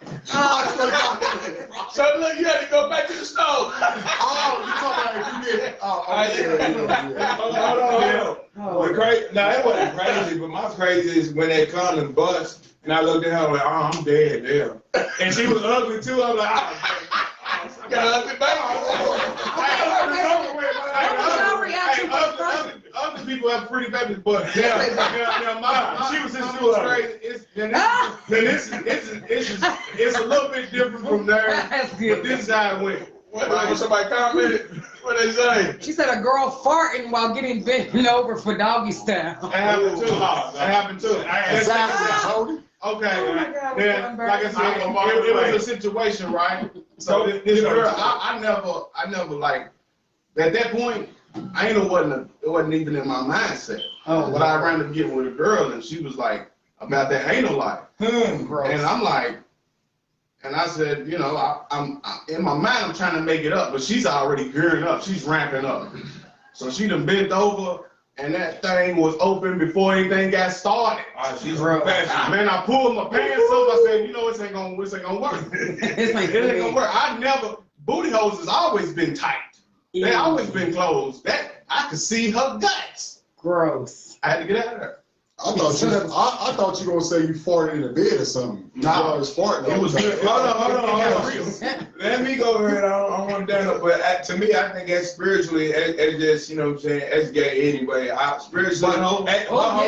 So look, you had to go back to the stove. Oh, you talking about you did? Oh, Hold on. Now, it wasn't crazy, but my crazy is when that condom bust, and I looked at her like, oh, I'm dead there. And she was ugly too. I'm like, oh, Got an ugly baby. Other people have pretty babies, but now mine. She was just too crazy. It's a little bit different from there. That's But good. this is how it went. When somebody commented, what they say? She said a girl farting while getting bent over for doggy style. That happened too. Okay, Oh my man. God, Then, like I said, it was a situation, right? So this girl, I never like, at that point, it wasn't even in my mindset. But I ran to get with a girl, and she was like, about that anal life. And I'm like, and I said, I'm in my mind, I'm trying to make it up, but she's already gearing up. She's ramping up. So she done bent over, and that thing was open before anything got started. She's real fast. Man, I pulled my pants up. I said, it ain't gonna work. It ain't gonna work. Booty holes has always been tight. They always been closed. That I could see her guts. Gross. I had to get out of there. I thought you were gonna say you farted in the bed or something. Nah, it was farting. It was good. Hold on. Let me go ahead. I don't want to down up, but to me, I think as spiritually, as just, as gay anyway. Spiritually,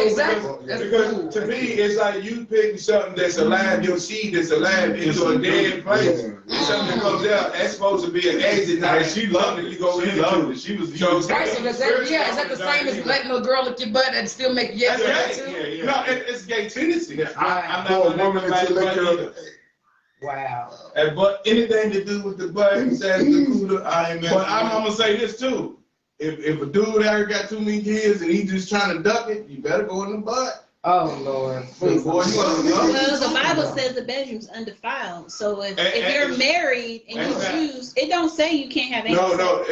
Exactly. because to me, it's like you picking something that's alive, your seed that's alive into a dead place. Something that goes out, that's supposed to be an exit. Now, if she loved it, you go into it. She was Right, so is that the same as letting a girl lick your butt and still make yes or yeah. No, it's gay tendency. I'm not For a gonna woman let to lick nobody your. Wow. But anything to do with the butt, says the cooter, I ain't. But I'm gonna say this too: if a dude out here got too many kids and he just trying to duck it, you better go in the butt. Oh Lord. Please, boy, you Well, the Bible says the bedroom's undefiled. So if you're married and you choose, it don't say you can't have anything. No,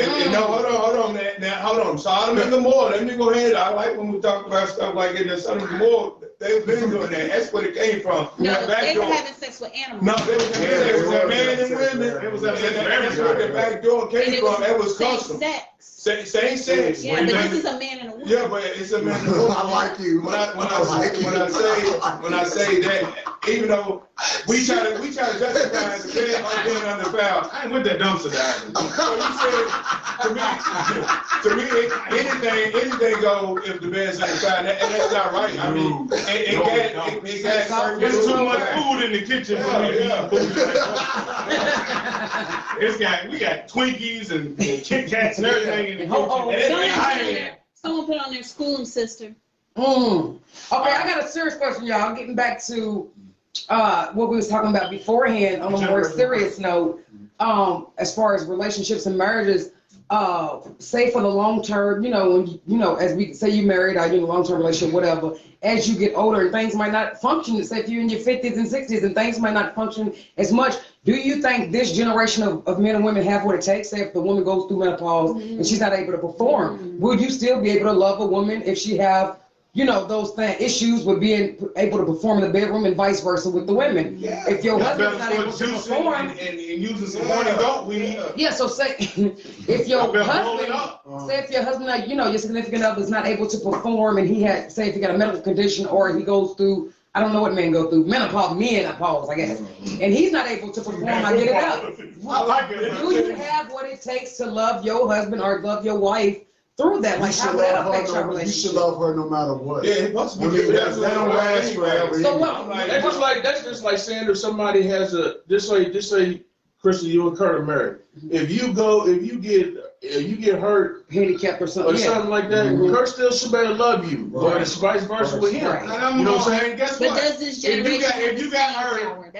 hold on, now, hold on. Sodom and Gomorrah. Let me go ahead. I like when we talk about stuff like that. Sodom and Gomorrah, they've been doing that. That's where it came from. No, they were having sex with animals. No, they was a man and women. It was that's where the back door came from. It was custom. Sex. Same sex. Yeah, but this is a man and a woman. Yeah, but it's a man and a woman. I like you. When I say that, even though we try to justify it being undefiled, I ain't with that dumpster diving. So you said anything go if the bed's undefiled, and that's not right. I mean, it got there's too much food in the kitchen for me to eat food. We got Twinkies and Kit Kats and everything in the kitchen. Someone put on their school sister. Okay, I got a serious question, y'all. Getting back to what we was talking about beforehand on a more serious note, as far as relationships and marriages, say for the long term, when as we say you married or you're in a long term relationship, whatever, as you get older and things might not function, say if you're in your 50s and 60s and things might not function as much, do you think this generation of men and women have what it takes? Say if the woman goes through menopause and she's not able to perform, would you still be able to love a woman if she have those issues with being able to perform in the bedroom and vice versa with the women? Yeah. If your husband's not able to perform and using some morning goat weed. Yeah, so say if your husband, your significant other is not able to perform and he had, say if he got a medical condition or he goes through, I don't know what men go through, menopause, I guess, and he's not able to perform, I get it out. I like it. Do you have what it takes to love your husband or love your wife through that? Like, how would that affect your relationship? You should love her no matter what. Yeah, it must be. That don't last forever. So what? That's just like saying if somebody has just say, Krista, you and Kurt are married. If you get hurt, handicapped or something, like that, Kurt still should better love you, or it's vice versa with him. Right. You know what I'm saying? Guess what? But does this generation if you got hurt,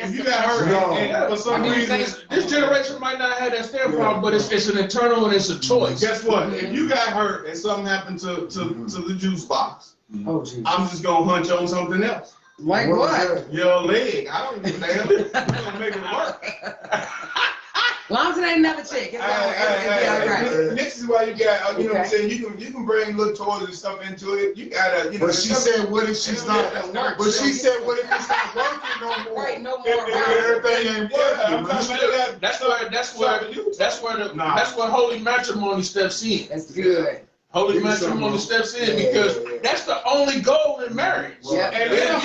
for some reason, this generation might not have that stand problem, but it's an internal and it's a choice. Guess what? If you got hurt and something happened to the juice box, I'm just gonna hunch on something else. Like what? Your leg. I don't give a damn. You're gonna make it work. As long as it ain't another chick, it's all right. This is why you got, what I'm saying, you can bring little toys and stuff into it. You gotta, But she said, what if she's not? But she said, what if it's not working no more? Right, no more. Everything ain't working. That's where holy matrimony steps in. That's good. Holy matrimony steps in because that's the only goal in marriage. Yeah. And if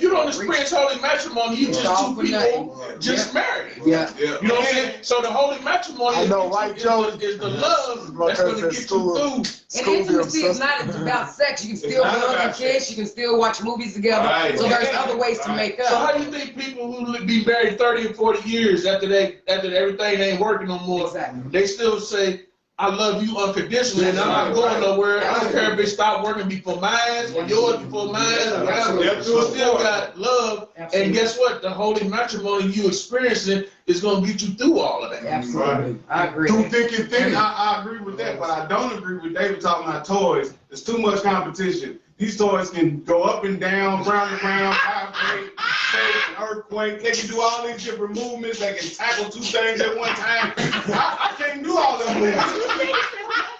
you don't experience holy matrimony, you just two people just married. Yeah. You know what I'm saying? So the holy matrimony is the love that's going to get you through. And intimacy is not about sex. You can still hug and kiss. You can still watch movies together. Right. So there's other ways to make up. So how do you think people who be married 30 and 40 years after everything ain't working no more, they still say, I love you unconditionally, and I'm not going nowhere. I don't care if it stopped working before mine or yours before mine. You still got love, and guess what? The holy matrimony you experiencing is going to get you through all of that. Absolutely, I agree. Too thick and thin. I agree with that, but I don't agree with David talking about toys. There's too much competition. These toys can go up and down, round and round, vibrate, shake, earthquake. They can do all these different movements. They can tackle two things at one time. I can't do all them movements.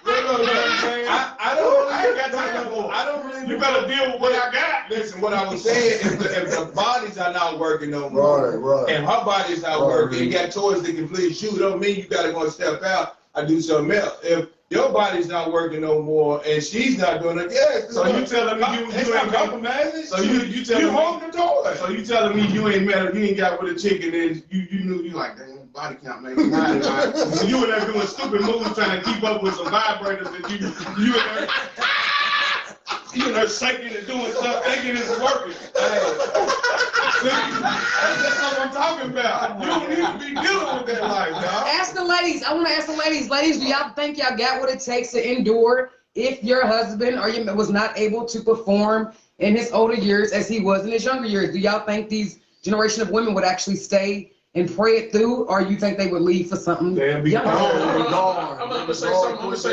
I don't really. You better deal with what I got. Listen, what I was saying is if the bodies are not working no more, and her body's not working, you got toys that can please you, don't mean you gotta go and step out. I do something else. If your body's not working no more and she's not doing it, so you telling me you ain't compromising? So you telling me hold the door. So you telling me you ain't met her, you ain't got with a chick, and then you knew you like, dang, body count maybe 9. So you in there doing stupid moves trying to keep up with some vibrators that you in there shaking and doing stuff, thinking it's working. That's what I'm talking about. You don't need to be dealing with that life, dog. Ask the ladies. I want to ask the ladies. Ladies, do y'all think y'all got what it takes to endure if your husband or your was not able to perform in his older years as he was in his younger years? Do y'all think these generation of women would actually stay and pray it through, or you think they would leave for something? They'll be younger? gone. I'm gonna say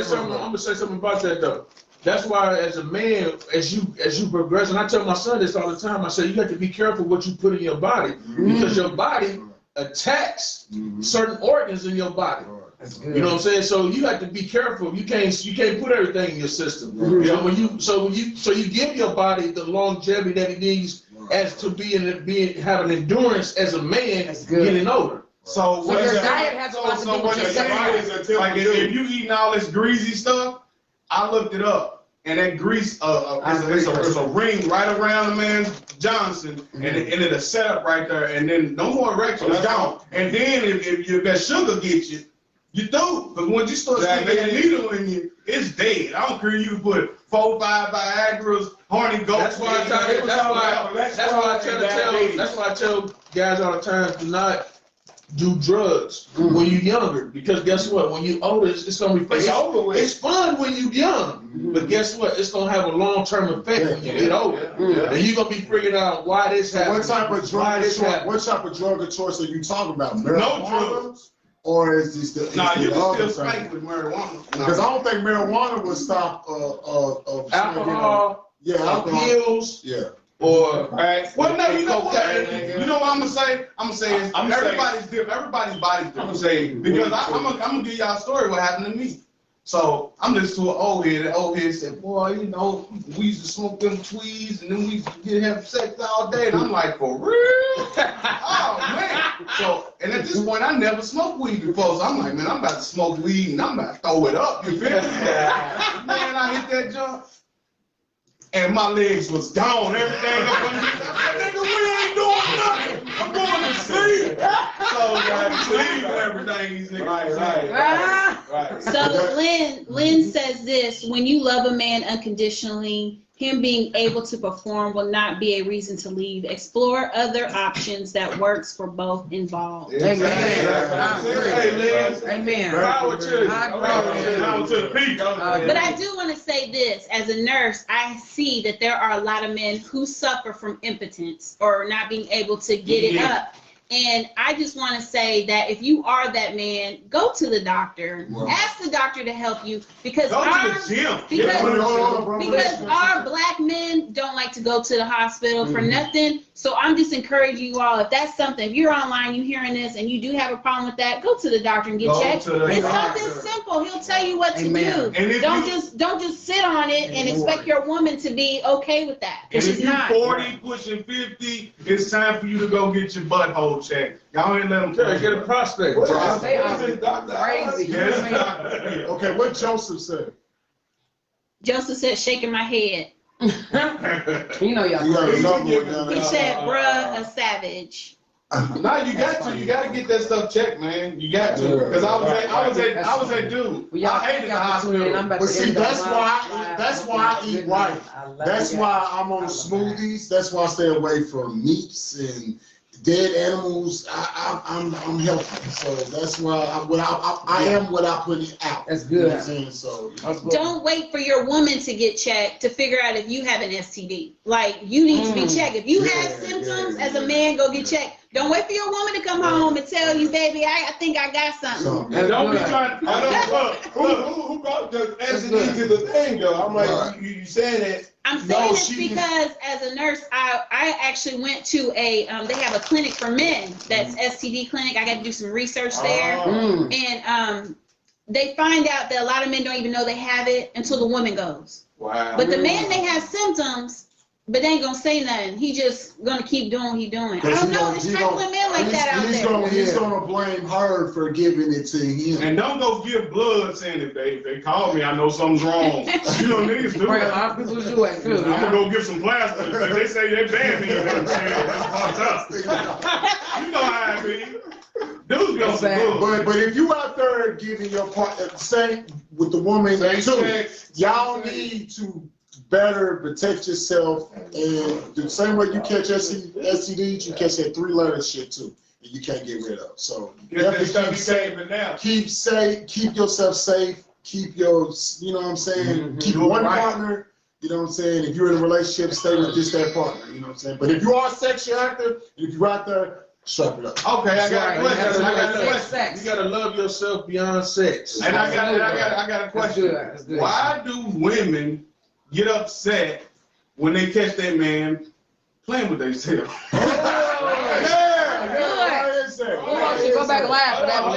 something about that though. That's why, as a man, as you progress, and I tell my son this all the time. I say you have to be careful what you put in your body because your body attacks certain organs in your body. That's good. You know what I'm saying? So you have to be careful. You can't put everything in your system. You know, when you give your body the longevity that it needs as to have an endurance as a man getting older. So your diet has a lot to do with what your you're sex saying life. is, like, if you eating all this greasy stuff, I looked it up, and that grease is a ring right around the man's Johnson, and it'll set up right there, and then no more erection, it's gone. And then if that sugar gets you, you do. But when you start sticking that needle in you, it's dead. I don't care if you put 4 or 5 Viagra's, horny goats. That's why I tell guys all the time, do not do drugs when you're younger, because guess what? When you're older, it's gonna be It's over with. It's fun when you're young, but guess what? It's gonna have a long-term effect when you get older, and you're gonna be figuring out why this happened. What type of drug of choice are you talking about? No Marijuana? drugs. Or is this the Nah, you other can still thing? spank with marijuana. Because I don't think marijuana would stop Alcohol, alcohol. pills, Yeah. or Well, no, you know what? You know what I'm gonna say? I'm gonna say everybody's different. Everybody's body's different. I'm gonna say because I'm gonna give y'all a story what happened to me. So I'm listening to an old head. The old head said, "Boy, you know, we used to smoke them tweeds, and then we used to have sex all day." And I'm like, "For real? Oh man!" So, and at this point, I never smoked weed before. So I'm like, "Man, I'm about to smoke weed, and I'm about to throw it up." You feel me? Man, I hit that jump, and my legs was gone. Everything up under me. Nigga, we ain't doing nothing. I'm going to sleep. So I sleep and everything. These niggas. Right. So Lynn says this: when you love a man unconditionally, him being able to perform will not be a reason to leave. Explore other options that works for both involved. Amen. Hey, Liz. Amen. Power to you. Down to the peak. But I do want to say this: as a nurse, I see that there are a lot of men who suffer from impotence or not being able to get it up. And I just want to say that if you are that man, go to the doctor. Ask the doctor to help you, because Go to the gym. because our black men don't like to go to the hospital for nothing. So I'm just encouraging you all, if that's something, if you're online, you hearing this, and you do have a problem with that, go to the doctor and get checked. It's something simple. He'll tell you what to do. And Don't just sit on it and expect your woman to be okay with that. And if She's you're not. 40, pushing 50, it's time for you to go get your butthole checked. Y'all ain't let them Get a prospect. They are crazy. Okay, what Joseph said? Joseph said, shaking my head. You know y'all. You got another one down He there. said, bruh, a savage. No, you gotta get that stuff checked, man. You got to, because I was that dude. Well, y'all I hated the got to tune in. I'm hospital. about But to see, end that's up why I eat right. That's why I'm on smoothies. That's why I stay away from meats and dead animals. I'm healthy, so that's why I am what I put out. That's You know good. what I'm saying? So Don't wait for your woman to get checked to figure out if you have an STD. Like, you need to be checked. If you have symptoms as a man, go get checked. Don't wait for your woman to come home and tell you, baby, I think I got something. And don't be trying. Who brought the STD to the thing though? I'm like, you saying that? I'm saying this because as a nurse, I actually went to they have a clinic for men that's STD clinic. I got to do some research there, and they find out that a lot of men don't even know they have it until the woman goes. Wow. But the man may have symptoms, but they ain't gonna say nothing. He just gonna keep doing what he doing. I don't know. There's struggling men like that out there. He's gonna blame her for giving it to him. And don't go give blood saying if they call me, I know something's wrong. You know niggas do Right, a that. lot of people do it too. I'm gonna go give some plaster because they say they banned me. You know what I'm saying? That's fucked up. You know how I be. Dudes go some blood. But if you out there giving your partner same with the woman too, y'all need to better protect yourself, and the same way you catch STDs, you catch that 3-letter shit too, and you can't get rid of. So keep yourself safe, keep your, you know what I'm saying, keep one partner, you know what I'm saying. If you're in a relationship, stay with just that partner, you know what I'm saying. But if you are sexually active, if you're out there Strap it up. Okay, I got a question. I got a question. Sex. You gotta love yourself beyond sex. And I got a That's question. good. That's good. Why do women get upset when they catch their man playing with themselves? Go back and laugh for that one.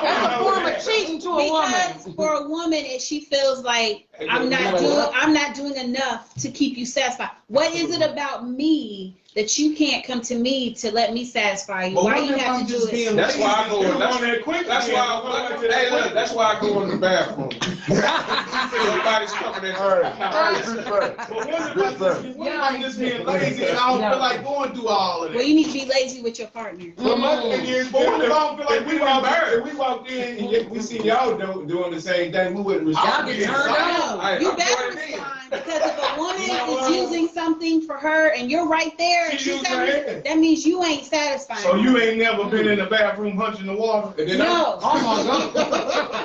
That's a form of cheating to a Because woman. for a woman, if she feels like I'm not doing enough to keep you satisfied. What is it about me that you can't come to me to let me satisfy you? Why you have to do it? That's why I go. That's why I go in the bathroom. Nobody's coming in. I'm just being lazy and I don't feel like going through all of Well, that. you need to be lazy with your partner. But my thing is, But what if I don't feel like we walked in and we see y'all doing the same thing, we wouldn't respond. Y'all get turned on. You better respond, because if a woman is using something for her and you're right there and she's saying, that means you ain't satisfying. So you ain't never been in the bathroom hunching the water? No. Oh my God.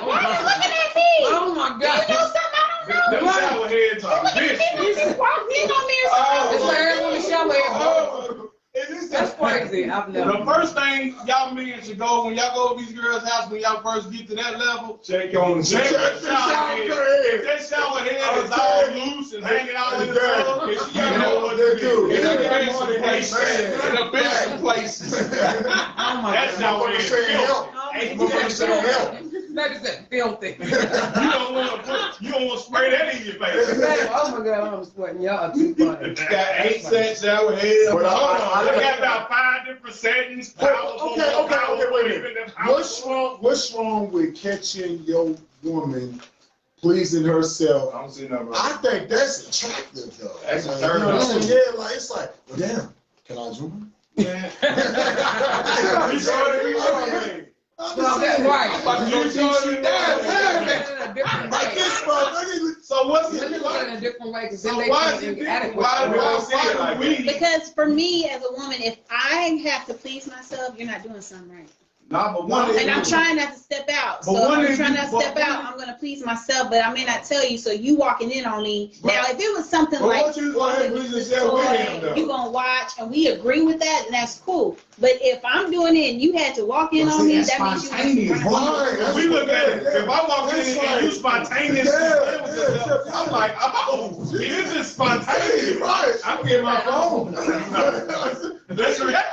Why are you looking at me? Oh my Do you know God. something I don't know? Them shower heads are vicious. You just walked in on me or It's something. like everyone in the shower. That's crazy. I've The never. first thing y'all men should go when y'all go to these girls' house, when y'all first get to that level, check the shower head. If that shower head is all loose and hanging out in the tub, then she gotta know what to do. In the best places. Oh my That God. shower head is filthy. That is that filthy. You don't want to spray that in your face. Oh my God, I'm sweating. Y'all too funny. Got 8 set shower heads. But Hold on, I they got about 5 different settings. Okay, wait a minute. What's wrong with catching your woman pleasing herself? I don't see nothing I wrong. think that's attractive though. That's a Like, turn you know what I'm on. saying? Yeah, like it's like, well, damn, can I zoom? Yeah. You saw it, you saw it. Well, that's right. Like this, bro. So what's Let me it look at it like? in a different way, because So then they why can't is it be adequate. Why do I see it like that? Because for me as a woman, if I have to please myself, you're not doing something right. Nah, but one And I'm trying not to step out. But So if one I'm is trying you- not to step out, I'm gonna please myself, but I may not tell you. So you walking in on me. But- Now, if it was something but like what you gonna have please yourself with him, though? you gonna watch and we agree with that, and that's cool. But if I'm doing it and you had to walk in on me, that means you. Right. We look at it. If I walk in and you spontaneous, I'm like, oh, this is spontaneous. Right. I'm getting my phone. That's right.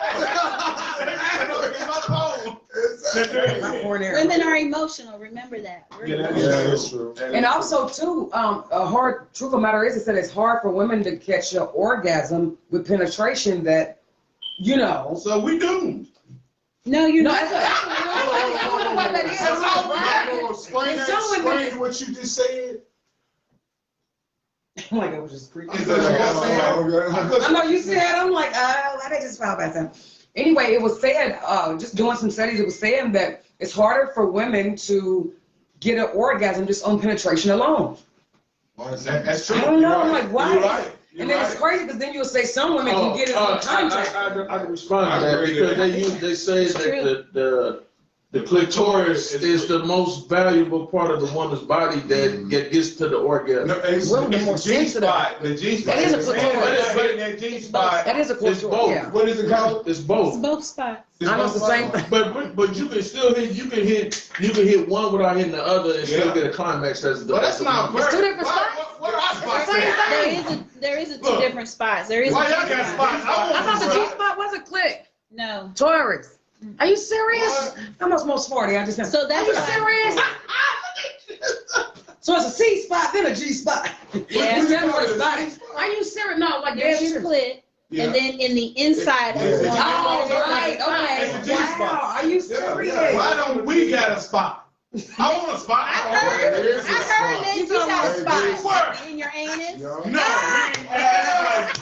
Women are emotional. Remember that. Yeah, that's true. And also too, a hard truth of the matter is that it's hard for women to catch an orgasm with penetration that, you know. So we doomed. No, you're No, not. I don't know what that is. Explain what you just said. I'm like, it was just creepy. Is that like I know you said, I'm like, why they just found that time? Anyway, it was said, just doing some studies, it was saying that it's harder for women to get an orgasm just on penetration alone. That's true. I don't know, I'm like, why? You're right. And then it's crazy because then you'll say some women can get it on contact. I can respond to that because they say that the clitoris is the most valuable part of the woman's body that gets to the orgasm. No, it's Women are more the G spot. The G spot. That is a clitoris. But in that G spot. That is a It's culture, both. yeah. What is it called? It's both. It's both spots. I know it's the same thing. But you can still hit you can hit one without hitting the other and still get a climax. That's not It's two different spots. What are our spots Same at? thing. There is a two Look. different spots. There is. Why a y'all two got different spots? I thought the G spot wasn't click. No. Taurus. Are you serious? I'm almost 40. I just know. So that's Are you why- serious? So it's a C spot, then a G spot. Yeah. It's never a spot. Are you serious? No, like There's dead your serious. clit, and then in the inside of the one. Oh, right. It's a Okay. G spot. Wow. Are you serious? Why don't we got a spot? I want a spot. I heard that you got a Where? spot in your anus. No, that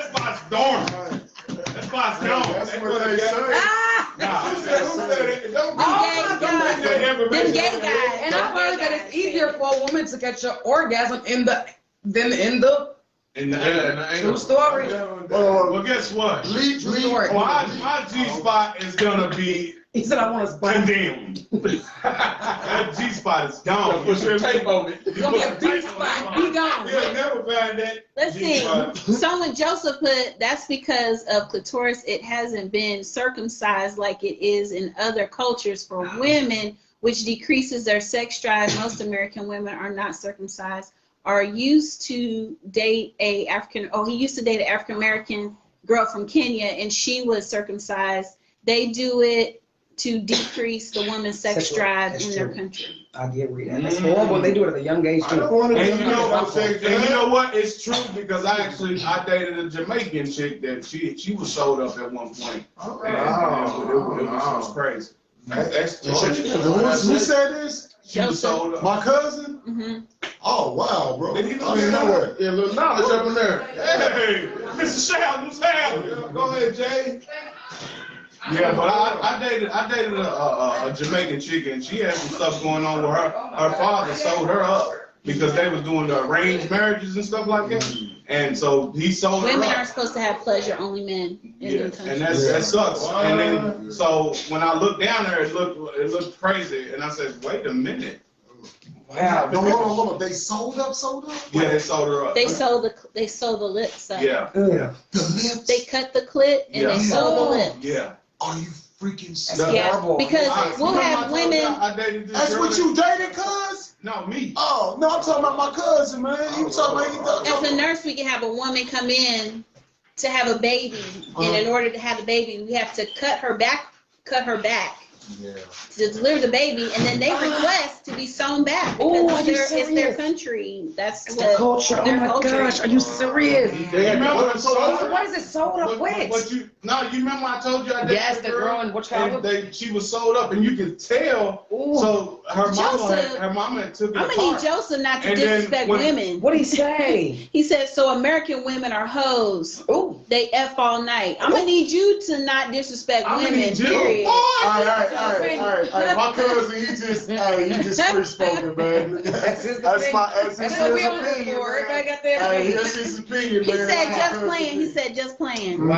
spot's dormant. That spot's dormant. That's what they say. Ah! Who said it? Don't be Oh, don't make that Them information. gay guys. And I've heard that it's easier for a woman to catch an orgasm than in the true story. Well, guess what? Leave. My G spot is gonna be He said, I want to spot. Condemned. That G-spot is gone. Put some tape on it. It's going to be a D-spot. He gone. You'll never find that. Let's see. G-spot. Someone Joseph put that's because of clitoris. It hasn't been circumcised like it is in other cultures for women, which decreases their sex drive. Most American women are not circumcised. Are used to date a African. Oh, he used to date an African American girl from Kenya, and she was circumcised. They do it to decrease the woman's sex drive in their country. I did read that. That's horrible. They do it at a young age, too. And you know what? It's true because I dated a Jamaican chick that she was sold up at one point. It was crazy. Who said this? She was sold up. My cousin? Mm-hmm. Oh, wow, bro. Did he know I didn't know that. Yeah, a little knowledge up in there. Hey, Mr. Sheldon, go ahead, Jay. Yeah, but I dated a Jamaican chick, and she had some stuff going on with her. Her father sold her up because they was doing the arranged marriages and stuff like that. And so he sold her Women up. aren't supposed to have pleasure, only men in the country. And that sucks. And then so when I looked down there, it looked crazy, and I said, wait a minute. Wow. No, hold on. They sold up? Yeah, they sold her up. They sold the lips up. Yeah. The lips? They cut the clit and they sold the lips. Yeah. Are you freaking serious? Yeah, because we'll have women. I dated this That's girl what you dated, cuz? No, me. Oh, no, I'm talking about my cousin, man. You talking about As a nurse, we can have a woman come in to have a baby, and in order to have the baby, we have to cut her back Yeah. to deliver the baby, and then they request to be sewn back Ooh, because are you it's their serious? country. That's It's the culture. Oh their my culture. gosh, are you serious? They had Remember to the sold What is it sold up with? you remember I told you I dated Yes, a the girl in what and color? she was sold up, and you could tell. Ooh. So her Joseph, mama had took it I'm gonna need apart. Joseph not to And then disrespect when- women. What did he say? He said, so American women are hoes. Ooh. They F all night. I'm gonna need you to not disrespect I'm gonna women, need you. period. All right. My cousin, he just free spoken, man. That's his That's opinion. that's That's his what we on here opinion, for. Everybody man. got their Hey, opinion. that's his opinion, He man. said That's just my playing. He cousin. said just playing. Wow.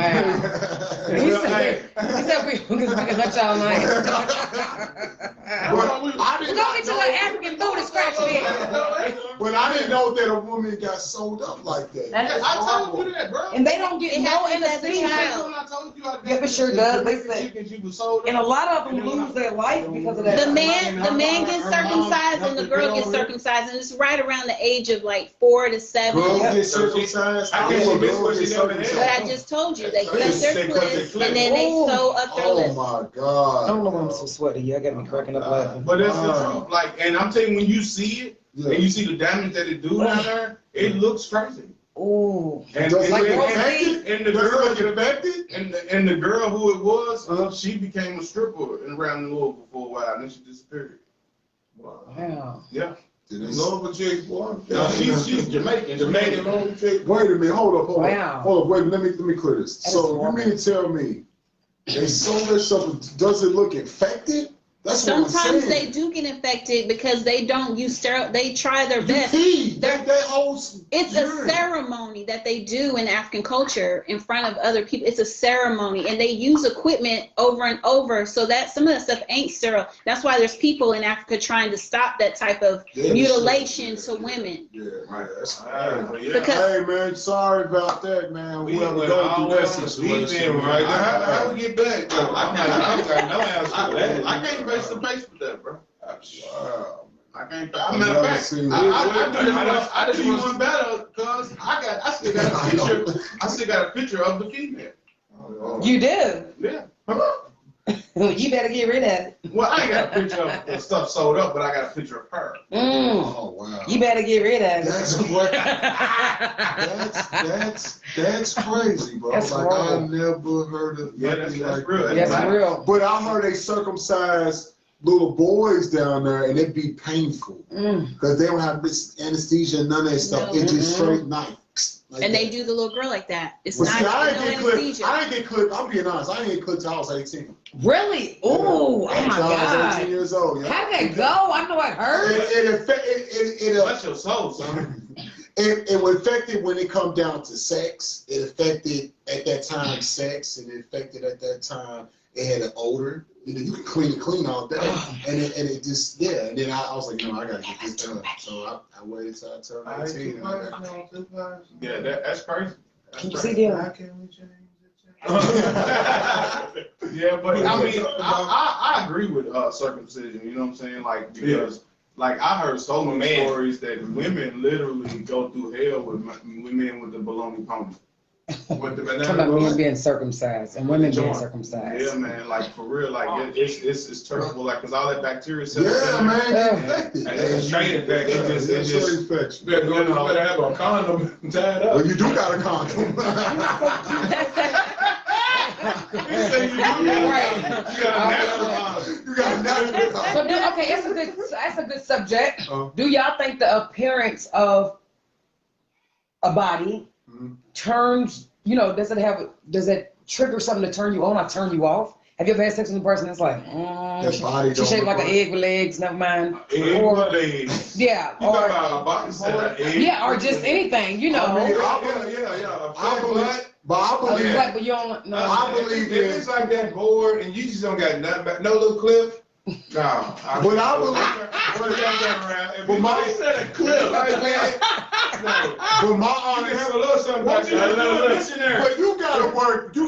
He Well, said we can let y'all night. But I We're didn't gonna get you an African food and scratch it. But I didn't know that a woman got sold up like that. That's I told you that, bro. And they don't get It no happens as a anesthesia. child. When I told you I Yeah, it sure does. They say- she was sold And a up. lot of them lose their life because of that. The man gets circumcised and the girl gets circumcised, and it's right around the age of like 4 to 7. Girls But get circumcised. I guess Girls this was get she never had. circumcised. I just told you they cut They their cut their clits clit. and then they Ooh. sew up their Oh lips. my God. I don't know why I'm so sweaty. I gotta be cracking up laughing. But that's the truth. Like, and I'm telling you, when you see it and Yeah. you see the damage that it do down there, it looks crazy. Ooh. And Does it like get Rosie? affected? and the Does it girl get affected? and the girl who it was, Uh-huh. she became a stripper around Louisville for a while, and then she disappeared. Wow. Yeah. Did they- Louisville chick, boy. No, she's Jamaican. Jamaican Louisville chick. Wait a minute, hold up. Wow. Hold up, wait, let me clear this. That is So you horrible. mean to tell me they sold their stuff, does it look infected? That's what I'm Sometimes saying. they do get infected because they don't use sterile. They try their You best. feed, they hold It's a ceremony that they do in African culture in front of other people. It's a ceremony, and they use equipment over and over, so that some of that stuff ain't sterile. That's why there's people in Africa trying to stop that type of mutilation to women. Yeah, right. That's Because Hey man, sorry about that, man. We Whoever went go through that always situation, deep in, right? How we get back though? I got no answer for that. I can't face to face with that, bro. Wow. I can't. Matter of fact, I just want one better because I still got a picture. I still got a picture of the female. You do? Yeah. You better get rid of it. Well, I ain't got a picture of the stuff sold up, but I got a picture of her. Oh wow. You better get rid of it. That's that's crazy, bro. That's like I horrible. never heard of Yeah, nothing that's like real. that. That's real. But I heard they circumcise little boys down there, and it'd be painful because they don't have this anesthesia and none of that stuff. No. It's just straight knife. Like And they that. do the little girl like that. It's But not see, I no didn't get clipped. anesthesia. I didn't get clipped. I'm being honest. I didn't get clipped till I was 18. Really? Ooh, oh my Until I was 18 God. years old. Yeah. How did that go? I know it hurt. Bless your soul, son. It affected when it come down to sex. It affected at that time sex, and it affected at that time it had an odor. You can clean all day, and it just and then I was like, I gotta get this done. So I waited till I turned 18. Yeah, that's crazy. Can you see them? How can we change it? Yeah, but I mean, I agree with circumcision. You know what I'm saying? Like because like I heard so many stories that women literally go through hell with men with the baloney pony. With the Talking about men being circumcised and women being circumcised. Yeah, man, like for real, like it's terrible, like because all that bacteria. It's straight infection. It's just infection. You better have a condom tied up. Well, you do got a condom. You got a natural condom. So okay, that's a good subject. Do y'all think the appearance of a body turns, does it trigger something to turn you on or turn you off? Have you ever had sex with a person that's like, she shaped like an egg with legs, never mind. Egg with legs. Yeah. You talking about a body set? Yeah, or just anything, I believe but you don't know. I believe if it's like that board and you just don't got nothing back, no little clip. No. But I believe. But my set a clip. But my honest, have a little something back there. but you gotta work. You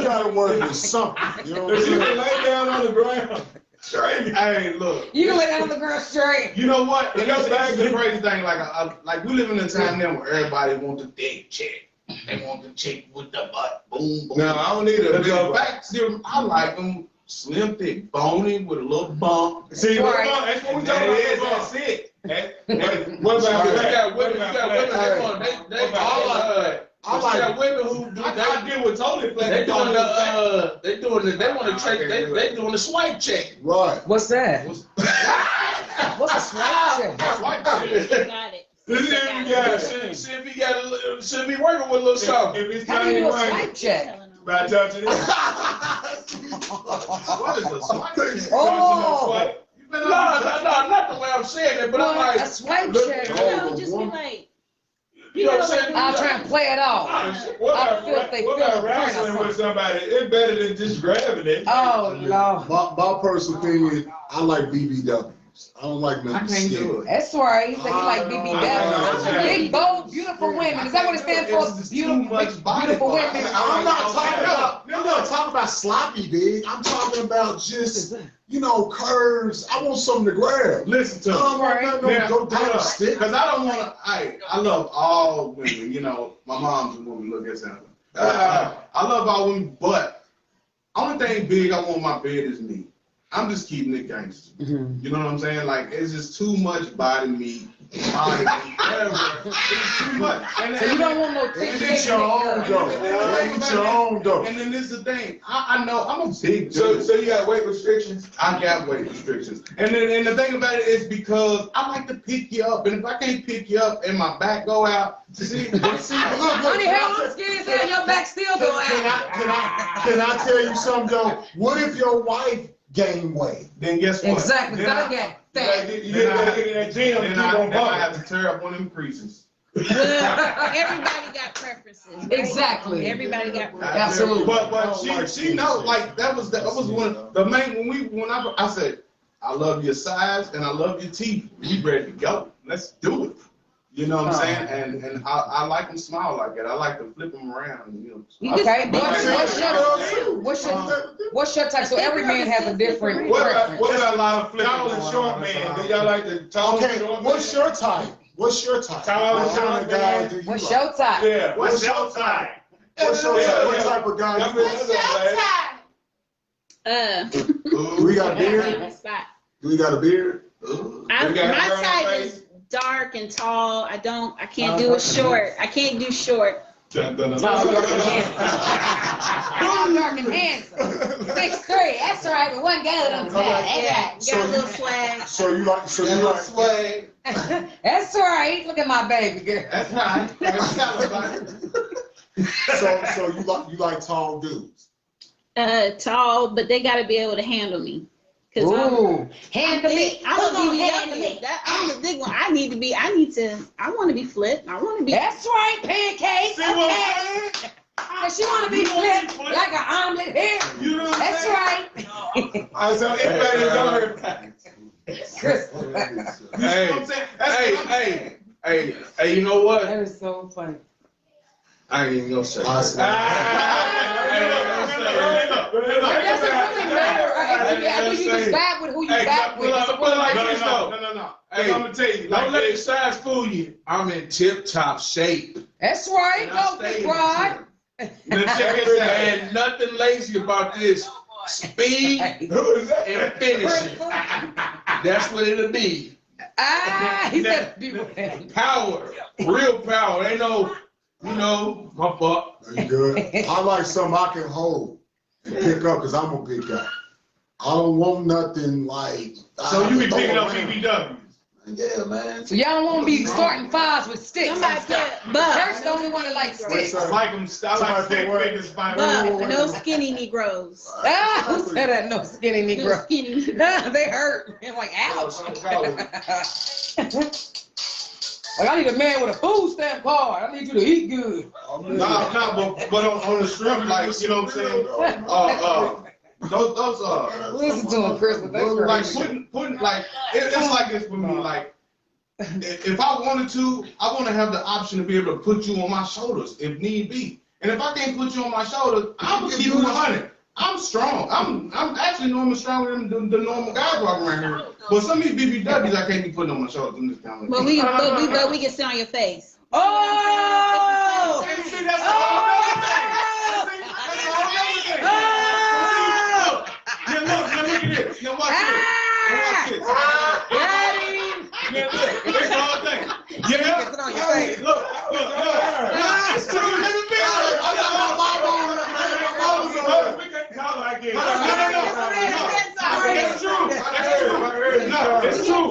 gotta work with something. You know what I'm You saying? can lay down on the ground straight. Hey, look. You can lay down on the ground straight. You know what? That's the crazy thing. Like we live in a time now where everybody wants a thick chick. They want the chick with the butt. Boom, boom. No, I don't need a big back. I like them slim, thick, bony with a little bump. See, that's what we talking about. That's it. What about You got women who do I deal with totally flat. they doing the swipe check. Right. What's that? What's a swipe check? Swipe check. Got it. See if he should be working with a little something. If it's How do you tiny do a money, swipe check? by touching it. What is a swipe check? Oh. No, not the way I'm saying it, but I'm like, A swipe check. Just be like, you know what I'm saying? I'll try and play it off. What I feel about they feel the wrestling pressure. with somebody? It's better than just grabbing it. Oh, Lord. My personal opinion, I like BBWs. I don't like I nothing can't do skinny. it. That's right. He said he like BBW. Big, bold, beautiful women. Is that what it stands for? Beautiful women. I'm not talking about sloppy big. I'm talking about just, curves. I want something to grab. Listen to I don't want nothing to go down the stick. Because I don't want to. I love all women. My mom's a woman. Look at something. I love all women, but only thing big I want on my bed is me. I'm just keeping it gangster. Mm-hmm. You know what I'm saying? Like it's just too much body meat. It's too much. So you don't want no thick It's your own though. It's your own though. And then this is the thing. I know I'm a big So dude. you got weight restrictions? I got weight restrictions. And the thing about it is because I like to pick you up. And if I can't pick you up and my back go out, see, look, Honey, how long skinny is that? Your back still go out. Can I tell you something though? What if your wife gained weight? then guess what? Exactly. Then Gotta get fat. You gotta get in that gym and Then keep on I bumping. have to tear up one of them creases. everybody got preferences. Right? Exactly. Everybody got preferences. Absolutely. But she knows, like that was one of the main when I said I love your size and I love your teeth. We ready to go. Let's do it. You know what I'm saying? And I like them smile like that. I like to flip them around. Okay. What's your type? So every man has a different preference. What about a lot of tall and short men? Do y'all like the tall and short men? What's your type? What's your type? Tall and What kind short of guy man. do you What's like? your type? Yeah. What's your type? What's your type? What type of guy you like? Do we got a beard? Do we got a beard? My type is dark and tall. I can't do it short. I can't do short. Tall, dark, and handsome. 6'3". That's right. But one guy on top. Got a little swag. So you like Swag. That's right. Look at my baby girl. That's right. So you like tall dudes? Tall, but they got to be able to handle me. Ooh, handle me. I don't need to handle me. I'm the big one. I want to be flipped. I want to be. That's right, pancakes. Okay. Cause she want to be flipped like an omelet here. You know what I'm That's saying? right. So everybody is on Chris. Hey, you know what? That is so funny. I ain't even gonna say. It doesn't really matter. After you decide with who you back with. No. Hey, I'm gonna tell you, don't let the size fool you. I'm in tip-top shape. That's right. Go, Big Rod. And nothing lazy about this. Speed and finishing. That's what it'll be. He said Power. Real power. Ain't no, bump up. That's good. I like something I can hold and pick up because I'm a big guy. I don't want nothing like. So you be picking up BBW? Yeah, man. So y'all don't want to be starting fires with sticks. Somebody said, Church but the only one that likes sticks. I like them. I like stick figures. no skinny Negroes. Who said that? No skinny No Negro. skinny Negroes. They hurt. I'm like, ouch. Like, I need a man with a food stamp card. I need you to eat good. But on the shrimp, like, you know what I'm saying? Listen to him, Chris. Like putting like it's like this for me. Like if I wanted to, I want to have the option to be able to put you on my shoulders if need be. And if I can't put you on my shoulders, I'm gonna keep you 100. I'm strong. I'm actually normally stronger than the normal guys walking around here. But some of these BBWs I can't be putting on my shoulders. I'm just kind of But we can sit on your face. Oh! See, that's the whole Now look at this. Now watch this. Now look, that's the whole thing. Yeah. Sit on your face. Look. It's true. Let me be honest. We can't call like it. No, it's true.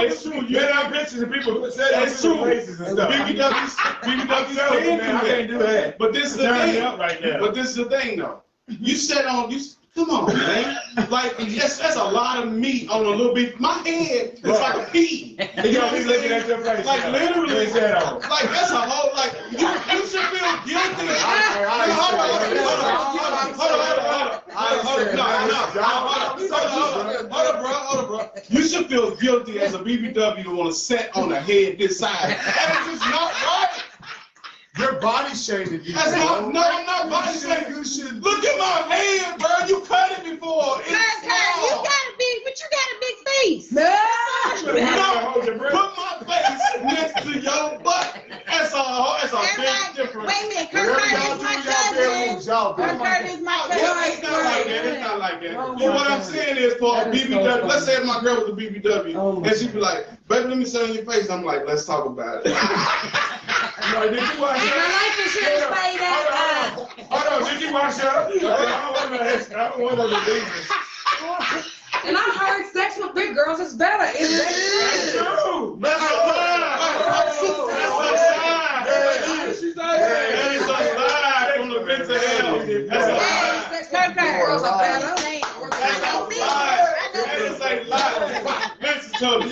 It's true. You have pictures of people who said it's true. BBW stand man. I can't do that. But this is the thing. But this is the thing, though. You said on you. Come on, man. Like, that's a lot of meat on a little bit. My head is like a pea. He's looking at your face. Like, literally. Like, that's a whole, like, you should feel guilty. Hold on, bro. You should feel guilty as a BBW to want to set on a head this size. That is just not right. You're body shaming you. That's not, no, I'm not body shaming. You should look at my head, bro. You cut it before. You got a big face. No, put my face next to your butt. That's a big difference. Wait a minute, Kurt is my cousin. Kurt is my cousin. It's not like that. But what I'm saying is for a BBW, let's say if my girl was a BBW, and she'd be like, baby, let me sit on your face. I'm like, let's talk about it. No, did you watch that? Hold on, did you watch that? I don't want to business. And I heard sex with big girls is better. It's true. That's a lie from the pits of hell. That's a lie. Girls are better. That's a lie. Listen to me.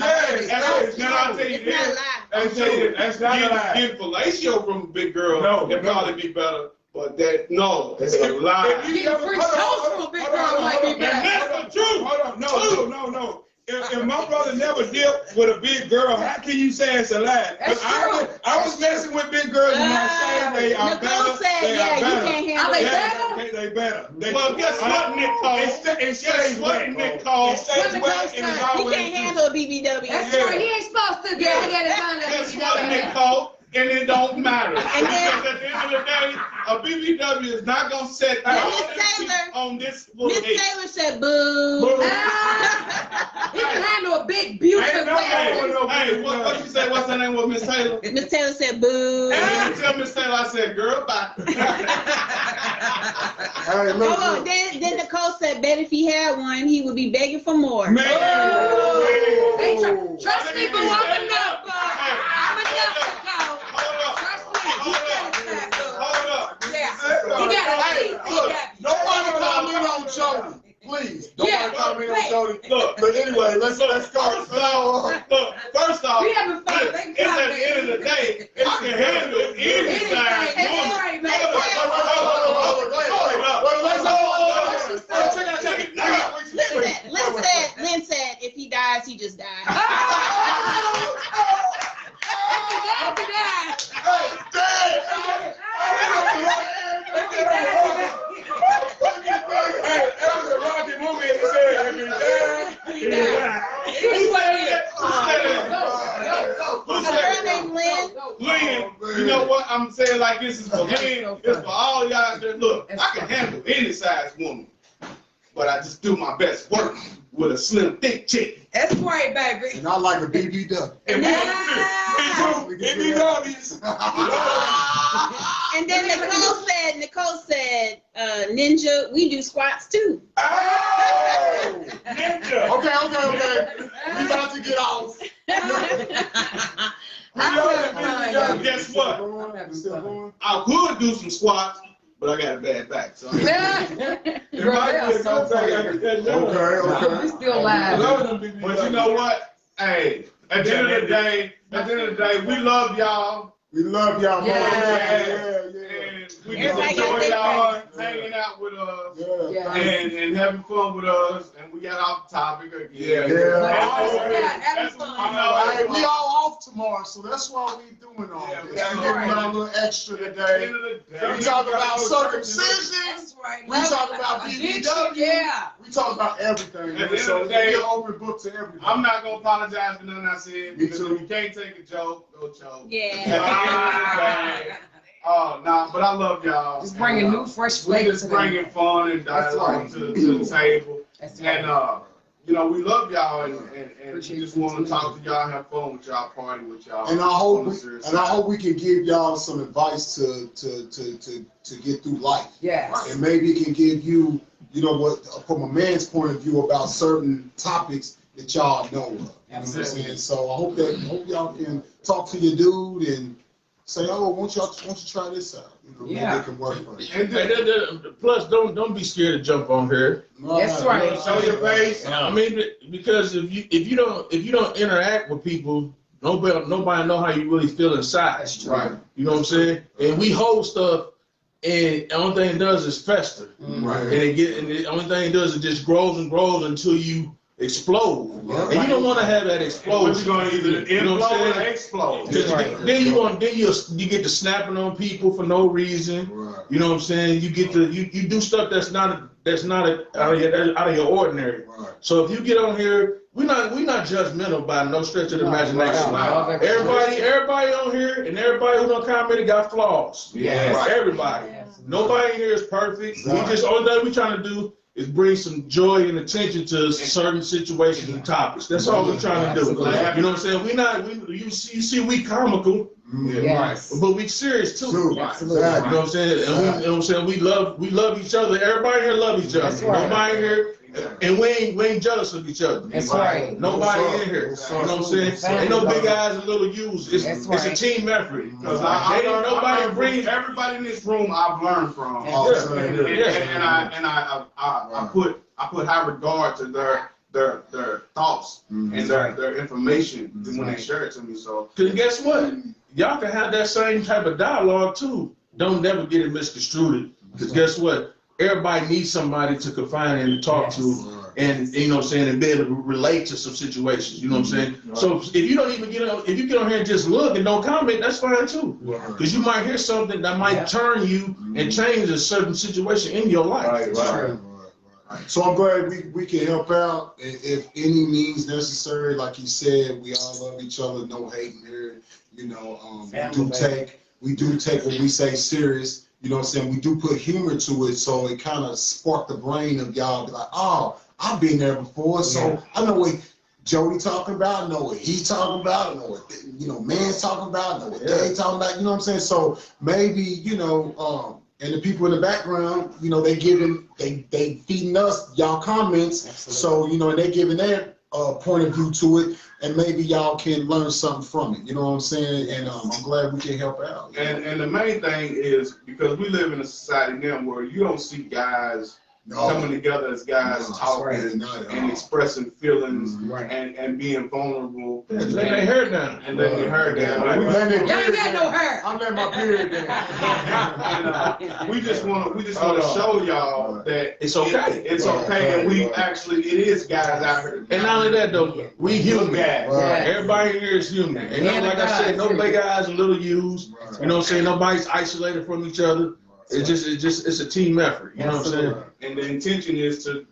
Now I'll tell you this. That's not a lie. Getting fellatio from a big girl, it'd probably be better. But it's a lie. Getting French toast from a big girl might be better. That's the truth. Hold on, no. If my brother never dipped with a big girl, how can you say it's a lie? I was messing with big girls in my same. They are better. They better. Well, guess what, Nick Cole? It stays wet. Nick Cole. It stays wet and it's He always can't handle a BBW. That's right. He ain't supposed to get it done. Guess what, Nick Cole? And it don't matter. Because at the end of the day, a BBW is not going to set on this little head. Miss Taylor said boo. He can handle a big, beautiful Hey, what you say? What's her name? What Miss Taylor? Miss Taylor said boo. And you tell Miss Taylor, I said, girl, bye. Hey, look, Hold on. Then Nicole said, bet if he had one, he would be begging for more. Man. Trust me, boo, I'm enough. I'm enough, Nicole. Trust me. Hold up. Yeah. He got it. nobody comment on Jody. Please. Nobody comment on Jody. Look. But anyway, let's go. Look, first off, We having fun. it's at the end of the day, I can handle anything. Hold on. said. Lynn said, if he dies, he just dies. Lynn, you know what I'm saying? Like this is for Lynn. It's for all y'all out there. Look, I can handle any size woman, but I just do my best work with a slim, thick chick. That's right, baby. And I like a BBW. And And then Nicole said, Ninja, we do squats too. Oh, Ninja. Okay. We about to get off. Guess what? I could do some squats, but I got a bad back. So You're there, so Okay. we still live. But you know what? Hey, at the end of the day, we love y'all. We love y'all more. Yeah. And we just enjoy y'all hanging out with us and having fun with us. And we got off topic again. Yeah. Hey, we all off tomorrow, so that's why we doing all this. We're giving y'all a little extra today. We talk about circumcision. We talk about BBW. We talk about everything. At the end So of the day, we open book to everything. I'm not gonna apologize for nothing I said because if you can't take a joke, go choke. Yeah. Oh, nah, but I love y'all. Just bringing new, fresh We flavor just to them. bringing fun and dialogue to the table. That's right. And you know, we love y'all and Appreciate we just you. want to talk to y'all, have fun with y'all, party with y'all. And I hope we can give y'all some advice to get through life. Yes. And maybe it can give you, you know what, from a man's point of view about certain topics that y'all know of. You know what I'm saying? So I hope y'all can talk to your dude and say, oh, won't you try this out? You know, maybe it can work for you. And plus, don't be scared to jump on here. That's right. Show your face. I mean, because if you don't interact with people, nobody know how you really feel inside. That's true. Right. You know what I'm saying? And we hold stuff, and the only thing it does is fester. Right. And the only thing it does is just grows and grows until you explode. Right. And you don't want to have that explosion. But you're gonna either implode or explode. Then you get to snapping on people for no reason. Right. You know what I'm saying? You get to you do stuff that's not out of your ordinary. Right. So if you get on here, we're not judgmental by no stretch of the imagination. Right. Everybody on here and everybody who don't comment got flaws. Yes. Right. Everybody. Nobody here is perfect. Right. We just only thing we trying to do is bring some joy and attention to certain situations and topics. That's all we're trying to do. You know what I'm saying? You see, we comical, Yes. but we serious too. True. Absolutely. You know what I'm saying? And you know what I'm saying? We love each other. Everybody here love each other. That's right. Nobody here, and we ain't jealous of each other. That's right. Nobody in here. You know what I'm saying? Ain't no big eyes and little U's. It's a team effort. Because everybody in this room I've learned from. And I put high regard to their thoughts and their information when they share it to me. So Because guess what? Y'all can have that same type of dialogue too. Don't never get it misconstrued. Because guess what? Everybody needs somebody to confide in and talk to, and you know what I'm saying, and be able to relate to some situations. You know what I'm saying? So if you don't even if you get on here and just look and don't comment, that's fine too. Because you might hear something that might turn you and change a certain situation in your life. Right. So I'm glad we can help out if any means necessary. Like you said, we all love each other, no hating here. You know, we do take what we say serious. You know what I'm saying? We do put humor to it, so it kind of sparked the brain of y'all. Be like, oh, I've been there before, so I know what Jody talking about. I know what he talking about. I know what man's talking about. I know what they talking about. You know what I'm saying? So maybe and the people in the background, they feeding us y'all comments. Absolutely. So and they giving their point of view to it, and maybe y'all can learn something from it. You know what I'm saying? And I'm glad we can help out. And the main thing is because we live in a society now where you don't see guys coming together as guys, talking and expressing feelings Right. and being vulnerable. Letting their hair down. And letting their hair down. We let it Y'all ain't got no hair. I let my beard down. And we just want to show y'all that It's okay. It's okay, and we actually it is guys out here. And not only that though, we human. Guys. Right. Everybody here is human. And Man like of I said, no God, big eyes and little U's. You know what I'm saying? Nobody's isolated from each other. It's a team effort. You know what I'm saying? And the intention is to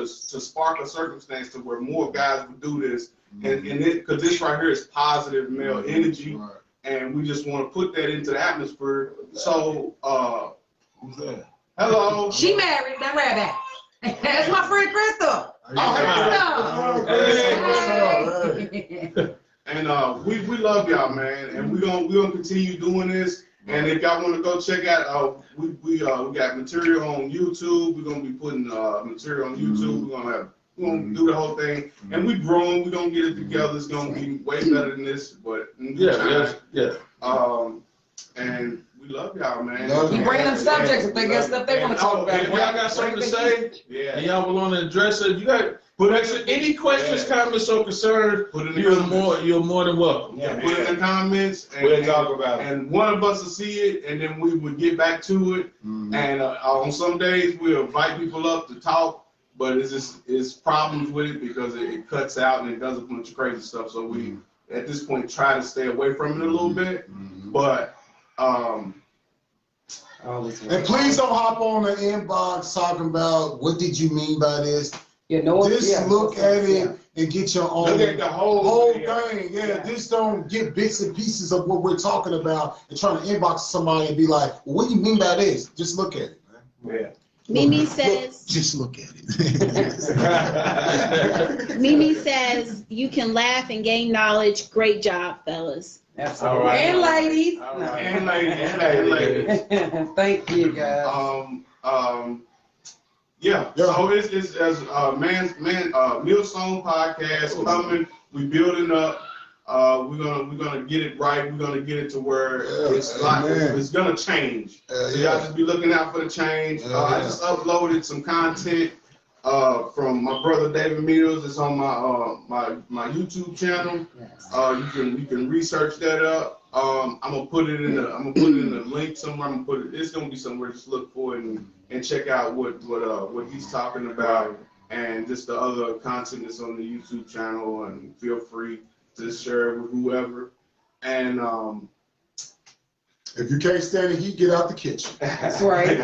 spark a circumstance to where more guys would do this, and because this right here is positive male energy, and we just want to put that into the atmosphere. So, Who's that? hello. She married. That rabbit. That's my friend Crystal. And we love y'all, man, and we're gonna continue doing this. And if y'all want to go check out, we got material on YouTube. We're gonna be putting material on YouTube. We're gonna do the whole thing, and we growing. We're gonna get it together. It's gonna be way better than this, but Yeah. And we love y'all, man. Keep bringing them subjects if they got stuff they want to talk about. If y'all got something to say, Yeah. and y'all want to address it, you got any questions, comments, or concerns, Put it in the you're comments. more than welcome. Yeah, put it in the comments. And, We'll talk about it. And one of us will see it, and then we would get back to it. And on some days we'll invite people up to talk, but it's problems with it because it cuts out and it does a bunch of crazy stuff. So we at this point try to stay away from it a little bit. But And please don't hop on the inbox talking about what did you mean by this. Just look at it and get your own. look at the whole thing. Yeah, just don't get bits and pieces of what we're talking about and trying to inbox somebody and be like, well, what do you mean by this? Just look at it, man. Yeah. Mimi says, Just look at it. Mimi says, you can laugh and gain knowledge. Great job, fellas. Absolutely. All right. And ladies. All right. And ladies. Thank you, guys. Yeah. So it's as Millstone podcast coming. We building up. We're gonna get it right. We're gonna get it to where it's gonna change. So y'all just be looking out for the change. I just uploaded some content from my brother David Mills. It's on my YouTube channel. You can research that up. I'm gonna put it in the link somewhere. It's gonna be somewhere. Just look for it and check out what he's talking about and just the other content that's on the YouTube channel. And feel free to share it with whoever. And If you can't stand the heat, get out the kitchen. That's right.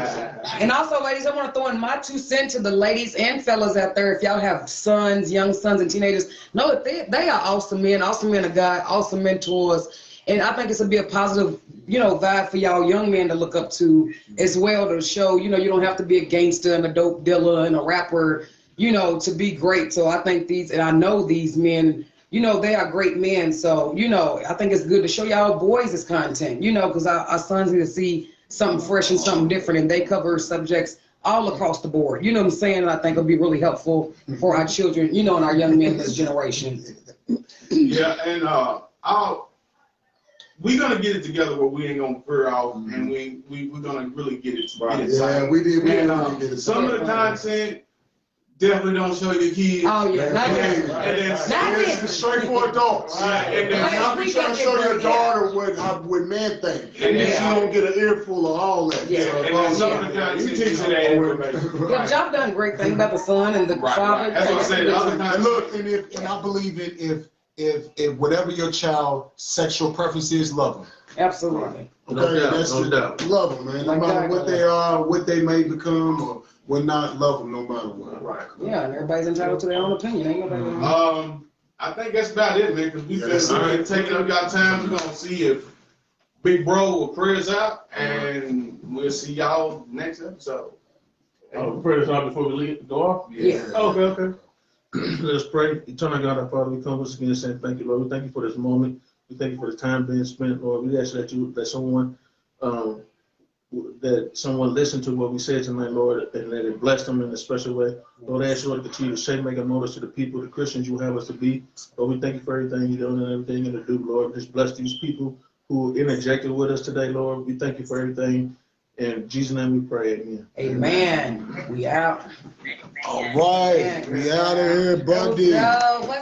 And also, ladies, I want to throw in my 2 cents to the ladies and fellas out there. If y'all have sons, young sons and teenagers, know that they are awesome men of God, awesome mentors. And I think it's going to be a positive, vibe for y'all young men to look up to as well, to show, you don't have to be a gangster and a dope dealer and a rapper, to be great. So I think I know these men, they are great men. So, I think it's good to show y'all boys this content, because our sons need to see something fresh and something different, and they cover subjects all across the board. You know what I'm saying? And I think it'll be really helpful for our children, and our young men this generation. yeah, and we're gonna get it together where we ain't gonna veer off, and we're gonna really get it. Right. Get it Yeah, we did. And some of the content definitely don't show your kids. Oh yeah, not And that. then It's straight for adults. Right. And then Not be trying to show your daughter what men think. And then she don't get an earful of all that. Yeah. and then some of the content teach you that information. Yeah, y'all done a great thing about the son and the father. That's what I'm saying. The other And content. look, and I believe it if whatever your child sexual preference is, love them. Absolutely. Okay, that's No doubt. love them, man. No matter what they are, what they may become, or what not, love them no matter what. Right. Yeah, and everybody's entitled to their own opinion. Ain't nobody. I think that's about it, man. Because we've Yeah, been taking up y'all time. We're gonna see if Big Bro will pray us out, and we'll see y'all next episode. Pray this out before we go off? Yeah. Okay. Let's pray. Eternal God, our Father, we come once again saying thank you, Lord. We thank you for this moment. We thank you for the time being spent, Lord. We ask that someone listen to what we said tonight, Lord, and that it bless them in a special way. Lord, I ask you, Lord, to continue to shape, make a notice to the people, the Christians you have us to be. Lord, we thank you for everything you're doing and everything you're going to do, Lord. Just bless these people who interjected with us today, Lord. We thank you for everything. In Jesus' name we pray, amen. Amen. We out. All right, we out of here, buddy. Let's go.